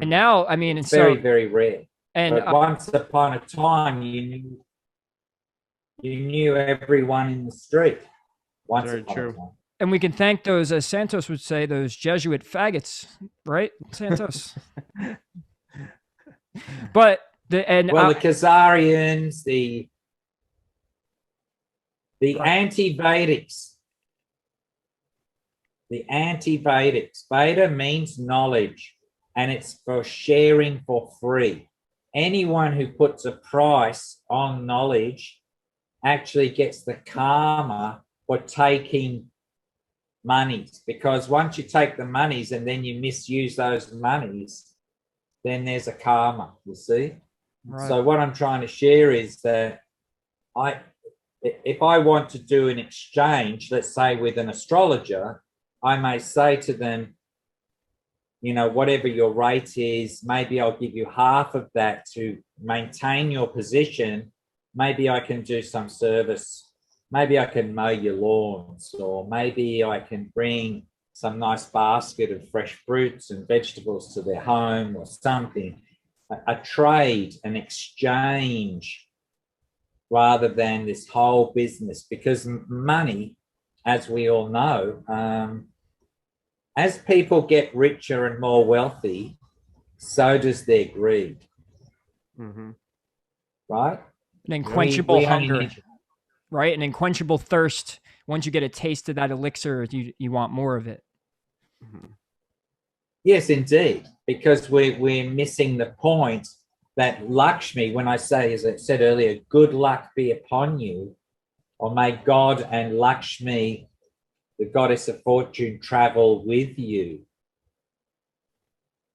And now, I mean, it's very, very rare. And but once upon a time, you knew everyone in the street. Very true. And we can thank those, as Santos would say, those Jesuit faggots, right, Santos? But the Khazarians, the anti-Vedics, Veda means knowledge, and it's for sharing for free. Anyone who puts a price on knowledge actually gets the karma for taking monies, because once you take the monies and then you misuse those monies, then there's a karma, you see. Right. So what I'm trying to share is that if I want to do an exchange, let's say with an astrologer, I may say to them, whatever your rate is, maybe I'll give you half of that to maintain your position. Maybe I can do some service. Maybe I can mow your lawns, or maybe I can bring some nice basket of fresh fruits and vegetables to their home or something. A trade, an exchange, rather than this whole business. Because money, as we all know, as people get richer and more wealthy, so does their greed. Mm-hmm. Right? An unquenchable hunger. right? An unquenchable thirst. Once you get a taste of that elixir, you want more of it. Yes, indeed, because we're missing the point that Lakshmi, when I say, as I said earlier, good luck be upon you, or may God and Lakshmi, the goddess of fortune, travel with you.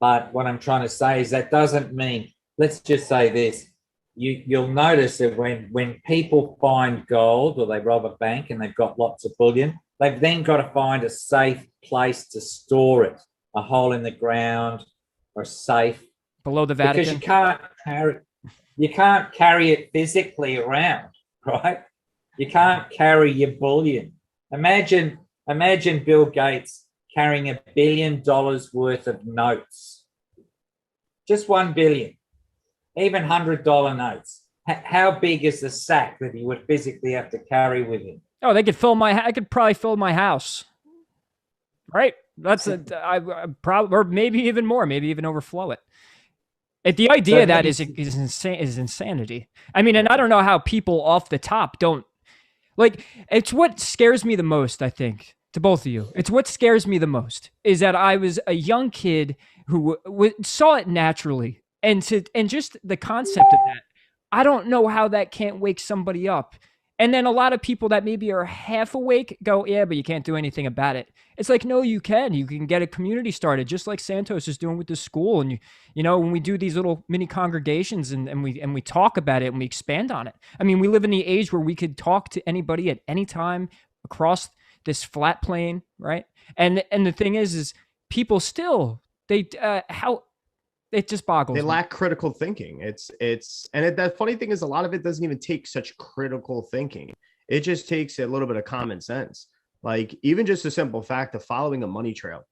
But what I'm trying to say is that doesn't mean, let's just say this, you'll notice that when people find gold or they rob a bank and they've got lots of bullion, they've then got to find a safe place to store it, a hole in the ground or a safe. Below the Vatican. Because you can't carry it physically around, right? You can't carry your bullion. Imagine Bill Gates carrying $1 billion worth of notes. Just 1 billion, even $100 notes. How big is the sack that he would physically have to carry with him? Oh, I could probably fill my house. Right? That's probably, or maybe even more, maybe even overflow it. The idea of that is insanity. I mean, and I don't know how people off the top don't, like, it's what scares me the most, I think, to both of you. It's what scares me the most is that I was a young kid who saw it naturally. And just the concept of that, I don't know how that can't wake somebody up. And then a lot of people that maybe are half awake go, yeah, but you can't do anything about it. It's like, no, you can. You can get a community started, just like Santos is doing with the school. And you know, when we do these little mini congregations and we talk about it and we expand on it. I mean, we live in the age where we could talk to anybody at any time across this flat plane, right? And the thing is people still it just boggles. They me. lack critical thinking. The funny thing is, a lot of it doesn't even take such critical thinking. It just takes a little bit of common sense. Like even just a simple fact of following a money trail.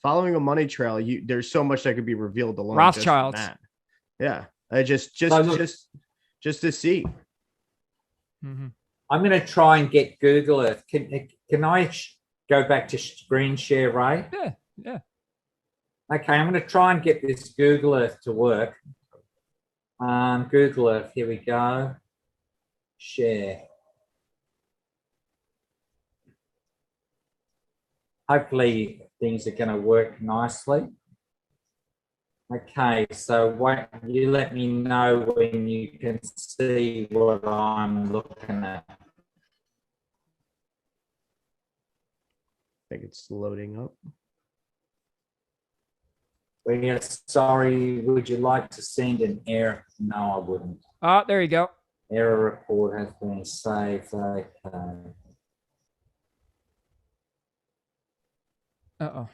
Following a money trail, there's so much that could be revealed alone. Rothschilds. Just yeah, just to see. Mm-hmm. I'm going to try and get Google Earth. Can I go back to screen share, Ray? Yeah. Okay, I'm going to try and get this Google Earth to work. Google Earth, here we go. Share. Hopefully things are going to work nicely. Okay, so you let me know when you can see what I'm looking at. I think it's loading up. We're sorry, would you like to send an error? No, I wouldn't. Oh, there you go. Error report has been saved. Okay. Uh-oh.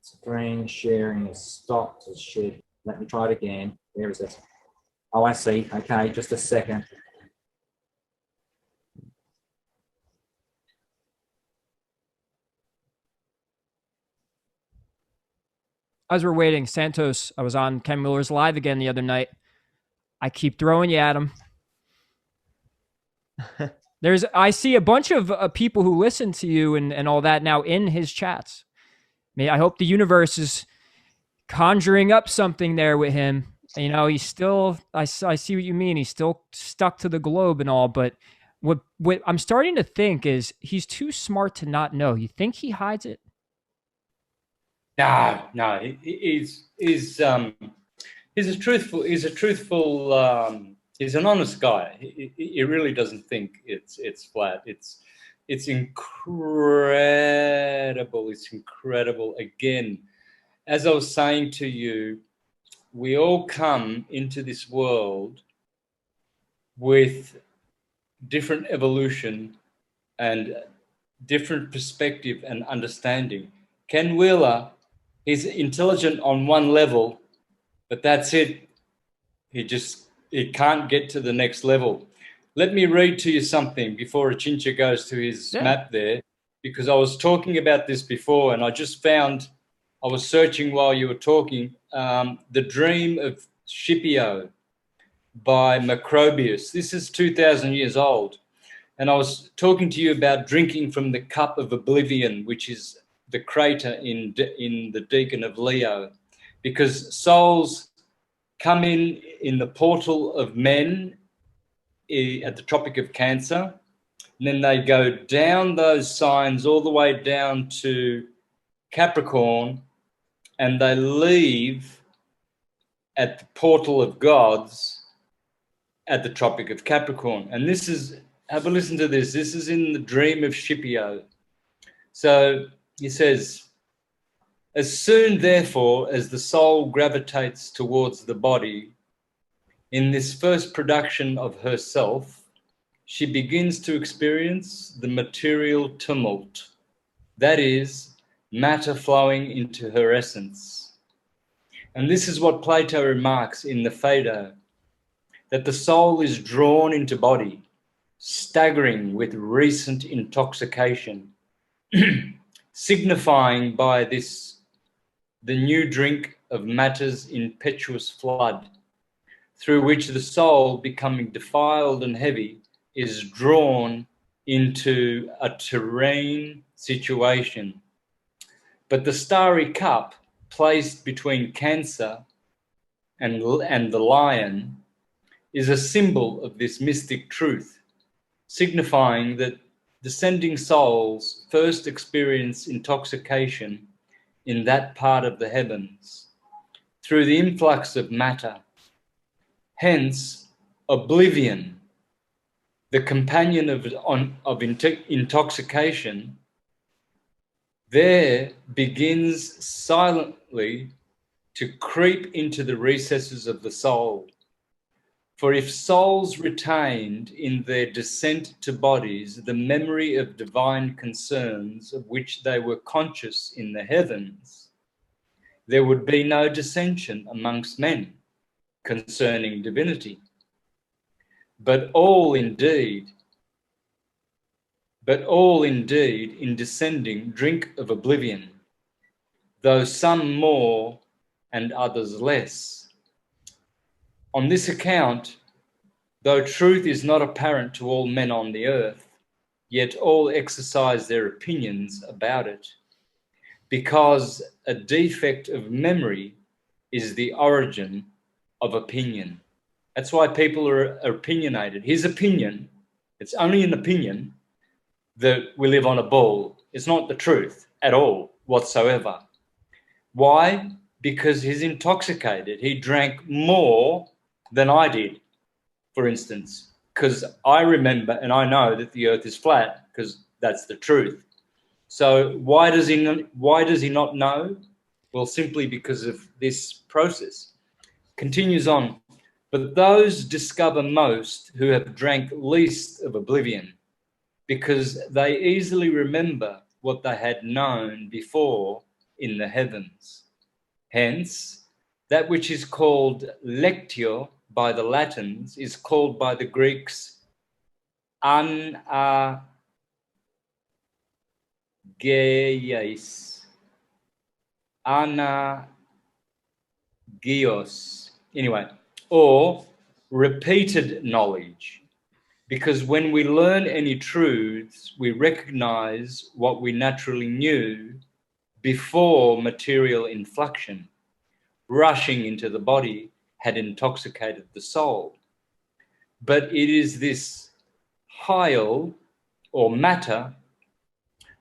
Screen sharing is stopped as share. Let me try it again. Where is it? Oh, I see. Okay, just a second. As we're waiting, Santos, I was on Ken Miller's Live again the other night. I keep throwing you at him. I see a bunch of people who listen to you and all that now in his chats. I hope the universe is conjuring up something there with him. You know, he's still, I see what you mean. He's still stuck to the globe and all, but what I'm starting to think is he's too smart to not know. You think he hides it? No, he's a truthful, he's an honest guy. He really doesn't think it's flat. It's incredible. It's incredible. Again, as I was saying to you, we all come into this world with different evolution and different perspective and understanding. Ken Wheeler, he's intelligent on one level, but that's it. He can't get to the next level. Let me read to you something before Achintya goes to his map there, because I was talking about this before and I just found, I was searching while you were talking, The Dream of Scipio by Macrobius. This is 2,000 years old. And I was talking to you about drinking from the cup of oblivion, which is the crater in the Deacon of Leo, because souls come in the portal of men at the Tropic of Cancer. And then they go down those signs all the way down to Capricorn, and they leave at the portal of gods at the Tropic of Capricorn. And this is, have a listen to this. This is in the dream of Scipio. So he says, as soon, therefore, as the soul gravitates towards the body, in this first production of herself, she begins to experience the material tumult, that is, matter flowing into her essence. And this is what Plato remarks in the Phaedo, that the soul is drawn into body, staggering with recent intoxication, signifying by this the new drink of matter's impetuous flood, through which the soul, becoming defiled and heavy, is drawn into a terrene situation. But the starry cup placed between Cancer and the lion is a symbol of this mystic truth, signifying that descending souls first experience intoxication in that part of the heavens through the influx of matter. Hence, oblivion, the companion of intoxication, there begins silently to creep into the recesses of the soul. For if souls retained in their descent to bodies the memory of divine concerns of which they were conscious in the heavens, there would be no dissension amongst men concerning divinity. But all indeed in descending drink of oblivion, though some more and others less. On this account, though truth is not apparent to all men on the earth, yet all exercise their opinions about it, because a defect of memory is the origin of opinion. That's why people are opinionated. His opinion, it's only an opinion that we live on a ball. It's not the truth at all whatsoever. Why? Because he's intoxicated. He drank more than I did, for instance, because I remember and I know that the earth is flat because that's the truth. So why does he not know? Well, simply because of this process. Continues on. But those discover most who have drank least of oblivion, because they easily remember what they had known before in the heavens. Hence, that which is called lectio by the Latins is called by the Greeks anageis. Anagios. Anyway, or repeated knowledge. Because when we learn any truths, we recognize what we naturally knew before material inflection, rushing into the body, had intoxicated the soul. But it is this hyle or matter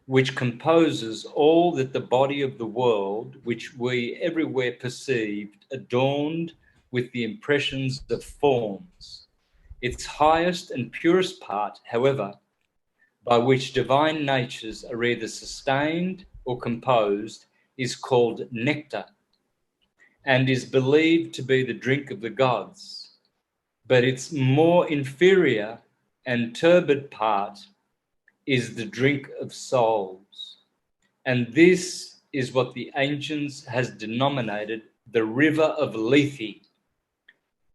which composes all that the body of the world, which we everywhere perceived, adorned with the impressions of forms. Its highest and purest part, however, by which divine natures are either sustained or composed, is called nectar, and is believed to be the drink of the gods. But its more inferior and turbid part is the drink of souls. And this is what the ancients has denominated the river of Lethe.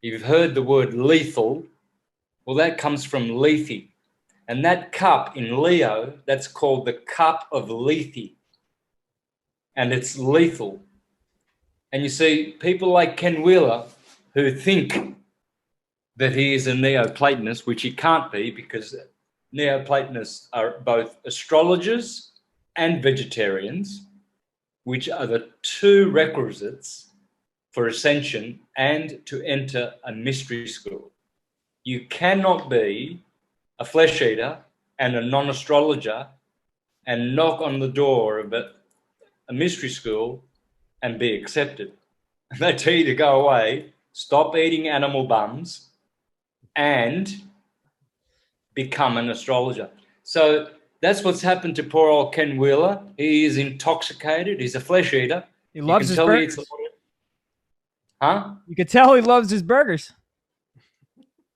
You've heard the word lethal. Well, that comes from Lethe. And that cup in Leo, that's called the cup of Lethe. And it's lethal. And you see, people like Ken Wheeler, who think that he is a Neoplatonist, which he can't be, because Neoplatonists are both astrologers and vegetarians, which are the two requisites for ascension and to enter a mystery school. You cannot be a flesh eater and a non-astrologer and knock on the door of a mystery school and be accepted. They tell you to go away, stop eating animal bums, and become an astrologer. So that's what's happened to poor old Ken Wheeler. He is intoxicated. He's a flesh eater. He loves his burgers. Huh? You could tell he loves his burgers.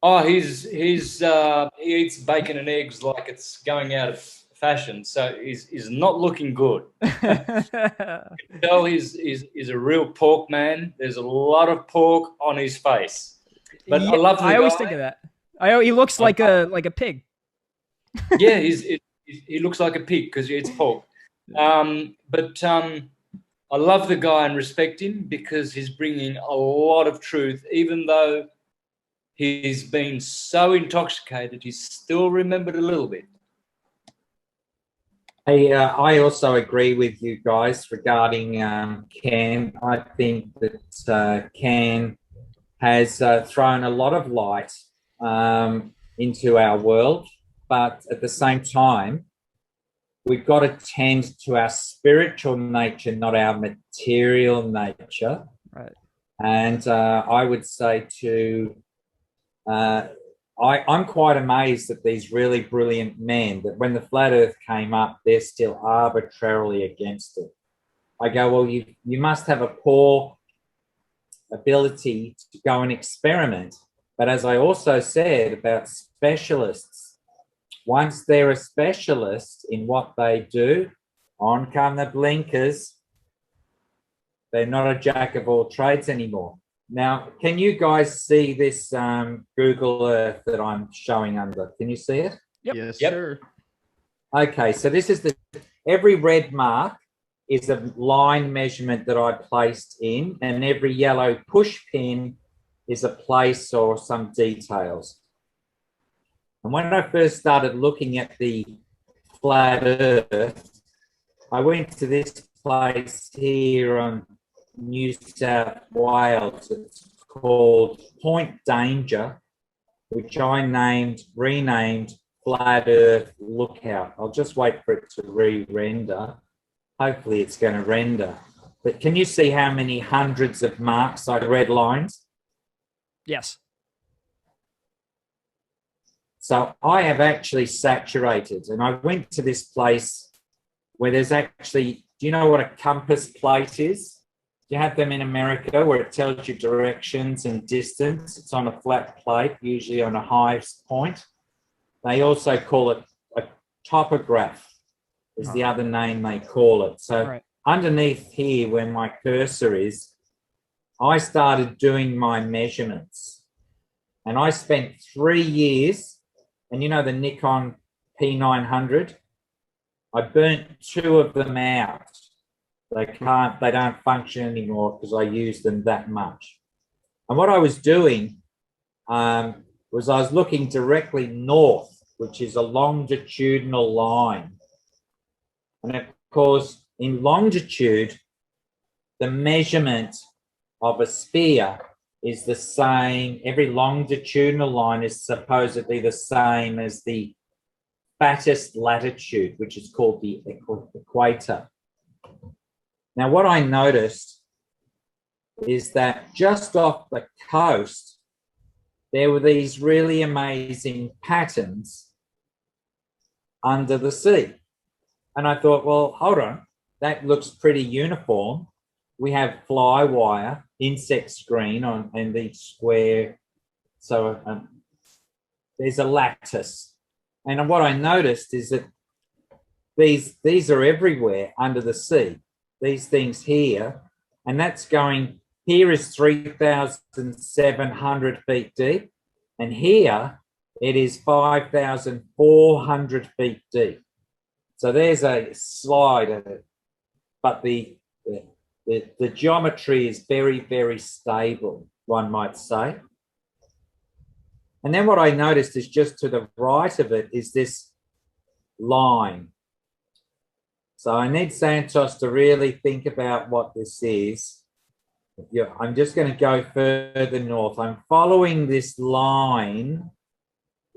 Oh, he eats bacon and eggs like it's going out of fashion. So he's not looking good. You can tell he's a real pork man. There's a lot of pork on his face. But yeah, I love the guy. I always think of that. He looks like a pig. Yeah, he looks like a pig because he eats pork. I love the guy and respect him because he's bringing a lot of truth, even though he's been so intoxicated, he's still remembered a little bit. Hey, I also agree with you guys regarding Ken. I think that Ken has thrown a lot of light into our world, but at the same time, we've got to tend to our spiritual nature, not our material nature. Right. And I would say I'm quite amazed at these really brilliant men that when the flat earth came up, they're still arbitrarily against it. I go, well, you must have a poor ability to go and experiment. But as I also said about specialists, once they're a specialist in what they do, on come the blinkers. They're not a jack of all trades anymore. Now, can you guys see this Google Earth that I'm showing under? Can you see it? Yep. Yes, Yep. sir. Okay, so this is every red mark is a line measurement that I placed in, and every yellow push pin is a place or some details. And when I first started looking at the flat earth, I went to this place here on New South Wales. It's called Point Danger, which I renamed Flat Earth Lookout. I'll just wait for it to re-render. Hopefully it's going to render. But can you see how many hundreds of marks, like red lines? Yes. So I have actually saturated, and I went to this place where there's actually, do you know what a compass plate is? Do you have them in America where it tells you directions and distance? It's on a flat plate, usually on a high point. They also call it a topograph, is the other name they call it. So underneath here where my cursor is, I started doing my measurements. And I spent 3 years, and you know the Nikon P900? I burnt 2 of them out. They don't function anymore because I use them that much. And what I was doing was I was looking directly north, which is a longitudinal line. And of course, in longitude, the measurement of a sphere is the same. Every longitudinal line is supposedly the same as the fattest latitude, which is called the equator. Now, what I noticed is that just off the coast, there were these really amazing patterns under the sea. And I thought, well, hold on, that looks pretty uniform. We have fly wire, insect screen and each square. So there's a lattice. And what I noticed is that these are everywhere under the sea. These things here, and that's going, here is 3,700 feet deep, and here it is 5,400 feet deep. So there's a slide of it, but the geometry is very, very stable, one might say. And then what I noticed is just to the right of it is this line. So I need Santos to really think about what this is. Yeah, I'm just going to go further north. I'm following this line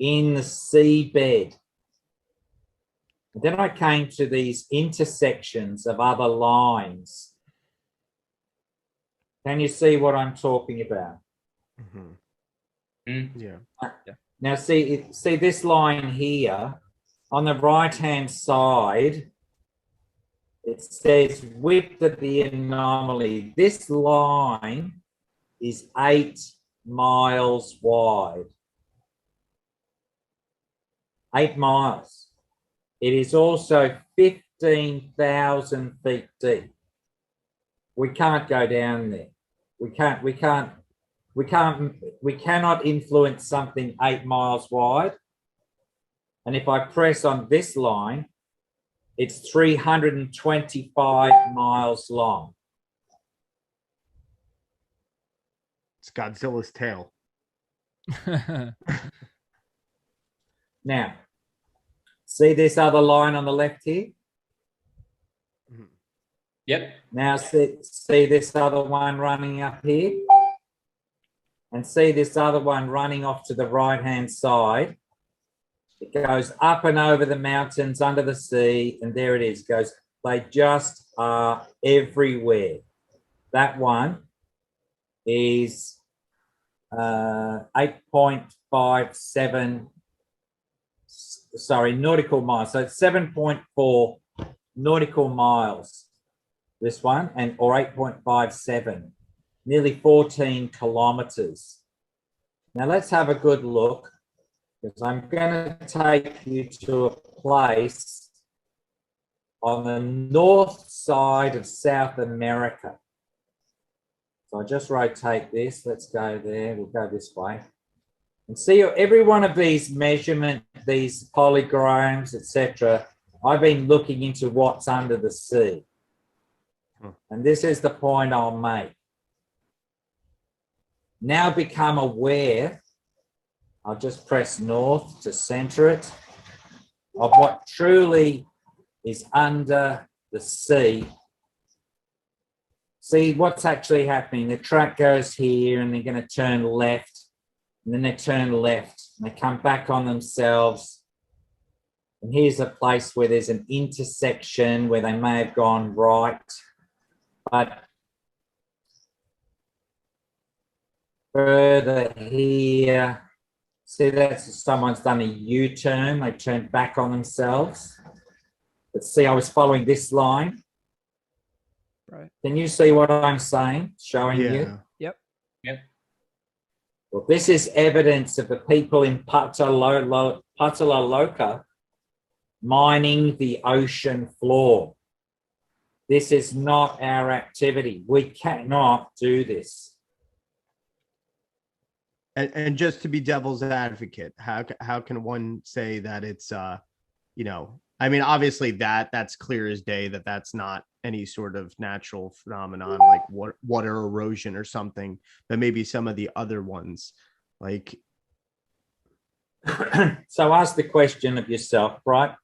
in the seabed. And then I came to these intersections of other lines. Can you see what I'm talking about? Yeah. Now see this line here on the right-hand side, it says width of the anomaly. This line is 8 miles wide. 8 miles. It is also 15,000 feet deep. We can't go down there. We cannot influence something 8 miles wide. And if I press on this line, it's 325 miles long. It's Godzilla's tail. Now, see this other line on the left here? Yep. Now see this other one running up here? And see this other one running off to the right-hand side? It goes up and over the mountains, under the sea, and there it is. Goes. They just are everywhere. That one is 8.57, sorry, nautical miles. So it's 7.4 nautical miles, this one, and or 8.57, nearly 14 kilometers. Now let's have a good look, because I'm going to take you to a place on the north side of South America. So I just rotate this. Let's go there. We'll go this way. And see every one of these measurements, these polygons, etc. I've been looking into what's under the sea. And this is the point I'll make. Now become aware, I'll just press north to center it, of what truly is under the sea. See what's actually happening. The track goes here and they're going to turn left, and then they turn left and they come back on themselves. And here's a place where there's an intersection where they may have gone right, but further here, see that's someone's done a U-turn, they turned back on themselves. But see, I was following this line. Right. Can you see what I'm saying? Showing you? Yep. Yep. Well, this is evidence of the people in Pataloloka mining the ocean floor. This is not our activity. We cannot do this. And just to be devil's advocate, how can one say that it's you know, I mean, obviously that's clear as day that that's not any sort of natural phenomenon like water erosion or something, but maybe some of the other ones like. So ask the question of yourself, right?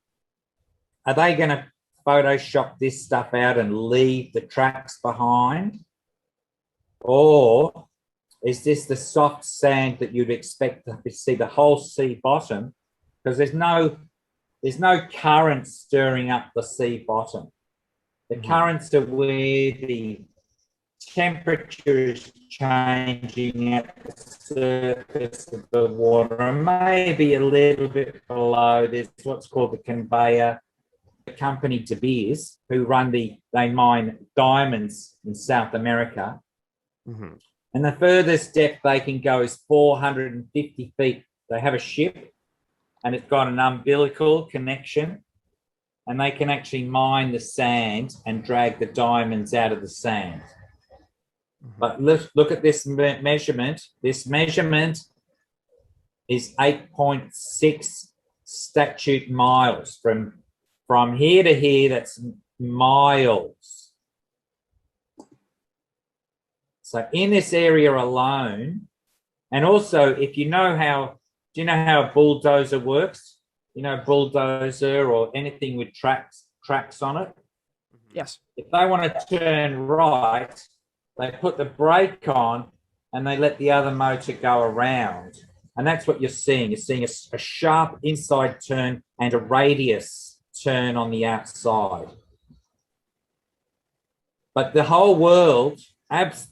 Are they going to Photoshop this stuff out and leave the tracks behind? Or is this the soft sand that you'd expect to see the whole sea bottom? Because there's no current stirring up the sea bottom. The currents are where the temperature is changing at the surface of the water, and maybe a little bit below. There's what's called the conveyor. The company De Beers, who they mine diamonds in South America. And the furthest depth they can go is 450 feet. They have a ship and it's got an umbilical connection, and they can actually mine the sand and drag the diamonds out of the sand. But look at this measurement. This measurement is 8.6 statute miles. From here to here, that's miles. So in this area alone, and also if you know how, do you know how a bulldozer works? You know, bulldozer or anything with tracks on it? Yes. If they want to turn right, they put the brake on and they let the other motor go around. And that's what you're seeing. You're seeing a sharp inside turn and a radius turn on the outside. But the whole world,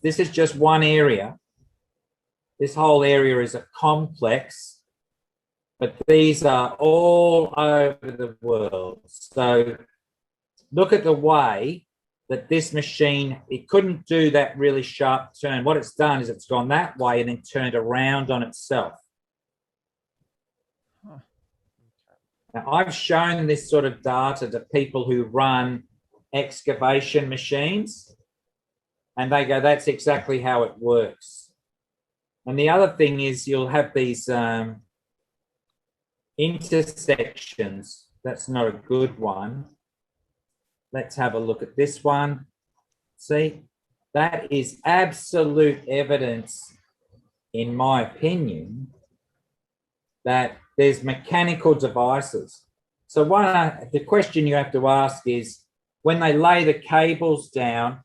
this is just one area. This whole area is a complex, but these are all over the world. So look at the way that this machine, it couldn't do that really sharp turn. What it's done is it's gone that way and then turned around on itself. Huh. Now, I've shown this sort of data to people who run excavation machines, and they go, that's exactly how it works. And the other thing is you'll have these intersections. That's not a good one. Let's have a look at this one. See, that is absolute evidence, in my opinion, that there's mechanical devices. So the question you have to ask is, when they lay the cables down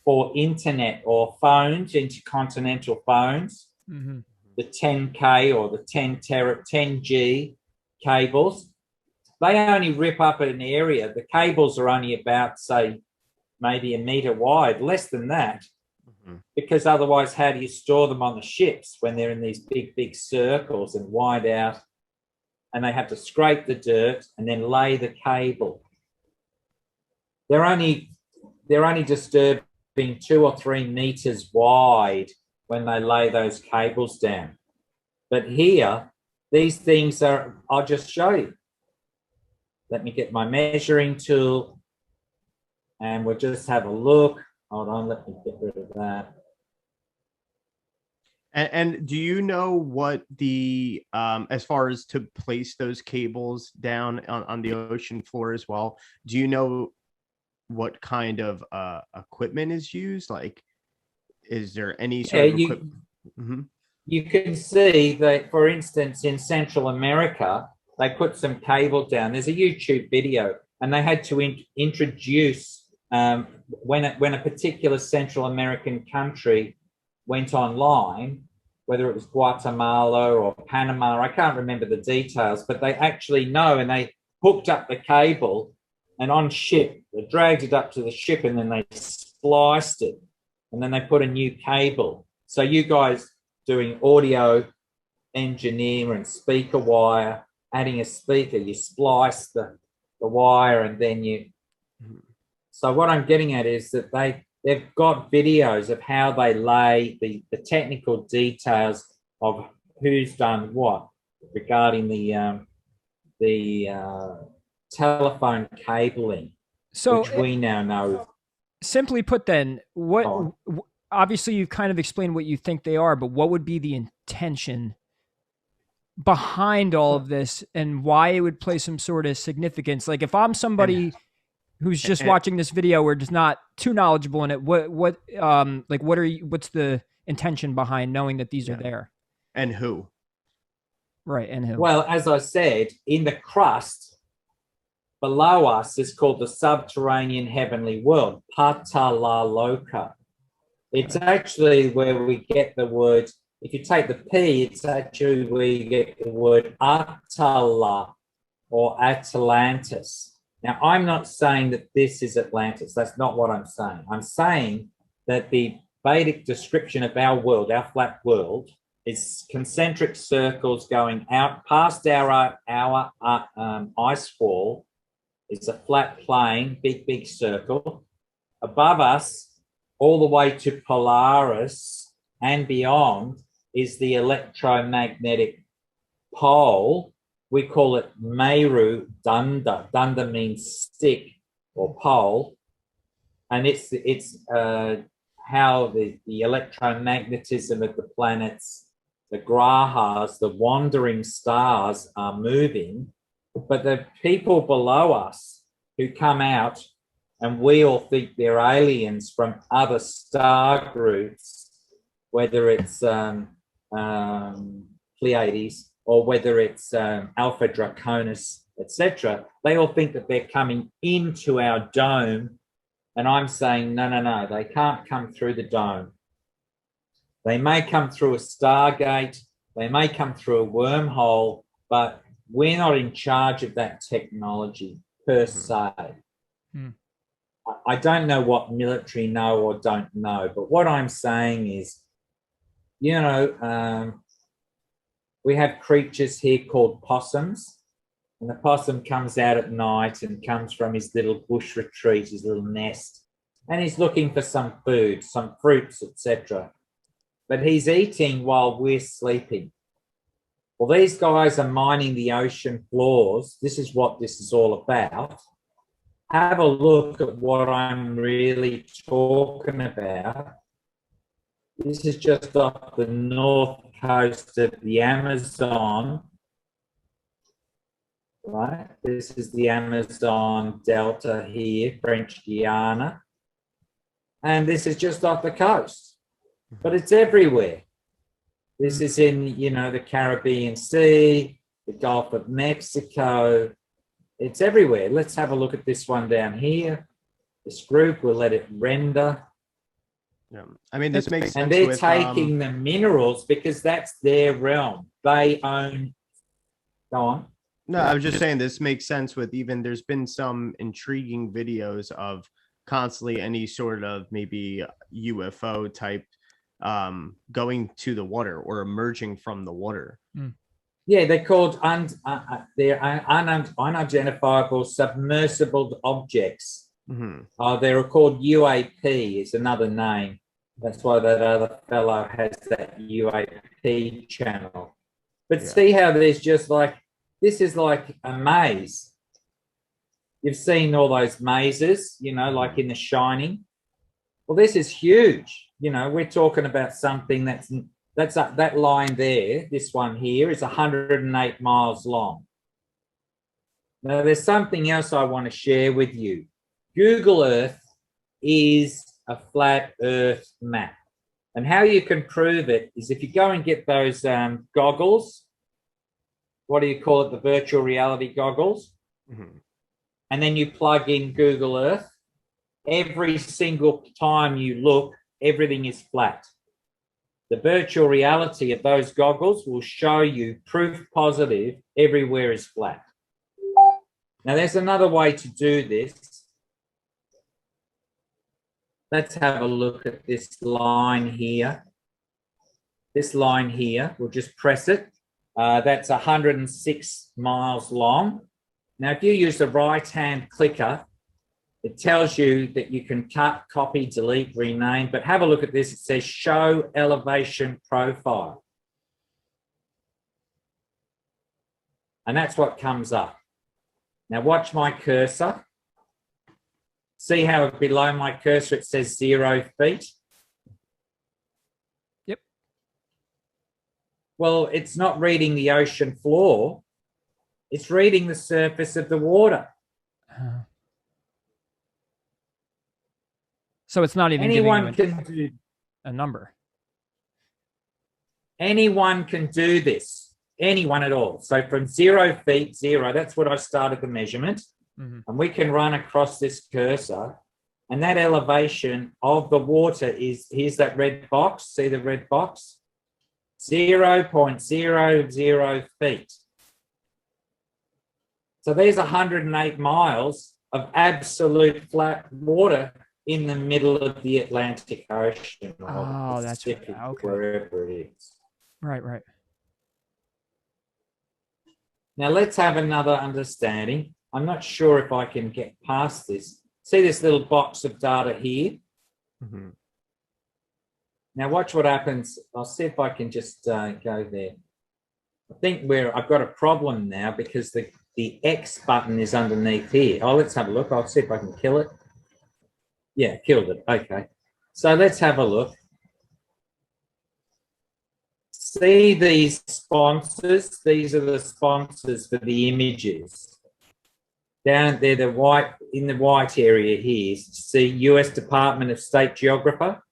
for internet or phones, intercontinental phones, the 10K or the 10G cables, they only rip up an area. The cables are only about, say, maybe a meter wide, less than that, because otherwise how do you store them on the ships when they're in these big, big circles and wide out, and they have to scrape the dirt and then lay the cable? They're only disturbing 2 or 3 meters wide when they lay those cables down. But here, these things are, I'll just show you. Let me get my measuring tool and we'll just have a look. Hold on, let me get rid of that. And do you know what the, as far as to place those cables down on the ocean floor as well, do you know what kind of equipment is used? Like, is there any sort of equipment? You can see that, for instance, in Central America, they put some cable down. There's a YouTube video, and they had to introduce, when a particular Central American country went online, whether it was Guatemala or Panama, I can't remember the details, but they actually know, and they hooked up the cable, and on ship, they dragged it up to the ship, and then they spliced it, and then they put a new cable. So you guys doing audio engineer and speaker wire, adding a speaker, you splice the wire, and then you... So what I'm getting at is that they've got videos of how they lay the technical details of who's done what regarding the telephone cabling, so which we now know. Simply put, then, what? Obviously, you've kind of explained what you think they are, but what would be the intention behind all of this, and why it would play some sort of significance? Like, if I'm somebody who's just watching this video or just not too knowledgeable in it, what's the intention behind knowing that these are there? And who? Right, and who? Well, as I said, in the crust below us is called the subterranean heavenly world, Patalaloka. It's actually where we get the word, if you take the P, it's actually where you get the word Atala or Atlantis. Now, I'm not saying that this is Atlantis. That's not what I'm saying. I'm saying that the Vedic description of our world, our flat world, is concentric circles going out past our ice wall. It's a flat plane, big, big circle. Above us, all the way to Polaris and beyond, is the electromagnetic pole. We call it Meru Danda. Danda means stick or pole. And it's how the electromagnetism of the planets, the grahas, the wandering stars are moving. But the people below us who come out, and we all think they're aliens from other star groups, whether it's Pleiades or whether it's Alpha Draconis, etc., they all think that they're coming into our dome. And I'm saying, no, they can't come through the dome. They may come through a stargate, They may come through a wormhole, but we're not in charge of that technology per se. I don't know what military know or don't know, but what I'm saying is, we have creatures here called possums, and the possum comes out at night and comes from his little bush retreat, his little nest, and he's looking for some food, some fruits, etc. But he's eating while we're sleeping. Well, these guys are mining the ocean floors. This is what this is all about. Have a look at what I'm really talking about. This is just off the north coast of the Amazon, right? This is the Amazon Delta here, French Guiana. And this is just off the coast, but it's everywhere. This is in, the Caribbean Sea, the Gulf of Mexico. It's everywhere. Let's have a look at this one down here. This group, we'll let it render. Yeah, I mean, this makes sense. And they're taking the minerals because that's their realm. They own. Go on. No, I was just saying this makes sense with there's been some intriguing videos of constantly any sort of maybe UFO type going to the water or emerging from the water. Yeah, they're called they're unidentifiable submersible objects. They're called UAP is another name. That's why that other fellow has that UAP channel. But see how there's just this is like a maze. You've seen all those mazes, like in The Shining. Well, this is huge. We're talking about something that line there, this one here is 108 miles long. Now, there's something else I want to share with you. Google Earth is a flat Earth map. And how you can prove it is if you go and get those goggles, what do you call it, the virtual reality goggles? And then you plug in Google Earth. Every single time you look, everything is flat. The virtual reality of those goggles will show you proof positive everywhere is flat. Now, there's another way to do this. Let's have a look at this line here. This line here, we'll just press it. That's 106 miles long. Now, if you use the right-hand clicker, it tells you that you can cut, copy, delete, rename, but have a look at this. It says show elevation profile. And that's what comes up. Now watch my cursor. See how below my cursor it says 0 feet? Yep. Well, it's not reading the ocean floor. It's reading the surface of the water. So it's not even anyone giving can do a number. Anyone can do this. Anyone at all. So from 0 feet, 0, that's what I started the measurement. And we can run across this cursor. And that elevation of the water is, here's that red box. See the red box? 0.00 feet. So there's 108 miles of absolute flat water in the middle of the Atlantic Ocean. Oh, that's right. Okay. Wherever it is. Right. Now let's have another understanding. I'm not sure if I can get past this. See this little box of data here? Now watch what happens. I'll see if I can just go there. I think I've got a problem now because the X button is underneath here. Oh, let's have a look. I'll see if I can kill it. Yeah, killed it. Okay. So let's have a look. See these sponsors? These are the sponsors for the images. Down there, in the white area here, see US Department of State Geographer.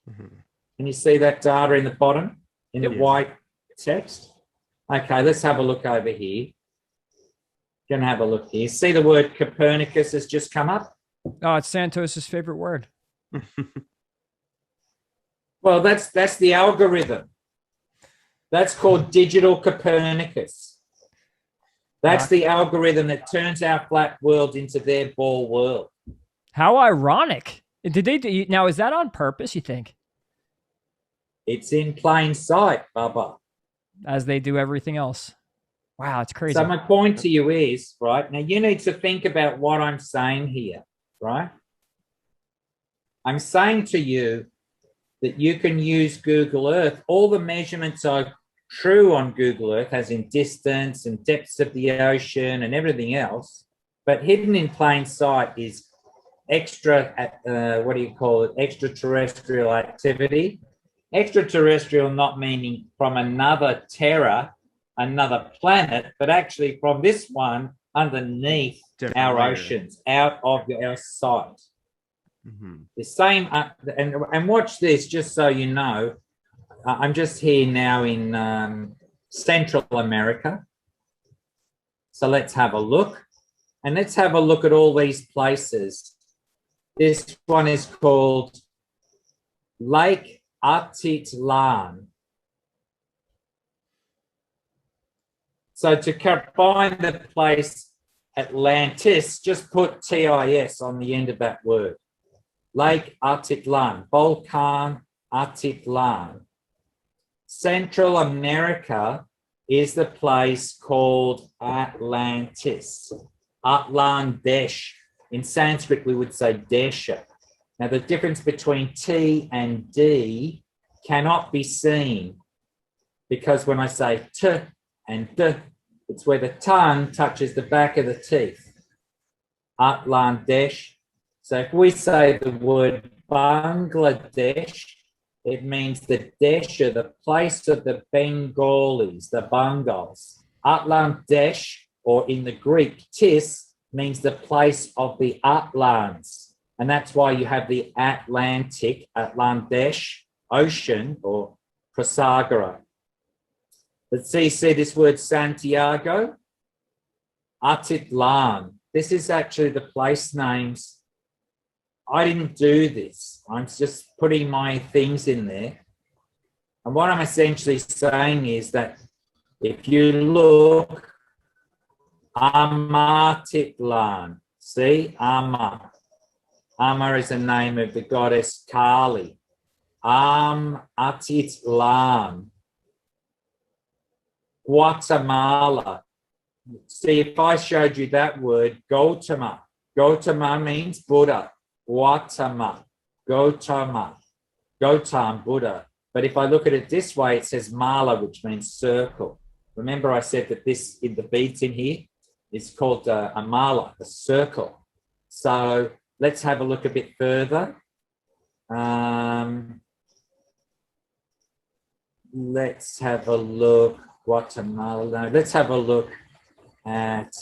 Can you see that data in the bottom, in the white text? Okay, let's have a look over here. Gonna have a look here. See the word Copernicus has just come up? Oh, it's Santos's favorite word. Well, that's the algorithm. That's called digital Copernicus. That's the algorithm that turns our flat world into their ball world. How ironic. Did they do, now, is that on purpose, you think? It's in plain sight, Bubba. As they do everything else. Wow, it's crazy. So my point to you is, right, now you need to think about what I'm saying here, right? I'm saying to you that you can use Google Earth. All the measurements are true on Google Earth, as in distance and depths of the ocean and everything else. But hidden in plain sight is extraterrestrial activity. Extraterrestrial not meaning from another terra, another planet, but actually from this one underneath our oceans, out of our sight. The same, and watch this, just so you know. I'm just here now in Central America. So let's have a look. And let's have a look at all these places. This one is called Lake Atitlan. So to find the place Atlantis, just put TIS on the end of that word. Lake Atitlan, Volcan Atitlan. Central America is the place called Atlantis. Atlandesh. In Sanskrit, we would say Desha. Now, the difference between T and D cannot be seen because when I say T and D, it's where the tongue touches the back of the teeth. Atlandesh. So if we say the word Bangladesh, it means the Desha, the place of the Bengalis, the Bengals. Atlandesh, or in the Greek, Tis, means the place of the Atlans. And that's why you have the Atlantic, Atlandesh, ocean, or Prasagara. But see this word Santiago? Atitlan. This is actually the place names. I didn't do this. I'm just putting my things in there. And what I'm essentially saying is that if you look, Amatitlan, see, Ama. Ama is the name of the goddess Kali. Atitlan. Guatemala. See, if I showed you that word, Gautama. Gautama means Buddha. Gautama, Gautama, Gautam, Buddha. But if I look at it this way, it says Mala, which means circle. Remember I said that this, in the beads in here, is called a mala, a circle. So let's have a look a bit further. Let's have a look, Guatemala. Let's have a look at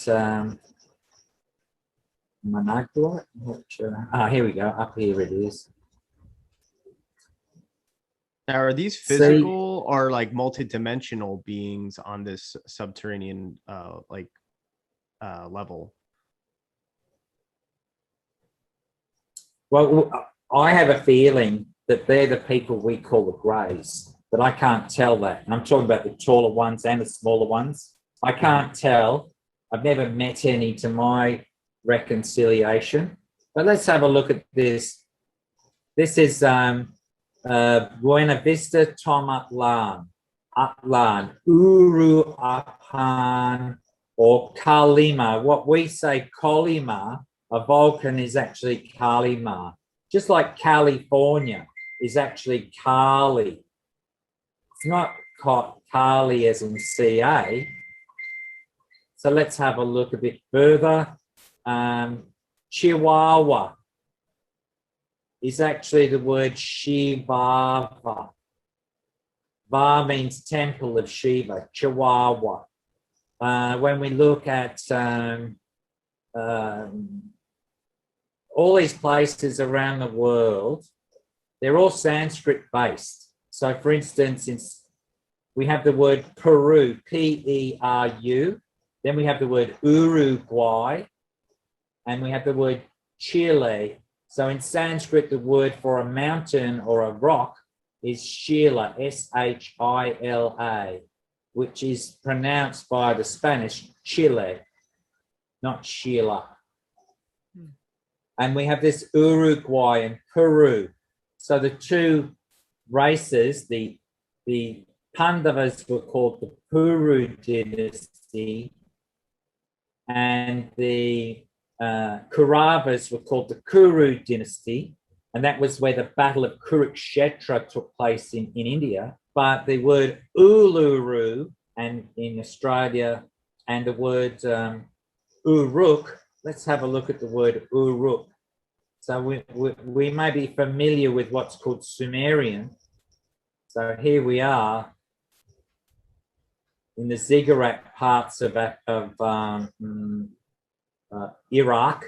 Managua. Here we go. Up here it is. Now, are these physical or like multidimensional beings on this subterranean level? Well, I have a feeling that they're the people we call the Greys, but I can't tell that. And I'm talking about the taller ones and the smaller ones. I can't tell. I've never met any to my reconciliation. But let's have a look at this. This is Buena Vista Tom Atlan, Uru Apan, or Kalima. What we say Kolima, a volcan, is actually Kalima. Just like California is actually Kali. It's not Kali as in CA. So let's have a look a bit further. Chihuahua is actually the word Shivava. Va means temple of Shiva, Chihuahua. When we look at all these places around the world, they're all Sanskrit based. So for instance, we have the word Peru, P-E-R-U. Then we have the word Uruguay. And we have the word Chile. So in Sanskrit, the word for a mountain or a rock is Sheila, Shila, which is pronounced by the Spanish Chile, not Sheila. And we have this Uruguay and Peru. So the two races, the Pandavas were called the Puru dynasty, and the Kauravas were called the Kuru dynasty, and that was where the Battle of Kurukshetra took place in India. But the word Uluru, and in Australia, and the word Uruk, let's have a look at the word Uruk. So we may be familiar with what's called Sumerian. So here we are in the ziggurat parts of Iraq.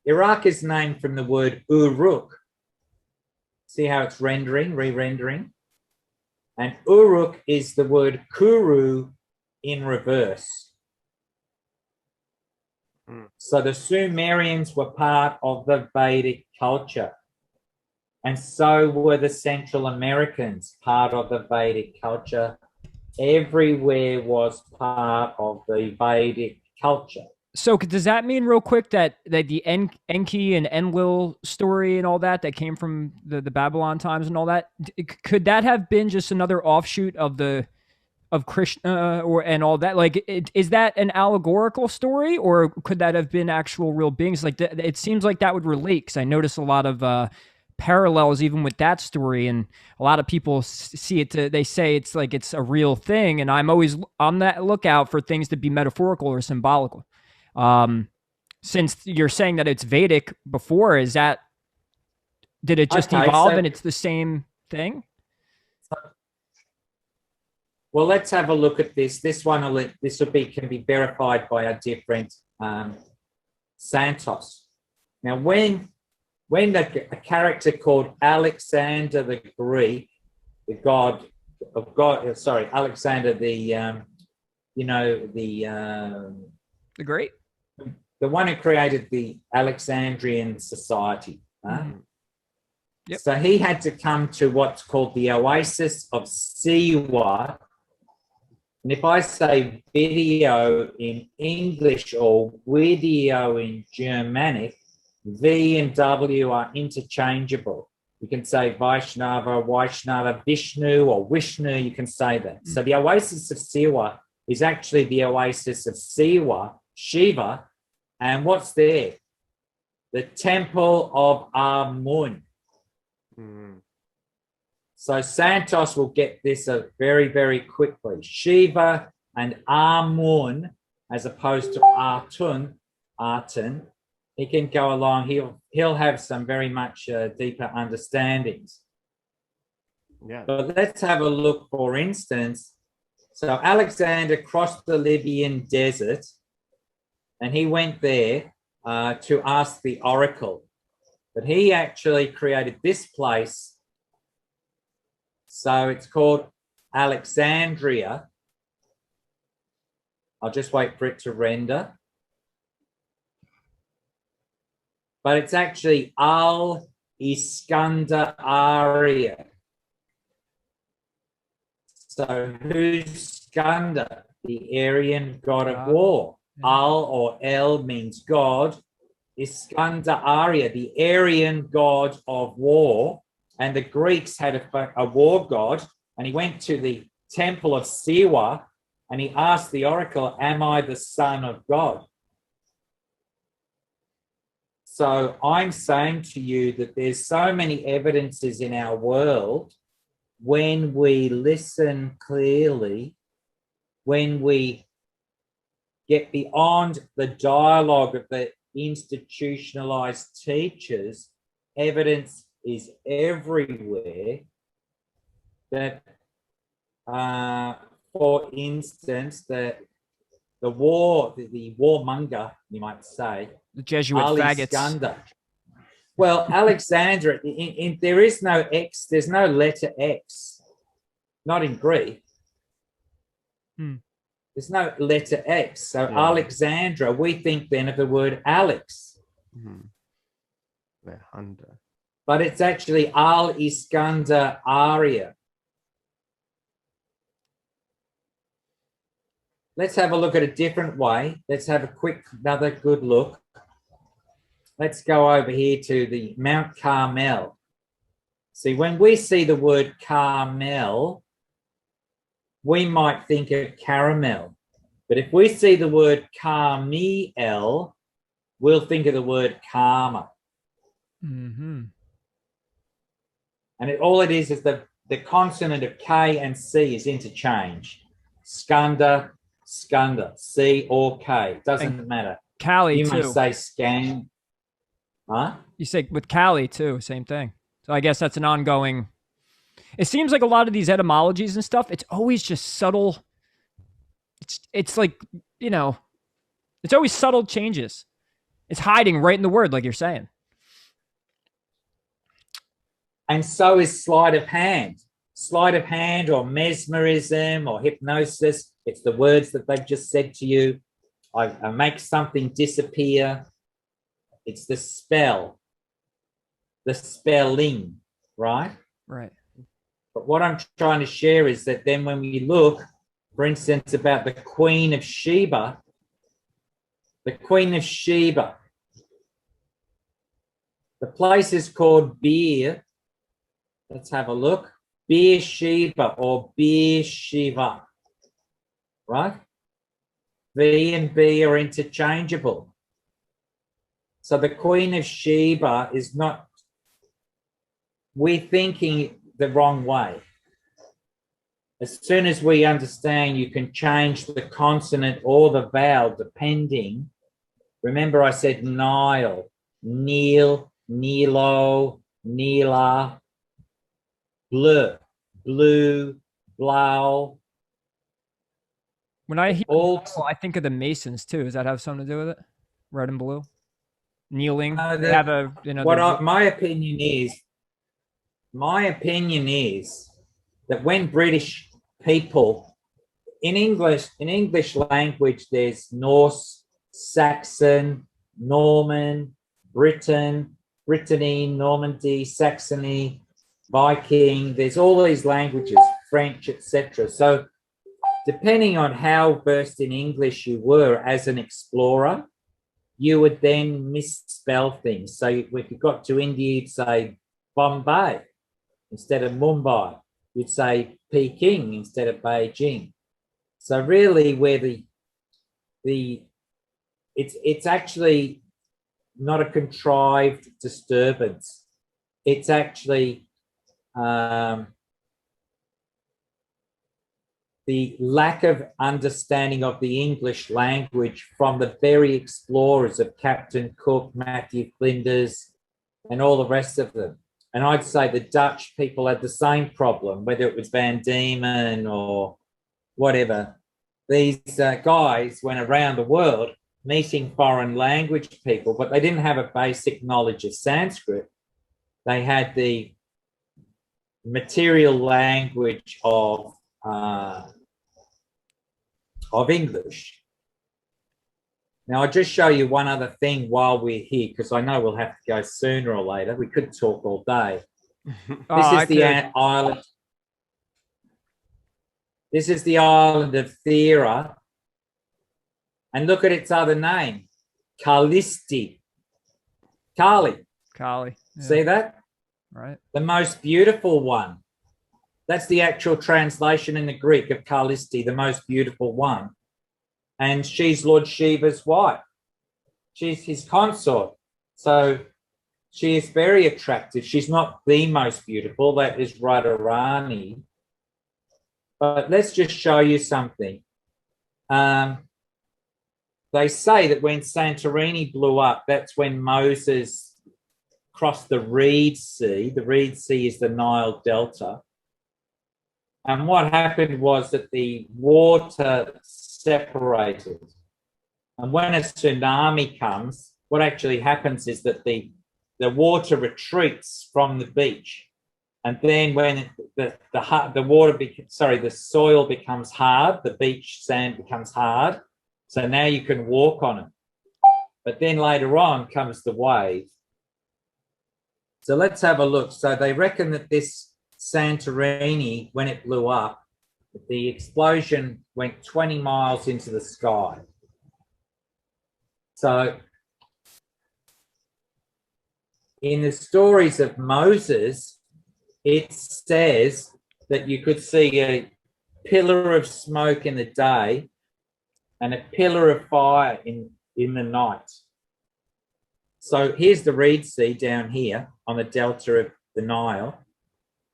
Iraq is named from the word Uruk. See how it's re-rendering? And Uruk is the word Kuru in reverse. So the Sumerians were part of the Vedic culture. And so were the Central Americans, part of the Vedic culture. Everywhere was part of the Vedic culture. So does that mean, real quick, that the Enki and Enlil story and all that came from the Babylon times and all that, could that have been just another offshoot of Krishna and all that? Like, is that an allegorical story, or could that have been actual real beings? Like, it seems like that would relate, because I notice a lot of parallels even with that story, and a lot of people see it. They say it's like it's a real thing, and I'm always on that lookout for things to be metaphorical or symbolical. Since you're saying that it's Vedic before, did it just evolve and it's the same thing? Well, let's have a look at this. This can be verified by a different Santos. Now, when a character called Alexander the Greek, Alexander the Great, the one who created the Alexandrian society. Yep. So he had to come to what's called the Oasis of Siwa. And if I say video in English or video in Germanic, V and W are interchangeable. You can say Vaishnava, Vishnu, or Vishnu, you can say that. So the Oasis of Siwa is actually the Oasis of Shiva. And what's there? The Temple of Amun. So Santos will get this very, very quickly. Shiva and Amun, as opposed to Artun, he can go along. He'll have some very much deeper understandings. Yeah. But let's have a look, for instance. So Alexander crossed the Libyan desert, and he went there to ask the oracle. But he actually created this place. So it's called Alexandria. I'll just wait for it to render. But it's actually Al-Iskandariya. So who's Skanda? The Aryan god of war. Al or El means God. Iskandariya, the Aryan god of war. And the Greeks had a war god, and he went to the temple of Siwa, and he asked the oracle, am I the son of God? So I'm saying to you that there's so many evidences in our world, when we listen clearly, when we get beyond the dialogue of the institutionalized teachers, evidence is everywhere that, for instance, the warmonger, you might say, the Jesuit faggots. Well, Alexander, there is no X, there's no letter X, not in Greek. There's no letter X. So yeah. Alexandra, we think then of the word Alex. but it's actually Al Iskandar Arya. Let's have a look at a different way. Let's have another good look. Let's go over here to the Mount Carmel. See, when we see the word Carmel, we might think of caramel. But if we see the word Carmel, we'll think of the word karma. Mm-hmm. And all it is the consonant of K and C is interchanged. Skanda, Skanda, C or K. Doesn't matter. Cali, you too. may say scan. Huh? You say with Cali, too, same thing. So I guess that's an ongoing... It seems like a lot of these etymologies and stuff, it's always just subtle. It's like, you know, it's always subtle changes. It's hiding right in the word, like you're saying. And so is sleight of hand. Sleight of hand or mesmerism or hypnosis. It's the words that they've just said to you. I make something disappear. It's the spell, the spelling, right? Right. But what I'm trying to share is that then when we look, for instance, about the Queen of Sheba, the place is called Beer. Let's have a look. Beersheba or Beersheba, right? V and B are interchangeable. So the Queen of Sheba is not, we're thinking the wrong way. As soon as we understand you can change the consonant or the vowel depending, remember I said Nile, Neil, Nilo, Neela, bleu, blue, blau. When I hear all, I think of the Masons too. Does that have something to do with it? Red and blue, kneeling. They the, have a, you know. my opinion is that when British people in English language, there's Norse, Saxon, Norman, Brittany, Normandy, Saxony, Viking. There's all these languages, French, etc. So depending on how versed in English you were as an explorer, you would then misspell things. So if you got to India, you'd say Bombay instead of Mumbai. You'd say Peking instead of Beijing. So really where it's actually not a contrived disturbance. It's actually the lack of understanding of the English language from the very explorers of Captain Cook, Matthew Flinders, and all the rest of them. And I'd say the Dutch people had the same problem, whether it was Van Diemen or whatever. These guys went around the world meeting foreign language people, but they didn't have a basic knowledge of Sanskrit. They had the material language of English. Now, I'll just show you one other thing while we're here, because I know we'll have to go sooner or later. We could talk all day. This is the island. This is the island of Thera. And look at its other name, Kalisti. Kali. Kali. Yeah. See that? Right. The most beautiful one. That's the actual translation in the Greek of Kalisti, the most beautiful one. And she's Lord Shiva's wife. She's his consort. So she is very attractive. She's not the most beautiful. That is Radharani. But let's just show you something. They say that when Santorini blew up, that's when Moses crossed the Reed Sea. The Reed Sea is the Nile Delta. And what happened was that the water separated. And when a tsunami comes, what actually happens is that the water retreats from the beach. And then when the soil becomes hard, the beach sand becomes hard. So now you can walk on it. But then later on comes the wave. So let's have a look. So they reckon that this Santorini, when it blew up, the explosion went 20 miles into the sky. So in the stories of Moses, it says that you could see a pillar of smoke in the day and a pillar of fire in the night. So here's the Reed Sea down here on the delta of the Nile.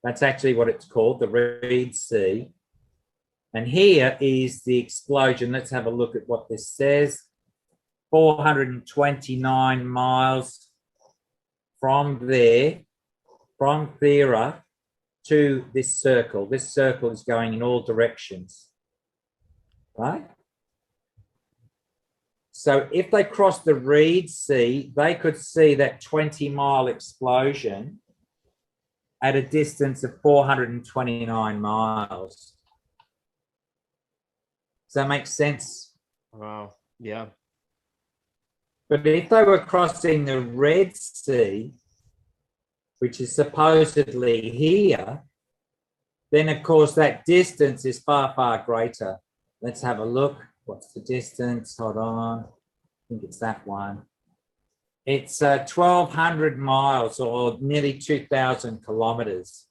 That's actually what it's called, the Reed Sea. And here is the explosion. Let's have a look at what this says. 429 miles from there, from Thera to this circle. This circle is going in all directions, right? So if they crossed the Reed Sea, they could see that 20-mile explosion at a distance of 429 miles. Does that make sense? Wow. Yeah. But if they were crossing the Red Sea, which is supposedly here, then of course that distance is far, far greater. Let's have a look. What's the distance? Hold on. I think it's that one. It's 1,200 miles or nearly 2,000 kilometers.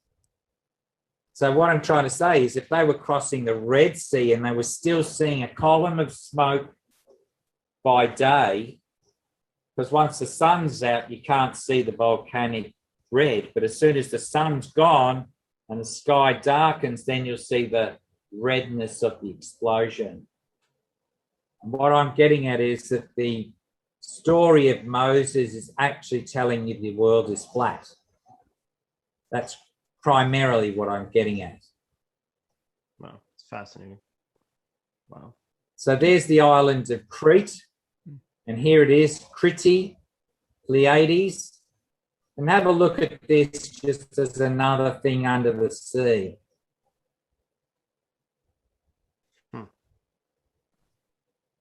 So what I'm trying to say is if they were crossing the Red Sea and they were still seeing a column of smoke by day, because once the sun's out, you can't see the volcanic red. But as soon as the sun's gone and the sky darkens, then you'll see the redness of the explosion. And what I'm getting at is that the story of Moses is actually telling you the world is flat. That's primarily what I'm getting at. Wow, it's fascinating. Wow. So there's the island of Crete. And here it is, Crete, Pleiades. And have a look at this just as another thing under the sea.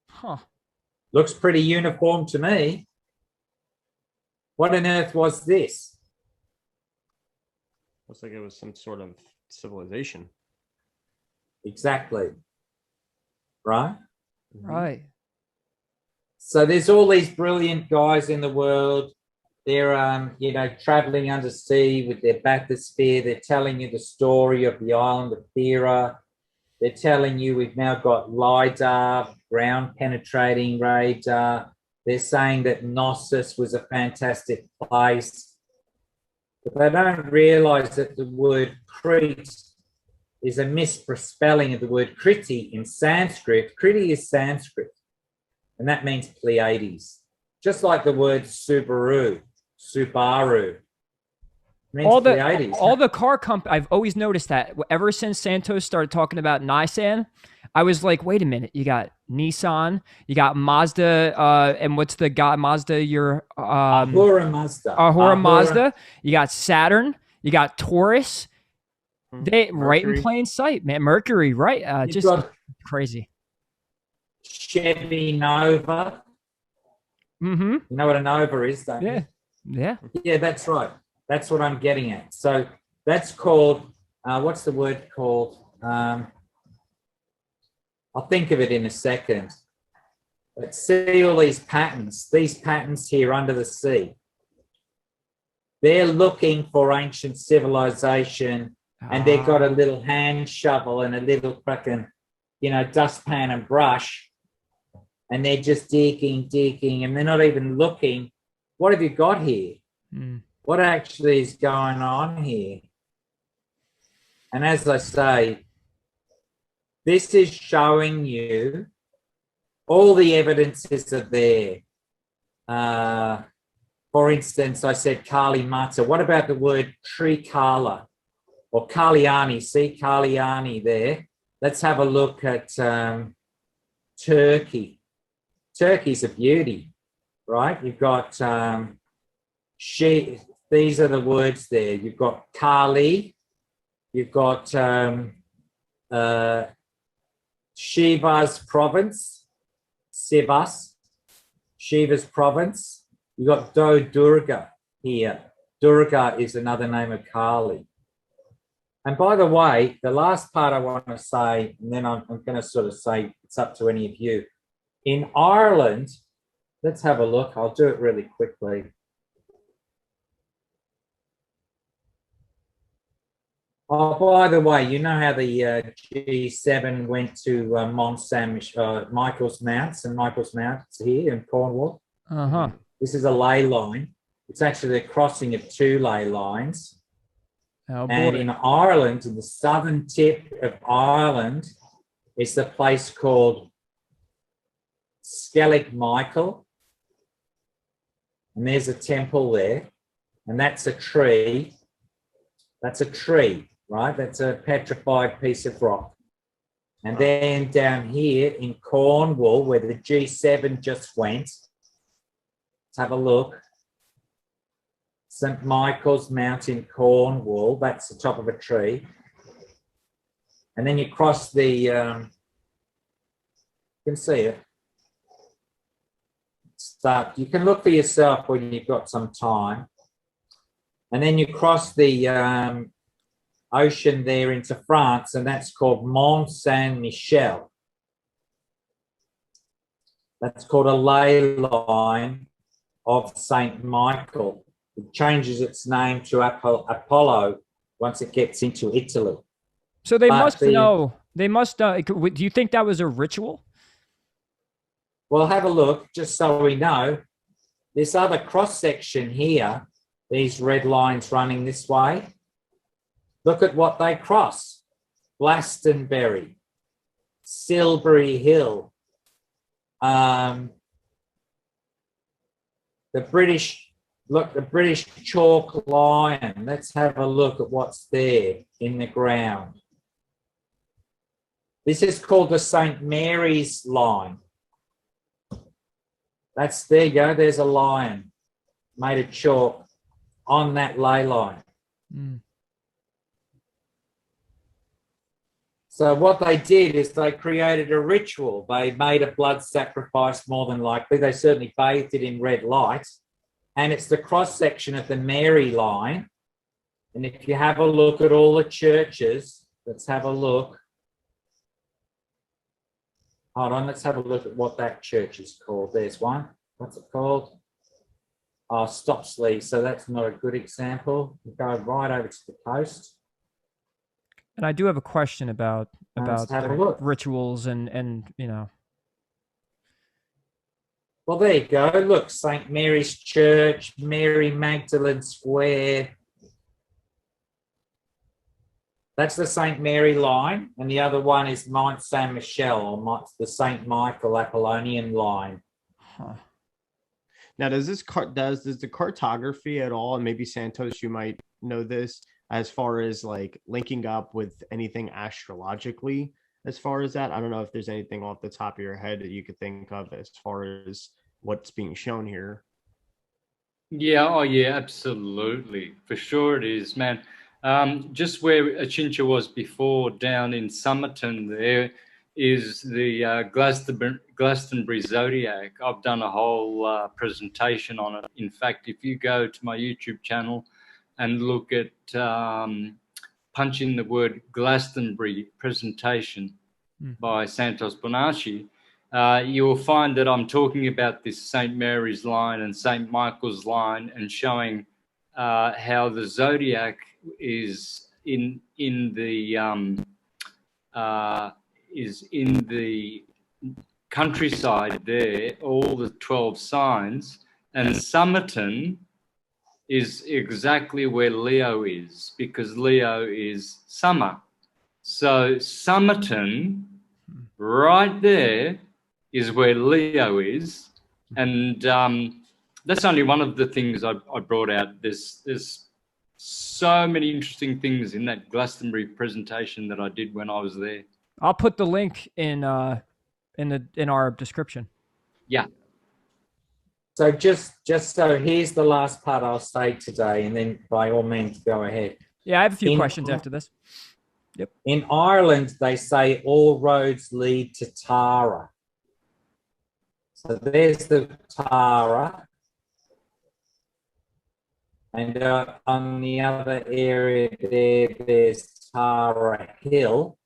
Huh. Looks pretty uniform to me. What on earth was this? Looks like it was some sort of civilization. Exactly. Right? Right. So there's all these brilliant guys in the world. They're, traveling undersea with their bathysphere. They're telling you the story of the island of Thera. They're telling you we've now got LIDAR, ground penetrating radar. They're saying that Knossos was a fantastic place. But they don't realize that the word Crete is a misspelling of the word Kriti in Sanskrit. Kriti is Sanskrit, and that means Pleiades. Just like the word Subaru. All the car companies, I've always noticed that ever since Santos started talking about Nissan, I was like, wait a minute, you got Nissan, you got Mazda, and what's the guy Mazda? Ahura Mazda. Ahura Mazda. You got Saturn, you got Taurus. They right in plain sight, man. Mercury, right? Just crazy. Chevy Nova. Mm-hmm. You know what a Nova is, don't you? Yeah. Yeah, that's right. That's what I'm getting at. So that's called, what's the word called? I'll think of it in a second. But see all these patterns here under the sea. They're looking for ancient civilization, and they've got a little hand shovel and a little fucking, dustpan and brush, and they're just digging, and they're not even looking. What have you got here? What actually is going on here? And as I say, this is showing you all the evidences are there. For instance, I said Kali Mata. What about the word Trikala or Kalyani? See Kalyani there? Let's have a look at Turkey. Turkey's a beauty, right? You've got these are the words there. You've got Kali, you've got Shiva's province, Shiva's province. You've got Do Durga here. Durga is another name of Kali. And by the way, the last part I want to say, and then I'm going to sort of say it's up to any of you. In Ireland, let's have a look. I'll do it really quickly. Oh, by the way, you know how the G7 went to Mont Saint Michael's Mount, St. Michael's Mount here in Cornwall? Uh-huh. This is a ley line. It's actually the crossing of two ley lines. Oh, boy. And in Ireland, in the southern tip of Ireland, is the place called Skellig Michael. And there's a temple there. And that's a tree. That's a tree, right? That's a petrified piece of rock. And then down here in Cornwall, where the G7 just went, let's have a look. St. Michael's Mount in Cornwall, that's the top of a tree. And then you cross the, you can see it. Start, you can look for yourself when you've got some time. And then you cross the ocean there into France, and that's called Mont Saint-Michel. That's called a ley line of St. Michael. It changes its name to Apollo once it gets into Italy. So they must know. They must. Do you think that was a ritual? Well, have a look, just so we know. This other cross section here, these red lines running this way. Look at what they cross: Glastonbury, Silbury Hill, the British. Look, the British chalk line. Let's have a look at what's there in the ground. This is called the St. Mary's line. There you go. There's a lion made of chalk on that ley line. Mm. So what they did is they created a ritual. They made a blood sacrifice, more than likely. They certainly bathed it in red light. And it's the cross-section of the Mary line. And if you have a look at all the churches, let's have a look. Hold on, let's have a look at what that church is called. There's one. What's it called? Oh, Stopsley. So that's not a good example. We go right over to the coast. And I do have a question about rituals and you know. Well, there you go. Look, St. Mary's Church, Mary Magdalene Square. That's the St. Mary line. And the other one is Mont Saint-Michel, or the St. Michael Apollonian line. Huh. Now, does the cartography at all, and maybe Santos, you might know this, as far as like linking up with anything astrologically? As far as that, I don't know if there's anything off the top of your head that you could think of as far as what's being shown here. Yeah, oh yeah, absolutely. For sure it is, man. Just where Achintya was before, down in Somerton, there is the Glastonbury Zodiac. I've done a whole presentation on it. In fact, if you go to my YouTube channel and look at punch in the word Glastonbury presentation by Santos Bonacci, you will find that I'm talking about this St. Mary's line and St. Michael's line, and showing how the zodiac is in the countryside there, all the 12 signs, and Somerton is exactly where Leo is, because Leo is summer. So Somerton, right there, is where Leo is. And that's only one of the things I brought out. There's so many interesting things in that Glastonbury presentation that I did when I was there. I'll put the link in our description. Yeah. So just so here's the last part I'll say today, and then by all means go ahead. Yeah, I have a few questions after this. Yep. In Ireland, they say all roads lead to Tara. So there's the Tara. And on the other area there's Tara Hill.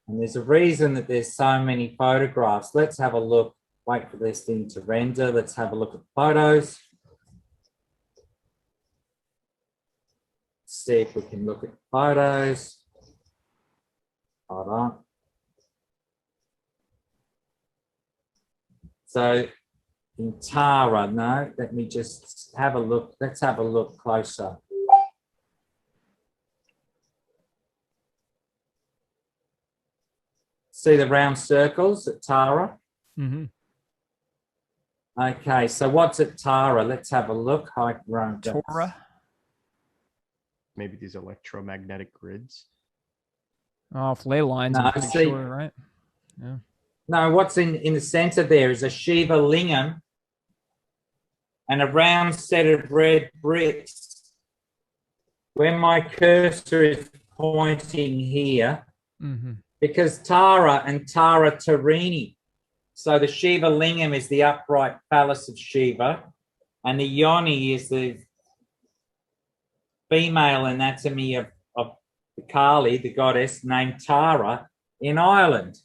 And there's a reason that there's so many photographs. Let's have a look. Wait for this thing to render. Let's have a look at photos. See if we can look at photos. Hold on. So in Tara, no, let me just have a look. Let's have a look closer. See the round circles at Tara? Mm-hmm. Okay, so what's at Tara? Let's have a look. Torah. Maybe these electromagnetic grids. Off ley lines, No, I'm pretty see, sure, right? Yeah. No, what's in the center there is a Shiva Lingam and a round set of red bricks. Where my cursor is pointing here, because Tara and Tara Tarini. So the Shiva Lingam is the upright phallus of Shiva, and the Yoni is the female anatomy of Kali, the goddess, named Tara in Ireland.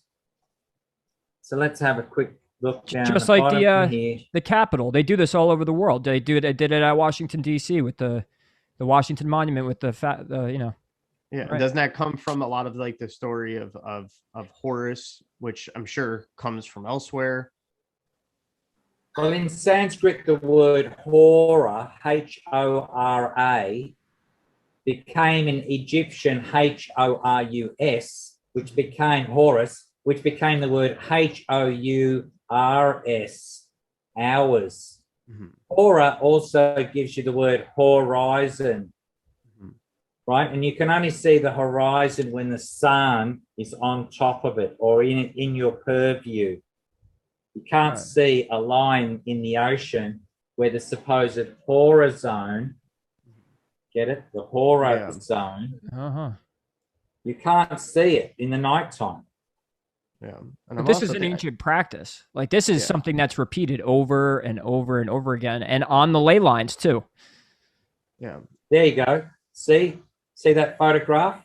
So let's have a quick look down Just the like bottom here. the Capitol. They do this all over the world. They did it at Washington D.C. with the Washington Monument with the Yeah, Right. doesn't that come from a lot of like the story of Horus, which I'm sure comes from elsewhere? Well, in Sanskrit, the word Hora, Hora, became an Egyptian Horus, which became Horus, which became the word Hours, hours. Hora also gives you the word horizon, right? And you can only see the horizon when the sun is on top of it or in your purview. You can't see a line in the ocean where the supposed Hora zone, get it? The Hora zone. You can't see it in the nighttime. Yeah. But this is an ancient practice. Like this is something that's repeated over and over and over again, and on the ley lines too. Yeah. There you go. See that photograph?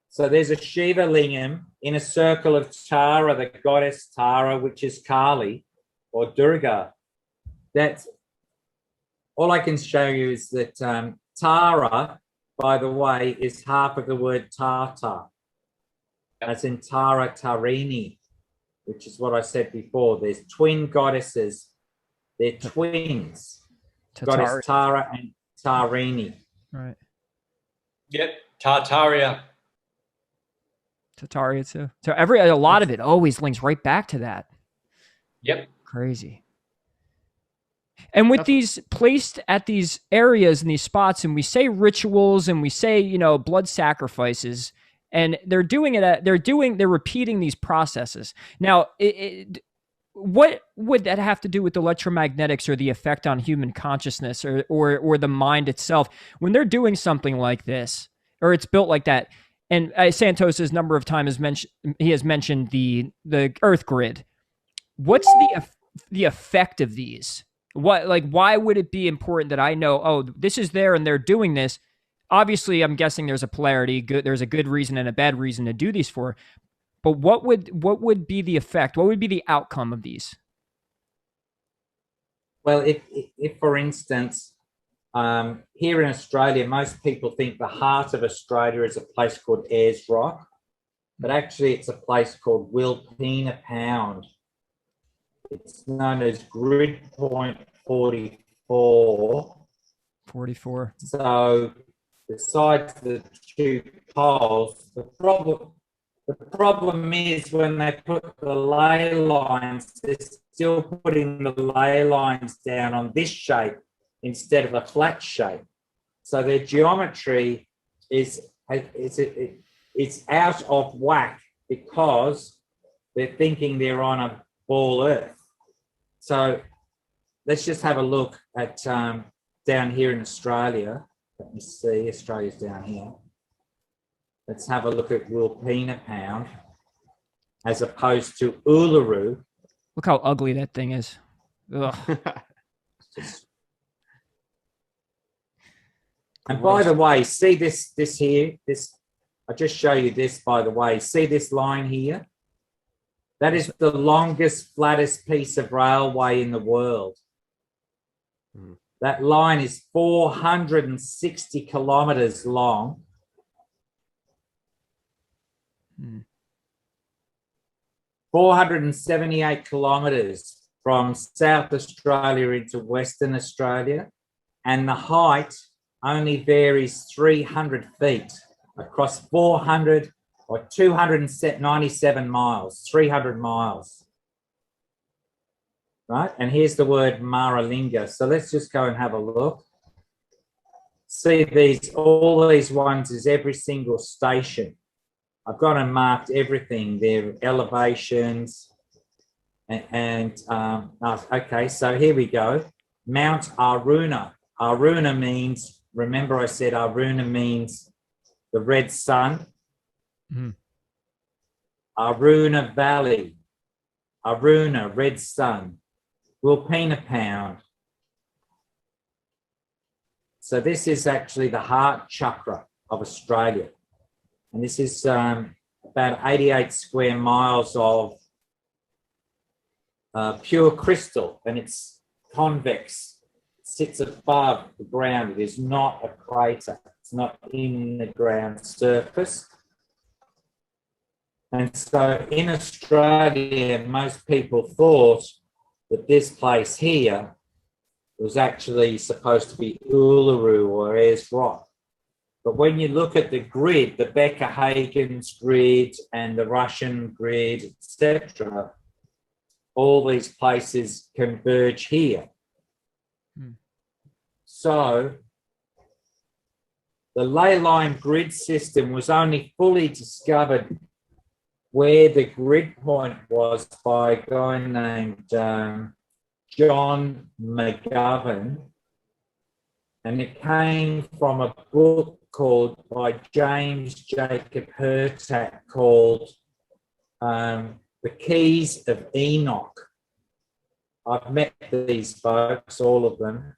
So there's a Shiva Lingam in a circle of Tara, the goddess Tara, which is Kali or Durga. That's all I can show you is that Tara, by the way, is half of the word Tata, as in Tara Tarini, which is what I said before. There's twin goddesses. They're twins. Goddess Tara and Tarini. Right. Yep. Tartaria. Tataria too. So a lot of it always links right back to that. Yep. Crazy. And with these placed at these areas and these spots, and we say rituals and we say, blood sacrifices, and they're repeating these processes. Now, what would that have to do with electromagnetics or the effect on human consciousness or the mind itself when they're doing something like this, or it's built like that? And Santos, has number of times has mentioned the Earth grid. What's the effect of these? Why would it be important that I know, oh, this is there and they're doing this? Obviously, I'm guessing there's a polarity. There's a good reason and a bad reason to do these for. But what would be the effect? What would be the outcome of these? Well, if for instance, here in Australia, most people think the heart of Australia is a place called Ayers Rock, but actually it's a place called Wilpena Pound. It's known as Grid Point 44. 44. So besides the two poles, the problem is when they put the ley lines, they're still putting the ley lines down on this shape instead of a flat shape. So their geometry is out of whack because they're thinking they're on a ball earth. So let's just have a look at down here in Australia. Let me see, Australia's down here. Let's have a look at Wilpena Pound as opposed to Uluru. Look how ugly that thing is. Ugh. And by the way, see this here, I'll just show you this, by the way. See this line here? That is the longest, flattest piece of railway in the world. That line is 460 kilometers long. 478 kilometers from South Australia into Western Australia. And the height only varies 300 feet across 400 or 297 miles, 300 miles. Right? And here's the word Maralinga. So let's just go and have a look. See these, all these ones is every single station. I've got them marked everything, their elevations. Okay, so here we go. Mount Aruna. Aruna means, remember I said Aruna means the red sun. Aruna Valley. Aruna, red sun. Wilpena Pound. So this is actually the heart chakra of Australia. And this is about 88 square miles of pure crystal, and it's convex. It sits above the ground. It is not a crater. It's not in the ground surface. And so in Australia, most people thought that this place here was actually supposed to be Uluru or Ayers Rock. But when you look at the grid, the Becker-Hagen's grid and the Russian grid, etc., all these places converge here. So the ley line grid system was only fully discovered where the grid point was by a guy named John McGovern, and it came from a book called by James Jacob Hurtak called The Keys of Enoch. I've met these folks, all of them.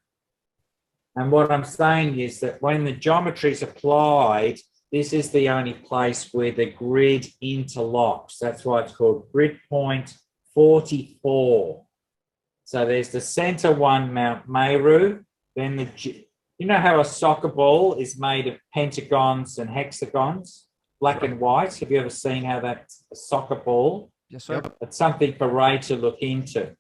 And what I'm saying is that when the geometry is applied, this is the only place where the grid interlocks. That's why it's called grid point 44. So there's the center one, Mount Meru. Then you know how a soccer ball is made of pentagons and hexagons, black and white? Have you ever seen how that's a soccer ball? Yes, sir. It's something for Ray to look into.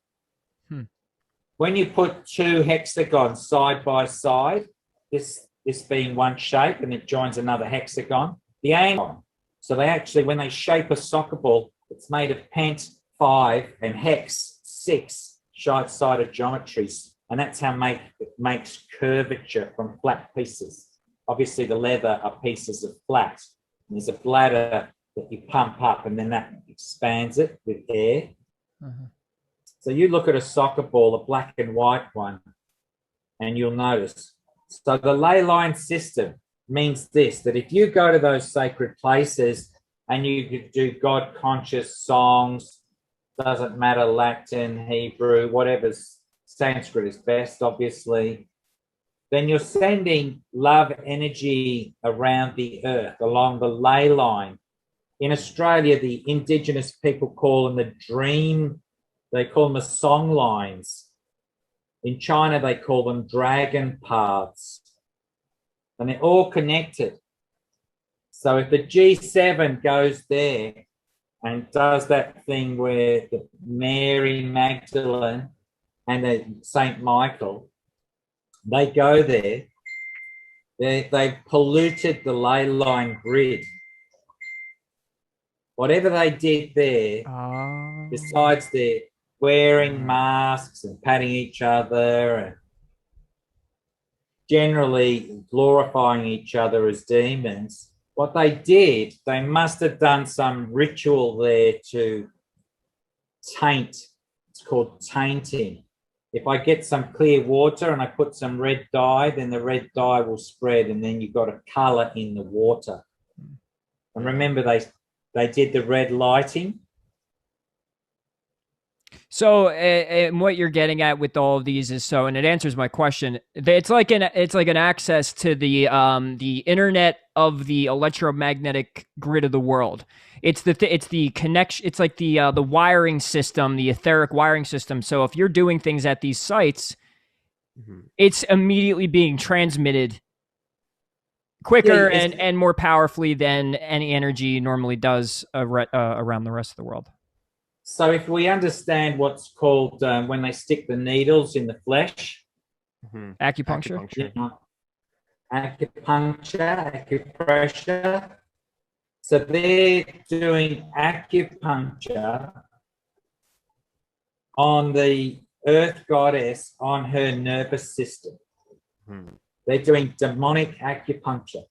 When you put two hexagons side by side, this being one shape and it joins another hexagon, the angle. So they actually, when they shape a soccer ball, it's made of pent 5 and hex 6 short-sided geometries. And that's how it makes curvature from flat pieces. Obviously, the leather are pieces of flat. And there's a bladder that you pump up and then that expands it with air. So you look at a soccer ball, a black and white one, and you'll notice. So the ley line system means this, that if you go to those sacred places and you do God-conscious songs, doesn't matter, Latin, Hebrew, whatever's Sanskrit is best, obviously, then you're sending love energy around the earth, along the ley line. In Australia, the Indigenous people call them the dream, they call them the song lines. In China, they call them dragon paths. And they're all connected. So if the G7 goes there and does that thing where the Mary Magdalene and the Saint Michael, they go there, they've polluted the ley line grid. Whatever they did there, besides their wearing masks and patting each other and generally glorifying each other as demons, what they did, they must have done some ritual there to taint. It's called tainting. If I get some clear water and I put some red dye, then the red dye will spread and then you've got a colour in the water. And remember, they did the red lighting. So, and what you're getting at with all of these is and it answers my question. It's like an access to the internet of the electromagnetic grid of the world. It's the connection. It's like the wiring system, the etheric wiring system. So if you're doing things at these sites, it's immediately being transmitted quicker and more powerfully than any energy normally does around the rest of the world. So if we understand what's called when they stick the needles in the flesh, Acupuncture. Acupressure. So they're doing acupuncture on the earth goddess, on her nervous system. They're doing demonic acupuncture.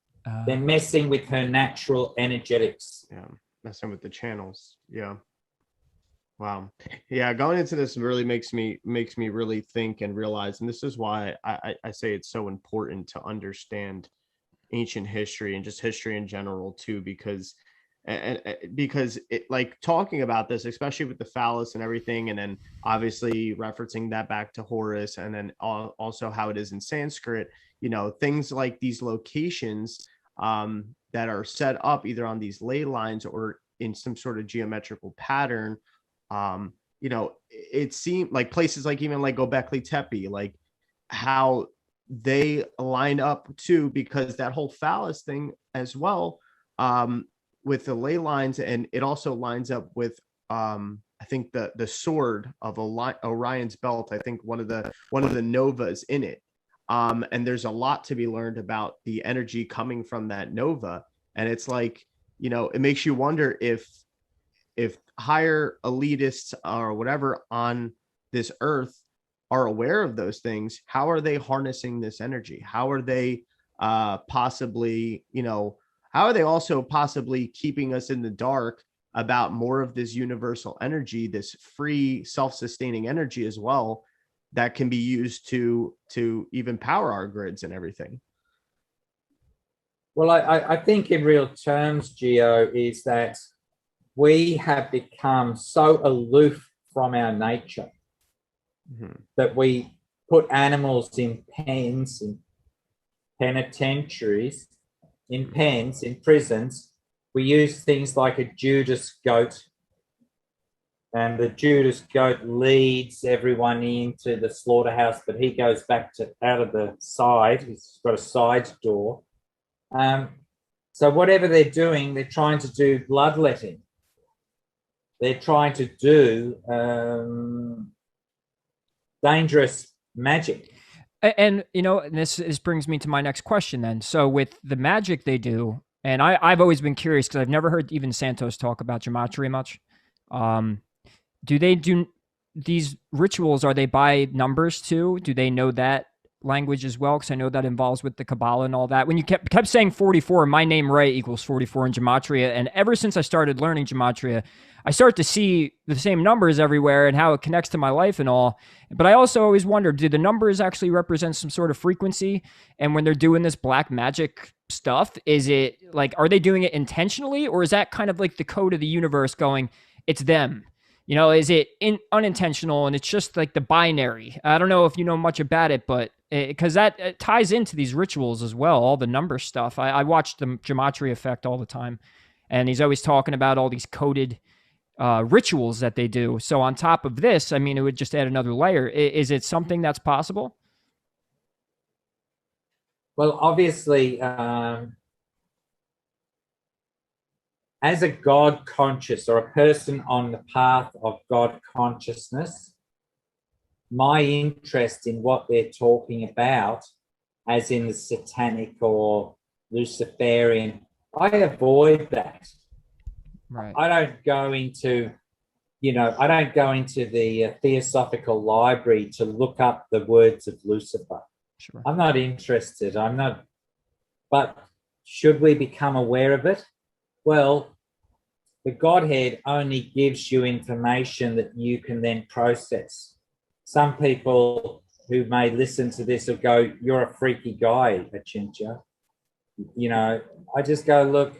They're messing with her natural energetics. Yeah, messing with the channels. Yeah. Wow. Yeah, going into this really makes me really think and realize, and this is why I say it's so important to understand ancient history and just history in general too, because it, like, talking about this, especially with the phallus and everything, and then obviously referencing that back to Horus, and then also how it is in Sanskrit, you know, things like these locations that are set up either on these ley lines or in some sort of geometrical pattern. You know, it seemed like places like even like Göbekli Tepe, like how they line up too, because that whole phallus thing as well, with the ley lines, and it also lines up with I think the sword of Orion's belt. I think one of the novas in it. And there's a lot to be learned about the energy coming from that nova. And it's like, you know, it makes you wonder if higher elitists or whatever on this earth are aware of those things, how are they harnessing this energy? How are they possibly, you know, how are they also possibly keeping us in the dark about more of this universal energy, this free self-sustaining energy as well, that can be used to even power our grids and everything? Well, I think in real terms, Gio, is that we have become so aloof from our nature that we put animals in pens, in penitentiaries, in pens, in prisons. We use things like a Judas goat, and the Judas goat leads everyone into the slaughterhouse, but he goes back out of the side. He's got a side door. So whatever they're doing, they're trying to do bloodletting. They're trying to do dangerous magic. And you know, this brings me to my next question then. So with the magic they do, and I've always been curious because I've never heard even Santos talk about gematria much. Do they do these rituals? Are they by numbers too? Do they know that language as well? Because I know that involves with the Kabbalah and all that. When you kept saying 44, my name Ray equals 44 in gematria, and ever since I started learning gematria, I start to see the same numbers everywhere and how it connects to my life and all. But I also always wondered, do the numbers actually represent some sort of frequency? And when they're doing this black magic stuff, is it like, are they doing it intentionally, or is that kind of like the code of the universe going, it's them? You know, is it unintentional and it's just like the binary? I don't know if you know much about it, but because that ties into these rituals as well, all the number stuff. I watch the Gematria Effect all the time, and he's always talking about all these coded rituals that they do. So on top of this, I mean, it would just add another layer. Is it something that's possible? Well, obviously, as a God conscious or a person on the path of God consciousness, my interest in what they're talking about, as in the satanic or Luciferian, I avoid that. Right. I don't go into, I don't go into the Theosophical Library to look up the words of Lucifer. Sure. I'm not interested. But should we become aware of it? Well, the Godhead only gives you information that you can then process. Some people who may listen to this will go, you're a freaky guy, Achintya. I just go, look,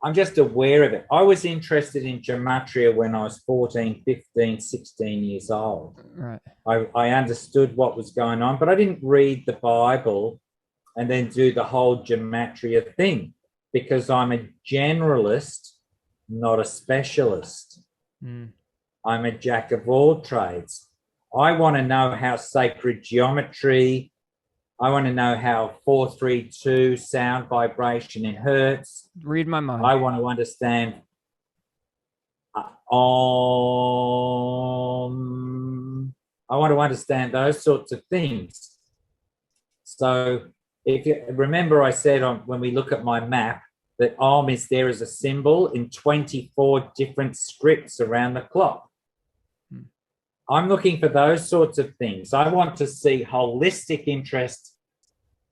I'm just aware of it. I was interested in gematria when I was 14, 15, 16 years old. Right. I understood what was going on, but I didn't read the Bible and then do the whole gematria thing because I'm a generalist, not a specialist. Mm. I'm a jack of all trades. I want to know how sacred geometry, I want to know how 432 sound vibration in hertz. Read my mind. I want to understand I want to understand those sorts of things. So if you remember, I said when we look at my map that Om is there as a symbol in 24 different scripts around the clock. I'm looking for those sorts of things. I want to see holistic interest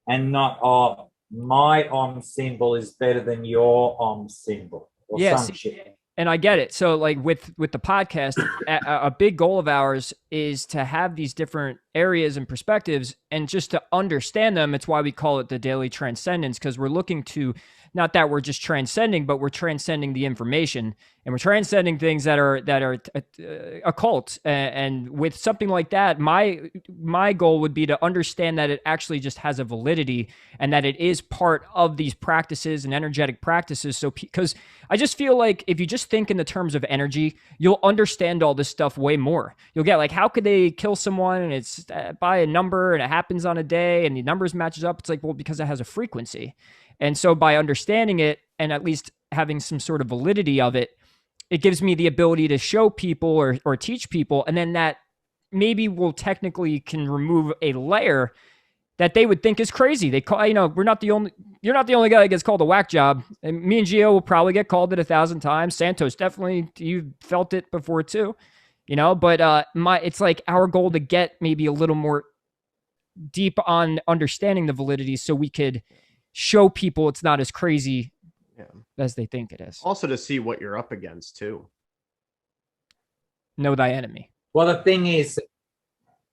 and not, oh, my Om symbol is better than your Om symbol or some shit. And I get it. So like with the podcast, a big goal of ours is to have these different areas and perspectives and just to understand them. It's why we call it the daily transcendence, because we're looking to, not that we're just transcending, but we're transcending the information and we're transcending things that are occult. And with something like that, my goal would be to understand that it actually just has a validity and that it is part of these practices and energetic practices. So because I just feel like if you just think in the terms of energy, you'll understand all this stuff way more. You'll get like, how could they kill someone and it's by a number and it happens on a day and the numbers matches up? It's like, well, because it has a frequency. And so by understanding it and at least having some sort of validity of it, it gives me the ability to show people or teach people. And then that maybe will technically can remove a layer that they would think is crazy. They call, you're not the only guy that gets called a whack job. And me and Gio will probably get called it 1,000 times. Santos, definitely, you felt it before too, but it's like our goal to get maybe a little more deep on understanding the validity so we could show people it's not as crazy as they think it is. Also to see what you're up against too. Know thy enemy. Well, the thing is,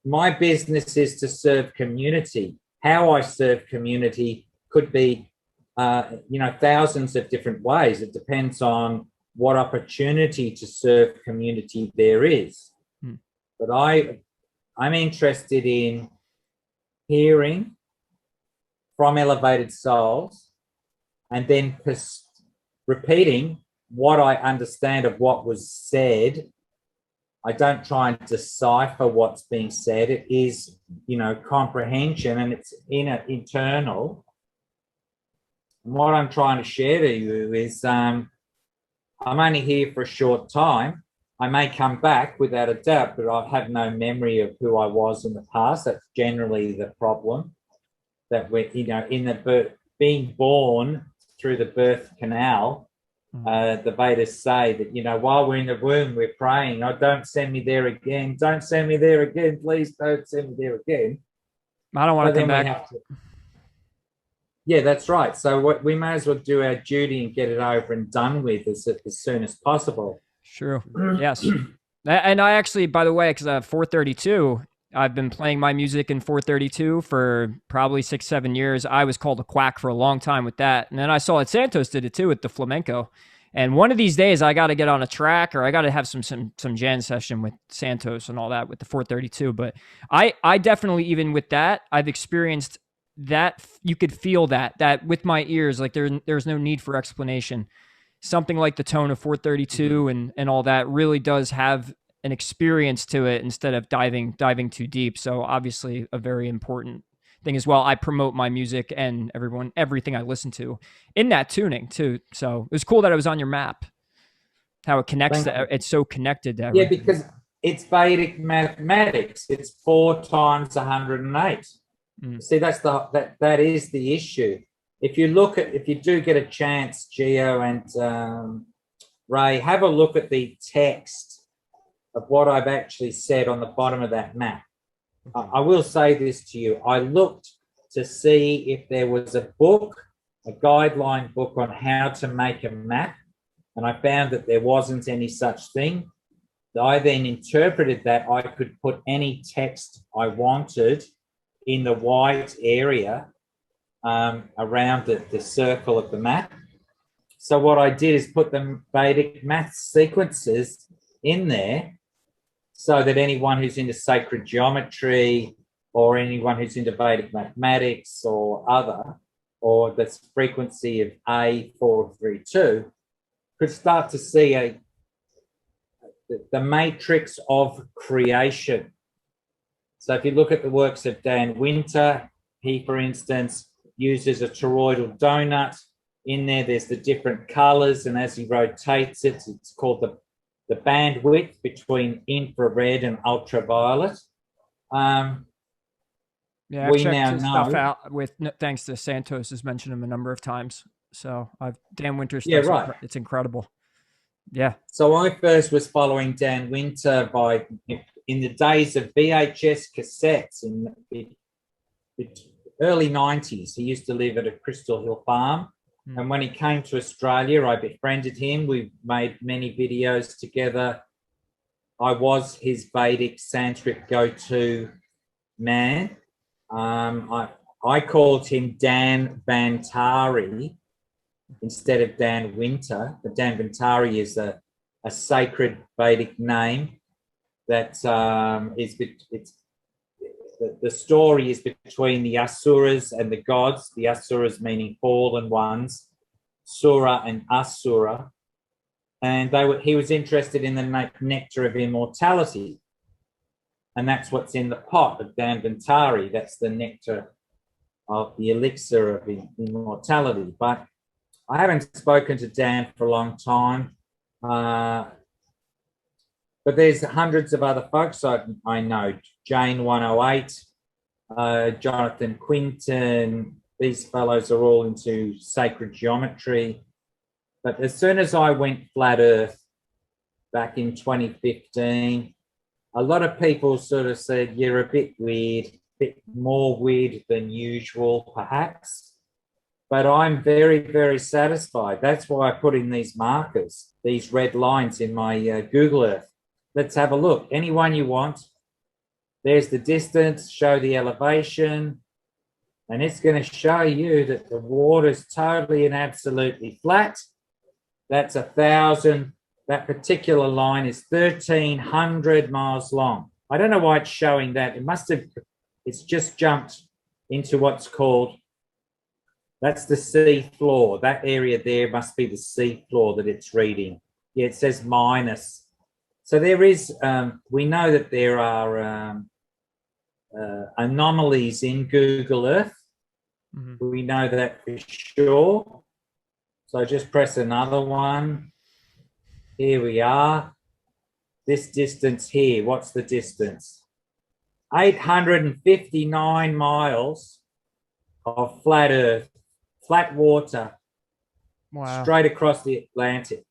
my business is to serve community. How I serve community could be, thousands of different ways. It depends on what opportunity to serve community there is. But I'm interested in hearing from elevated souls and then repeating what I understand of what was said. I don't try and decipher what's being said. It is, comprehension, and it's internal. And what I'm trying to share to you is I'm only here for a short time. I may come back without a doubt, but I have no memory of who I was in the past. That's generally the problem, that we're, in the being born through the birth canal. The Vedas say that, while we're in the womb, we're praying, oh, don't send me there again. Don't send me there again. Please don't send me there again. I don't want to come back. Yeah, that's right. So we may as well do our duty and get it over and done with as soon as possible. Sure. Yes. And I actually, by the way, because I have 432, I've been playing my music in 432 for probably 6-7 years. I was called a quack for a long time with that. And then I saw that Santos did it too with the flamenco. And one of these days I got to get on a track or I got to have some jam session with Santos and all that with the 432. But I definitely, even with that, I've experienced that. You could feel that with my ears, like there's no need for explanation. Something like the tone of 432 and all that really does have an experience to it instead of diving too deep. So obviously a very important thing as well. I promote my music and everything I listen to in that tuning too. So it was cool that it was on your map, how it connects. It's so connected to everything. Yeah, because it's Vedic mathematics. It's 4 times 108. See, that is the issue. If you do get a chance, Gio and Ray, have a look at the text of what I've actually said on the bottom of that map. I will say this to you. I looked to see if there was a book, a guideline book on how to make a map, and I found that there wasn't any such thing. I then interpreted that I could put any text I wanted in the white area around the circle of the map. So what I did is put the Vedic math sequences in there so that anyone who's into sacred geometry or anyone who's into Vedic mathematics or other, or the frequency of A432, could start to see the matrix of creation. So if you look at the works of Dan Winter, he, for instance, uses a toroidal donut. In there, there's the different colors, and as he rotates it, it's called the bandwidth between infrared and ultraviolet. Yeah, I've checked his stuff out with thanks to Santos has mentioned him a number of times. So Dan Winter's stuff, right. It's incredible. Yeah. So I first was following Dan Winter in the days of VHS cassettes in the early 90s. He used to live at a Crystal Hill farm. And when he came to Australia, I befriended him. We made many videos together. I was his Vedic Sanskrit go-to man. I called him Dan Bantari instead of Dan Winter. But Dan Bantari is a sacred Vedic name that the story is between the Asuras and the gods, the Asuras meaning fallen ones, Sura and Asura. And he was interested in the nectar of immortality. And that's what's in the pot of Dan Bantari. That's the nectar of the elixir of immortality. But I haven't spoken to Dan for a long time. But there's hundreds of other folks I know. Jane 108, Jonathan Quinton. These fellows are all into sacred geometry. But as soon as I went flat Earth back in 2015, a lot of people sort of said, you're a bit weird, a bit more weird than usual, perhaps. But I'm very, very satisfied. That's why I put in these markers, these red lines in my Google Earth. Let's have a look. Anyone you want. There's the distance, show the elevation, and it's going to show you that the water's totally and absolutely flat. That's 1,000. That particular line is 1,300 miles long. I don't know why it's showing that. It's just jumped into what's called, that's the sea floor. That area there must be the sea floor that it's reading. Yeah, it says minus. So there is, we know that there are anomalies in Google Earth. Mm-hmm. We know that for sure. So just press another one. Here we are. This distance here, what's the distance? 859 miles of flat Earth, flat water, wow, straight across the Atlantic.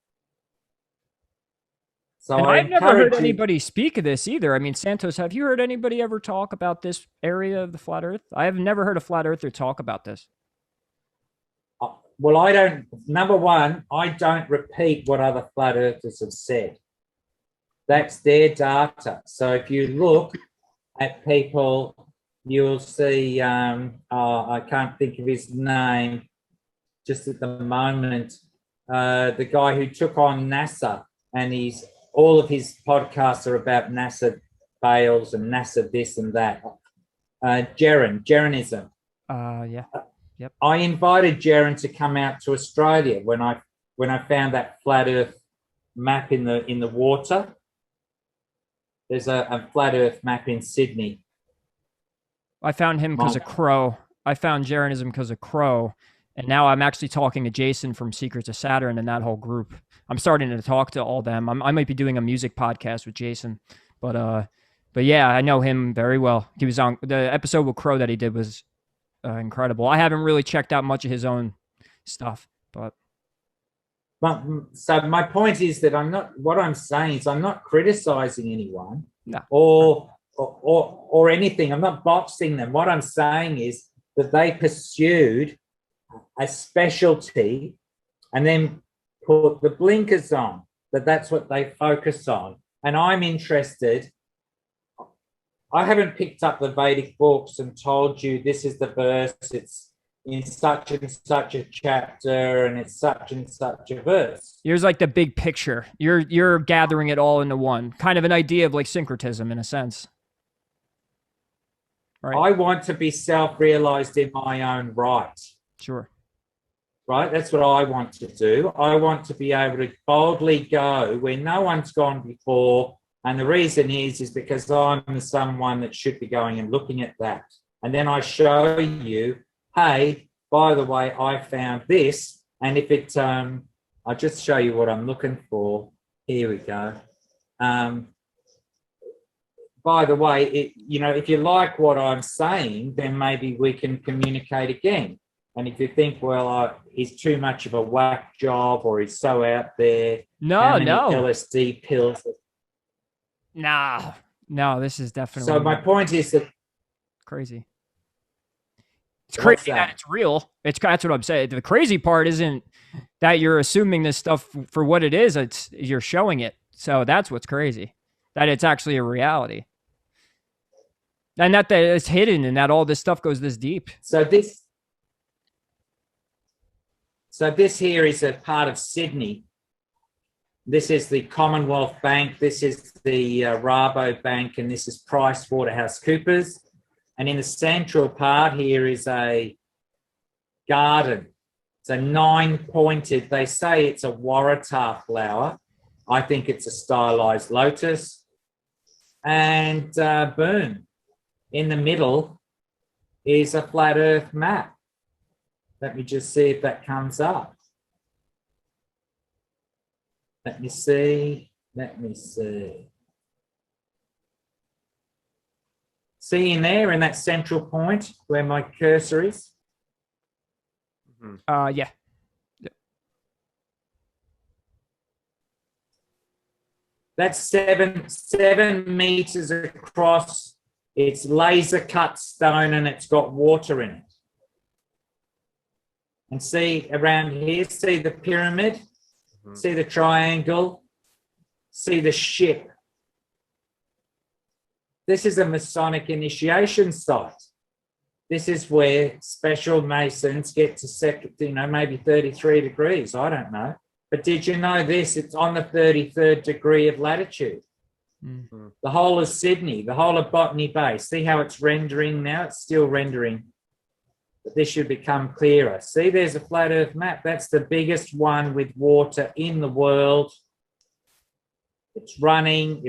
So and I've never heard anybody speak of this either. I mean, Santos, have you heard anybody ever talk about this area of the flat Earth? I have never heard a flat earther talk about this. Well, I don't, number one, I don't repeat what other flat earthers have said. That's their data. So if you look at people, you'll see, I can't think of his name just at the moment, the guy who took on NASA, and all of his podcasts are about NASA fails and NASA this and that. Jerenism. Yeah. Yep. I invited Jeren to come out to Australia when I found that flat Earth map in the water. There's a flat Earth map in Sydney. I found him because of Crow. I found Jerenism because of Crow, and now I'm actually talking to Jason from Secrets of Saturn and that whole group. I'm starting to talk to all them. I might be doing a music podcast with Jason, but yeah, I know him very well. He was on the episode with Crow that he did was incredible. I haven't really checked out much of his own stuff, but so my point is that what I'm saying is I'm not criticizing anyone, no, or anything. I'm not boxing them. What I'm saying is that they pursued a specialty and then put the blinkers on, that's what they focus on. And I'm interested. I haven't picked up the Vedic books and told you this is the verse, it's in such and such a chapter, and it's such and such a verse. Here's like the big picture. You're gathering it all into one, kind of an idea of like syncretism in a sense. Right. I want to be self-realized in my own right. Sure. Right? That's what I want to do. I want to be able to boldly go where no one's gone before. And the reason is because I'm someone that should be going and looking at that. And then I show you, hey, by the way, I found this. And if it, I'll just show you what I'm looking for. Here we go. By the way, if you like what I'm saying, then maybe we can communicate again. And if you think, well, he's too much of a whack job or he's so out there. No. LSD pills. No, this is definitely. So my point is that. Crazy. It's crazy that it's real. That's what I'm saying. The crazy part isn't that you're assuming this stuff for what it is. It's you're showing it. So that's what's crazy. That it's actually a reality. And that it's hidden and that all this stuff goes this deep. So this here is a part of Sydney. This is the Commonwealth Bank. This is the Rabobank, and this is PricewaterhouseCoopers. And in the central part here is a garden. It's a 9-pointed. They say it's a waratah flower. I think it's a stylized lotus. And boom. In the middle is a flat earth map. Let me just see if that comes up. Let me see. See in there, in that central point where my cursor is? Yeah. That's 7 meters across. It's laser cut stone and it's got water in it. And see around here, see the pyramid, see the triangle, see the ship. This is a Masonic initiation site. This is where special Masons get to maybe 33 degrees. I don't know. But did you know this? It's on the 33rd degree of latitude. Mm-hmm. The whole of Sydney, the whole of Botany Bay. See how it's rendering now? It's still rendering. But this should become clearer. See, there's a flat earth map. That's the biggest one with water in the world. It's running.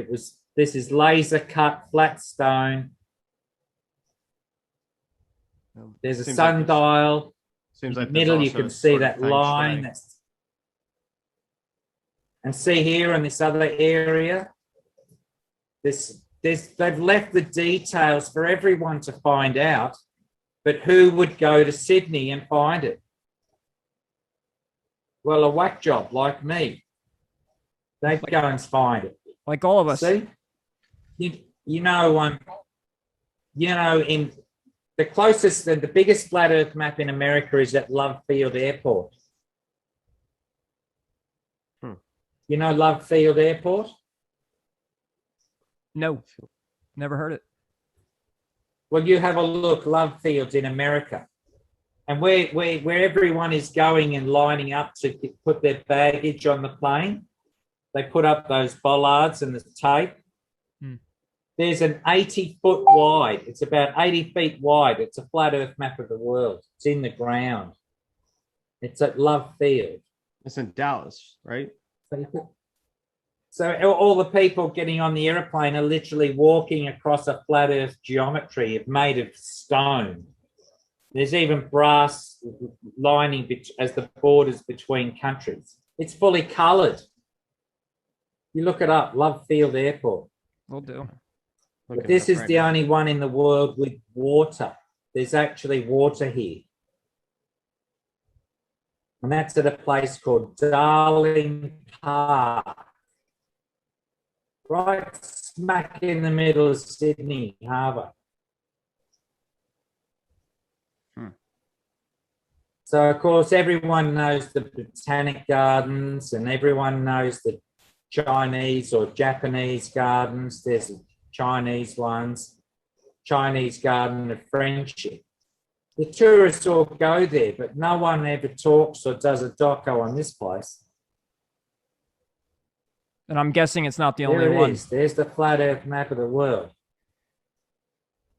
This is laser cut flat stone. There's a sundial. Seems like in the middle you can see that line. And see here in this other area, they've left the details for everyone to find out, but who would go to Sydney and find it? Well, a whack job like me. They'd go and find it. Like all of us. See? In the closest and the biggest flat earth map in America is at Love Field Airport. You know Love Field Airport? No, never heard it. Well, you have a look, Love Fields in America. And where everyone is going and lining up to put their baggage on the plane, they put up those bollards and the tape. There's an 80-foot wide. It's about 80 feet wide. It's a flat earth map of the world. It's in the ground. It's at Love Field. It's in Dallas, right? So all the people getting on the airplane are literally walking across a flat earth geometry made of stone. There's even brass lining as the borders between countries. It's fully coloured. You look it up, Love Field Airport. Will do. But this is the only one in the world with water. There's actually water here. And that's at a place called Darling Park. Right smack in the middle of Sydney Harbour. So, of course, everyone knows the Botanic Gardens and everyone knows the Chinese or Japanese gardens. There's Chinese ones, Chinese Garden of Friendship. The tourists all go there, but no one ever talks or does a doco on this place. And I'm guessing it's not the There only it one. is. There's the flat Earth map of the world.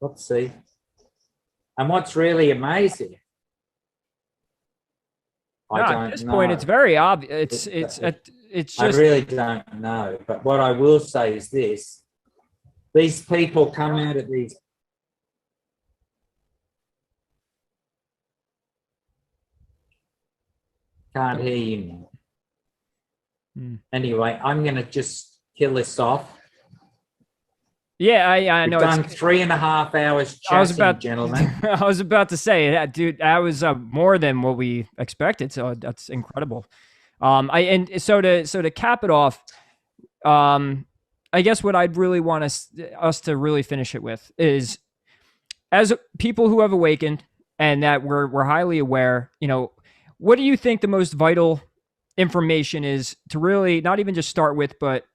Let's see. And what's really amazing, No, I at don't this know. point, it's very obvious. It's I just really don't know. But what I will say is this: these people come out of these. Can't hear you now. Anyway, I'm going to just kill this off. yeah, I know. We've done 3.5 hours chatting, gentlemen. I was about to say that, dude. That was more than what we expected. So that's incredible. So to cap it off, I guess what I'd really want us to really finish it with is, as people who have awakened and that we're highly aware, you know, what do you think the most vital information is to really not even just start with, but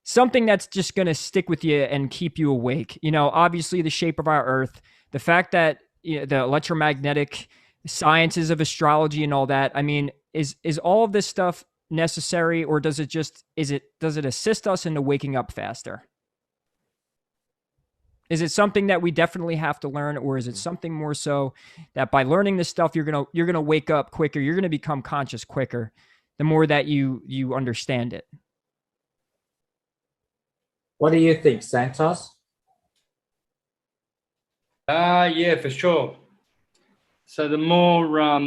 something that's just going to stick with you and keep you awake? You know, obviously the shape of our earth, the fact that, you know, the electromagnetic sciences of astrology and all that. I mean, is all of this stuff necessary, or does it assist us into waking up faster? Is it something that we definitely have to learn, or is it something more so that by learning this stuff, you're gonna wake up quicker, you're gonna become conscious quicker, the more that you understand it? What do you think, Santos? Yeah, for sure. So the more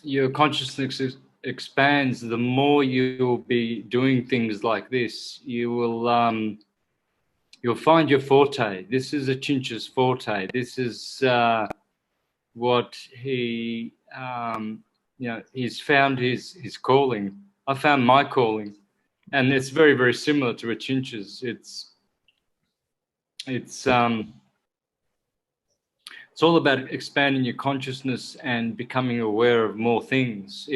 your consciousness expands, the more you'll be doing things like this. You'll find your forte. This is Achintya's forte. This is what he, he's found his calling. I found my calling, and it's very, very similar to Achintya's. It's all about expanding your consciousness and becoming aware of more things.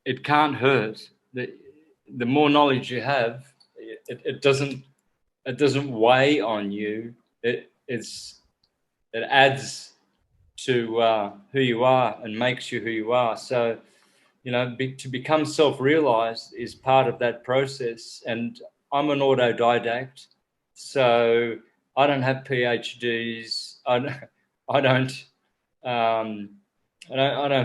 It can't hurt. The more knowledge you have, it doesn't weigh on you. It adds to who you are and makes you who you are. So, you know, to become self-realized is part of that process. And I'm an autodidact, so I don't have PhDs. I don't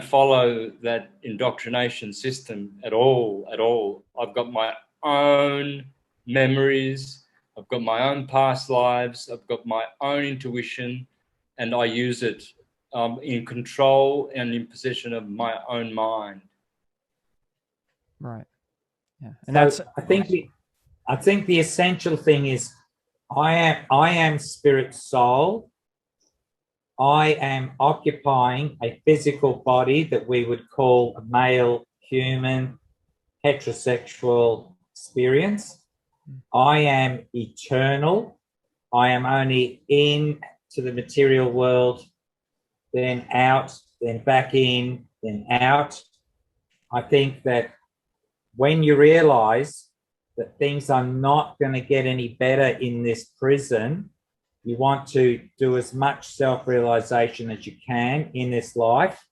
follow that indoctrination system at all. I've got my own memories. I've got my own past lives. I've got my own intuition, and I use it in control and in possession of my own mind. Right. Yeah. And so I think the essential thing is I am spirit soul. I am occupying a physical body that we would call a male human heterosexual experience. I am eternal. I am only in to the material world, then out, then back in, then out. I think that when you realize that things are not going to get any better in this prison, you want to do as much self-realization as you can in this life.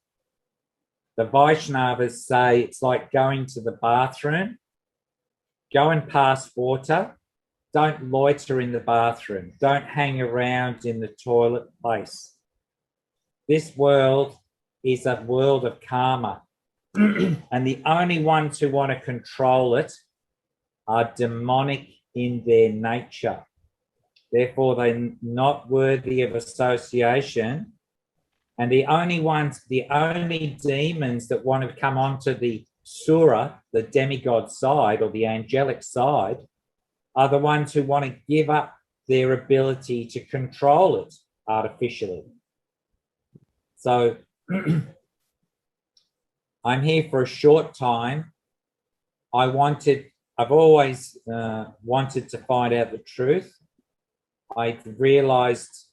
The Vaishnavas say it's like going to the bathroom. Go and pass water. Don't loiter in the bathroom. Don't hang around in the toilet place. This world is a world of karma. And the only ones who want to control it are demonic in their nature. Therefore, they're not worthy of association. And the only demons that want to come onto the Sura, the demigod side or the angelic side, are the ones who want to give up their ability to control it artificially. So I'm here for a short time. I've always wanted to find out the truth. I realized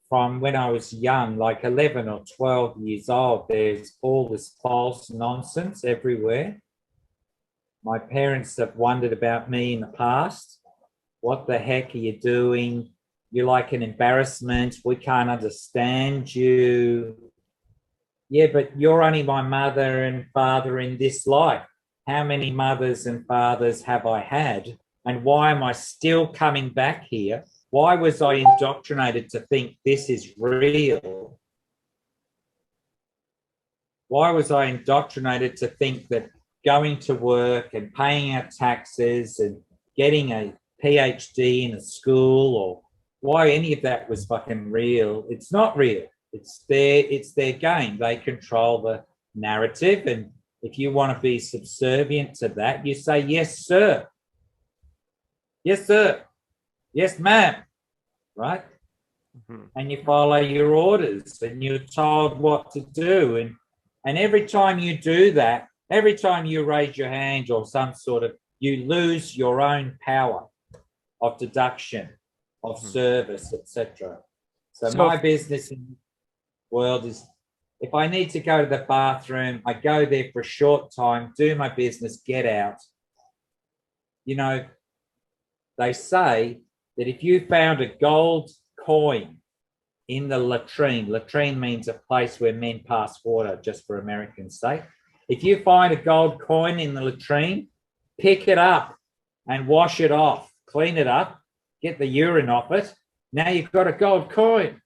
from when I was young, like 11 or 12 years old, there's all this false nonsense everywhere. My parents have wondered about me in the past. What the heck are you doing? You're like an embarrassment. We can't understand you. Yeah, but you're only my mother and father in this life. How many mothers and fathers have I had? And why am I still coming back here? Why was I indoctrinated to think this is real? Why was I indoctrinated to think that going to work and paying our taxes and getting a PhD in a school, or why any of that was fucking real? It's not real. It's their game. They control the narrative. And if you want to be subservient to that, you say, yes, sir. Yes, sir. Yes, ma'am. Right? Mm-hmm. And you follow your orders and you're told what to do. And every time you do that, every time you raise your hand or some sort of, you lose your own power of deduction, of service, etc. So my business in the world is, if I need to go to the bathroom, I go there for a short time, do my business, get out. You know, they say that if you found a gold coin in the latrine, latrine means a place where men pass water, just for Americans' sake. If you find a gold coin in the latrine, pick it up and wash it off, clean it up, get the urine off it. Now you've got a gold coin.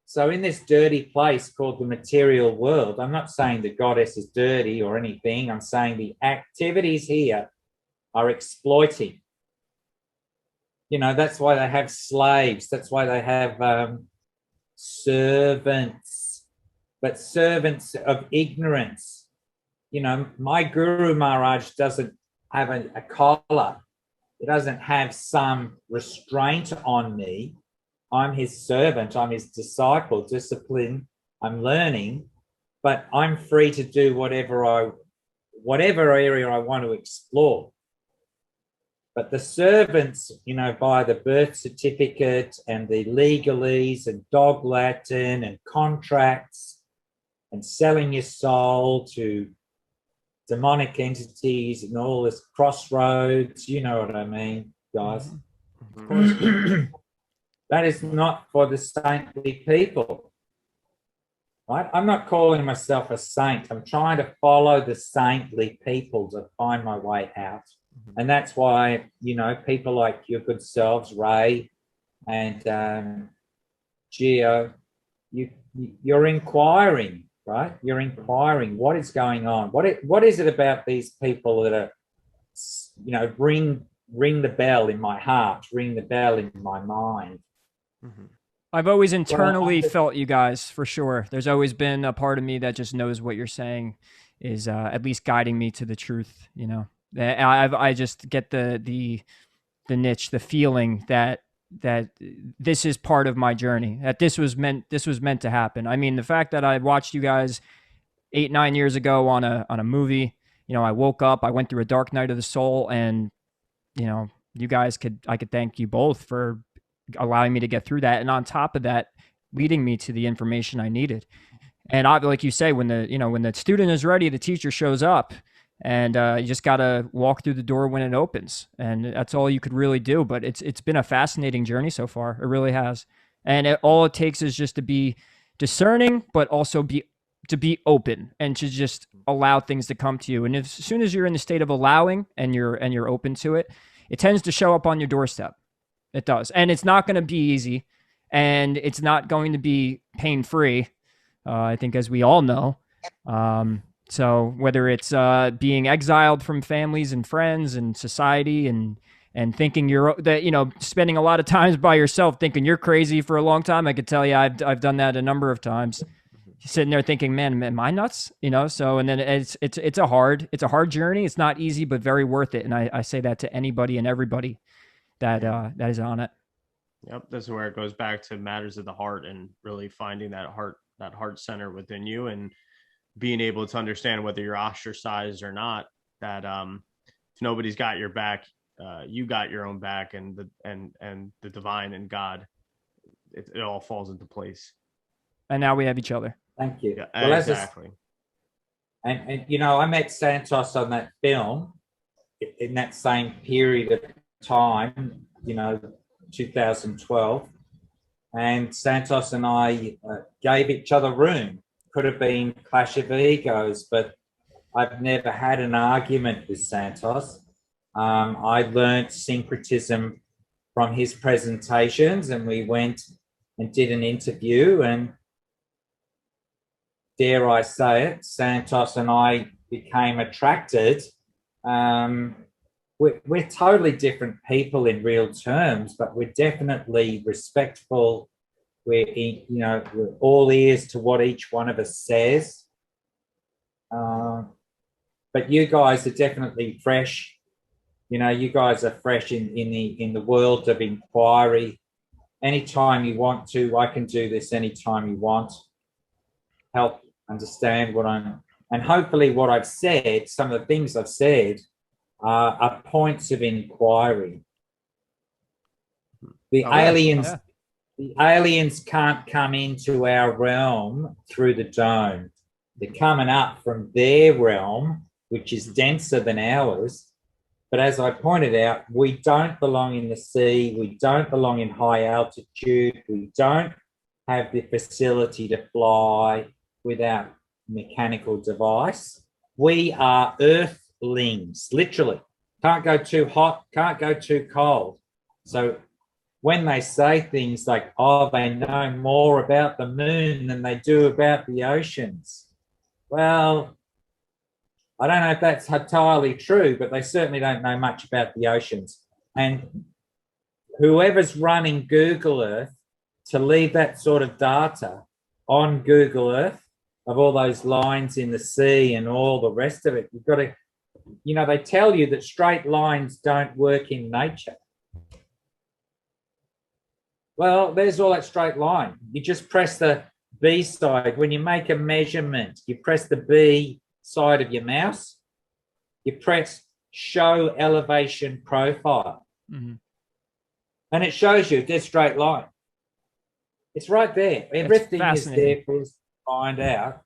So in this dirty place called the material world, I'm not saying the goddess is dirty or anything. I'm saying the activities here are exploiting. You know, that's why they have slaves. That's why they have servants, but servants of ignorance. You know, my Guru Maharaj doesn't have a collar. He doesn't have some restraint on me. I'm his servant. I'm his disciple, discipline. I'm learning, but I'm free to do whatever area I want to explore. But the servants, you know, by the birth certificate and the legalese and dog Latin and contracts and selling your soul to demonic entities and all this crossroads, you know what I mean, guys? Of course. That is not for the saintly people, right? I'm not calling myself a saint. I'm trying to follow the saintly people to find my way out. And that's why, you know, people like your good selves, Ray and Geo, you're inquiring, right? You're inquiring what is going on. What is it about these people that are, you know, ring the bell in my heart, ring the bell in my mind? I've always internally felt you guys, for sure. There's always been a part of me that just knows what you're saying is at least guiding me to the truth, you know. I just get the niche, the feeling that this is part of my journey, that this was meant to happen. I mean, the fact that I watched you guys 8-9 years ago on a movie, you know, I woke up, I went through a dark night of the soul, and you know, I could thank you both for allowing me to get through that, and on top of that, leading me to the information I needed. And like you say, when the student is ready, the teacher shows up. And you just got to walk through the door when it opens. And that's all you could really do. But it's been a fascinating journey so far. It really has. And all it takes is just to be discerning, but also to be open and to just allow things to come to you. And as soon as you're in the state of allowing and you're open to it, it tends to show up on your doorstep. It does. And it's not going to be easy. And it's not going to be pain-free, I think, as we all know. So whether it's being exiled from families and friends and society and thinking spending a lot of times by yourself thinking you're crazy for a long time, I could tell you I've done that a number of times, sitting there thinking, man, am I nuts? You know, so, and then it's a hard journey. It's not easy, but very worth it. And I say that to anybody and everybody that is on it. Yep. That's where it goes back to matters of the heart and really finding that heart center within you and being able to understand whether you're ostracized or not, that if nobody's got your back, you got your own back, and the divine and God, it all falls into place. And now we have each other. Thank you. Yeah, well, exactly. And you know, I met Santos on that film in that same period of time. You know, 2012. And Santos and I gave each other room. Could have been clash of egos, but I've never had an argument with Santos. I learned syncretism from his presentations, and we went and did an interview, and dare I say it, Santos and I became attracted. We're totally different people in real terms, but we're definitely respectful. We're all ears to what each one of us says. But you guys are definitely fresh. You guys are fresh in the world of inquiry. Anytime you want to, I can do this anytime you want. Help understand and hopefully what I've said, some of the things I've said are points of inquiry. The aliens can't come into our realm through the dome. They're coming up from their realm, which is denser than ours. But as I pointed out, we don't belong in the sea. We don't belong in high altitude. We don't have the facility to fly without mechanical device. We are earthlings, literally. Can't go too hot, can't go too cold. So when they say things like, oh, they know more about the moon than they do about the oceans, well, I don't know if that's entirely true, but they certainly don't know much about the oceans. And whoever's running Google Earth, to leave that sort of data on Google Earth of all those lines in the sea and all the rest of it, you've got to, they tell you that straight lines don't work in nature. Well, there's all that straight line. You just press the B side. When you make a measurement, you press the B side of your mouse, you press show elevation profile. Mm-hmm. And it shows you this straight line. It's right there. Everything is there for us to find out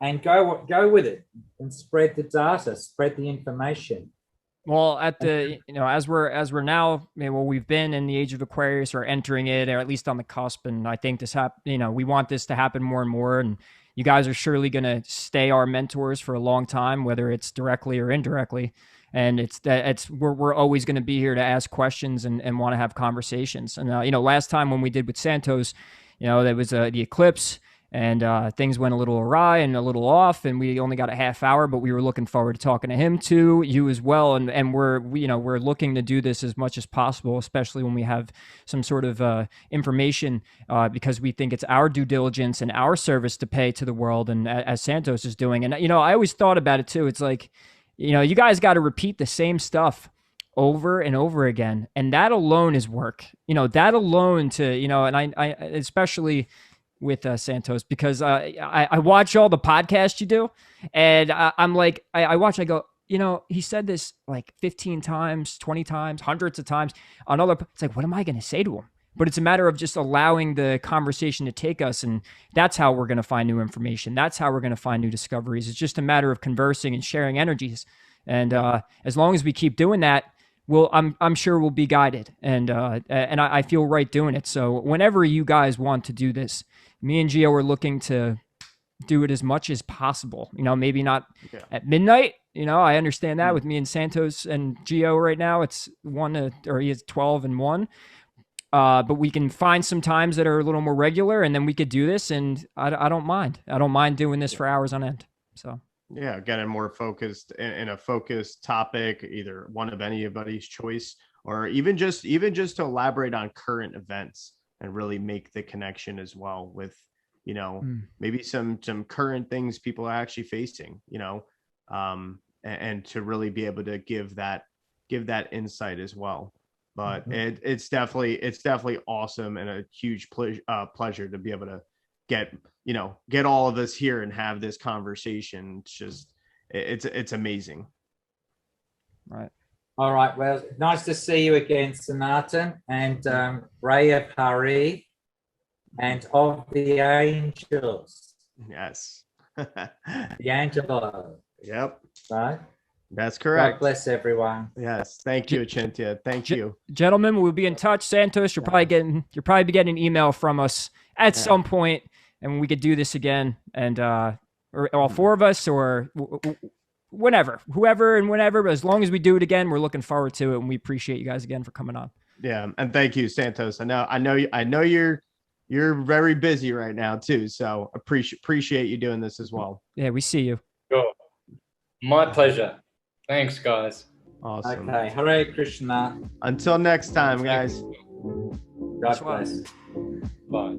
and go with it and spread the data, spread the information. Well, at the as we're now, we've been in the age of Aquarius or entering it, or at least on the cusp, and I think this we want this to happen more and more, and you guys are surely going to stay our mentors for a long time, whether it's directly or indirectly, and we're always going to be here to ask questions and want to have conversations. And last time when we did with Santos, there was the eclipse. And things went a little awry and a little off, and we only got a half hour, but we were looking forward to talking to him too, you as well. And we're looking to do this as much as possible, especially when we have some sort of information, because we think it's our due diligence and our service to pay to the world, and as Santos is doing. And I always thought about it too. It's like, you guys got to repeat the same stuff over and over again, and that alone is work. That alone to and I especially with Santos, because I watch all the podcasts you do, and I'm like, I watch, I go, he said this like 15 times, 20 times, hundreds of times on other, it's like, what am I going to say to him? But it's a matter of just allowing the conversation to take us, and that's how we're going to find new information. That's how we're going to find new discoveries. It's just a matter of conversing and sharing energies. And as long as we keep doing that, I'm sure we'll be guided, and I feel right doing it. So whenever you guys want to do this, me and Gio are looking to do it as much as possible. Maybe not at midnight. I understand that with me and Santos and Gio right now. It's he is 12 and 1. But we can find some times that are a little more regular, and then we could do this. And I don't mind. I don't mind doing this for hours on end. So. Yeah, getting more focused in a focused topic, either one of anybody's choice, or even just to elaborate on current events and really make the connection as well with, maybe some current things people are actually facing, and to really be able to give that insight as well. But it's definitely awesome and a huge pleasure to be able to get all of us here and have this conversation. It's just, it's amazing. Right. All right. Well, nice to see you again, Sanatan, and Raya Pari, and of the angels. Yes. The Angelo. Yep. Right. That's God correct. bless everyone. Yes. Thank you, Achintya. Thank you. Gentlemen, we'll be in touch. Santos, you'll probably be getting an email from us at some point, and we could do this again, and or all four of us, or whenever, whoever and whenever. But as long as we do it again, we're looking forward to it, and we appreciate you guys again for coming on. Yeah, and thank you, Santos. I know you're very busy right now too, so appreciate you doing this as well. Yeah, we see you. Sure. My pleasure. Thanks, guys. Awesome. Okay. Hare Krishna. Until next time, guys. God bless. Bye.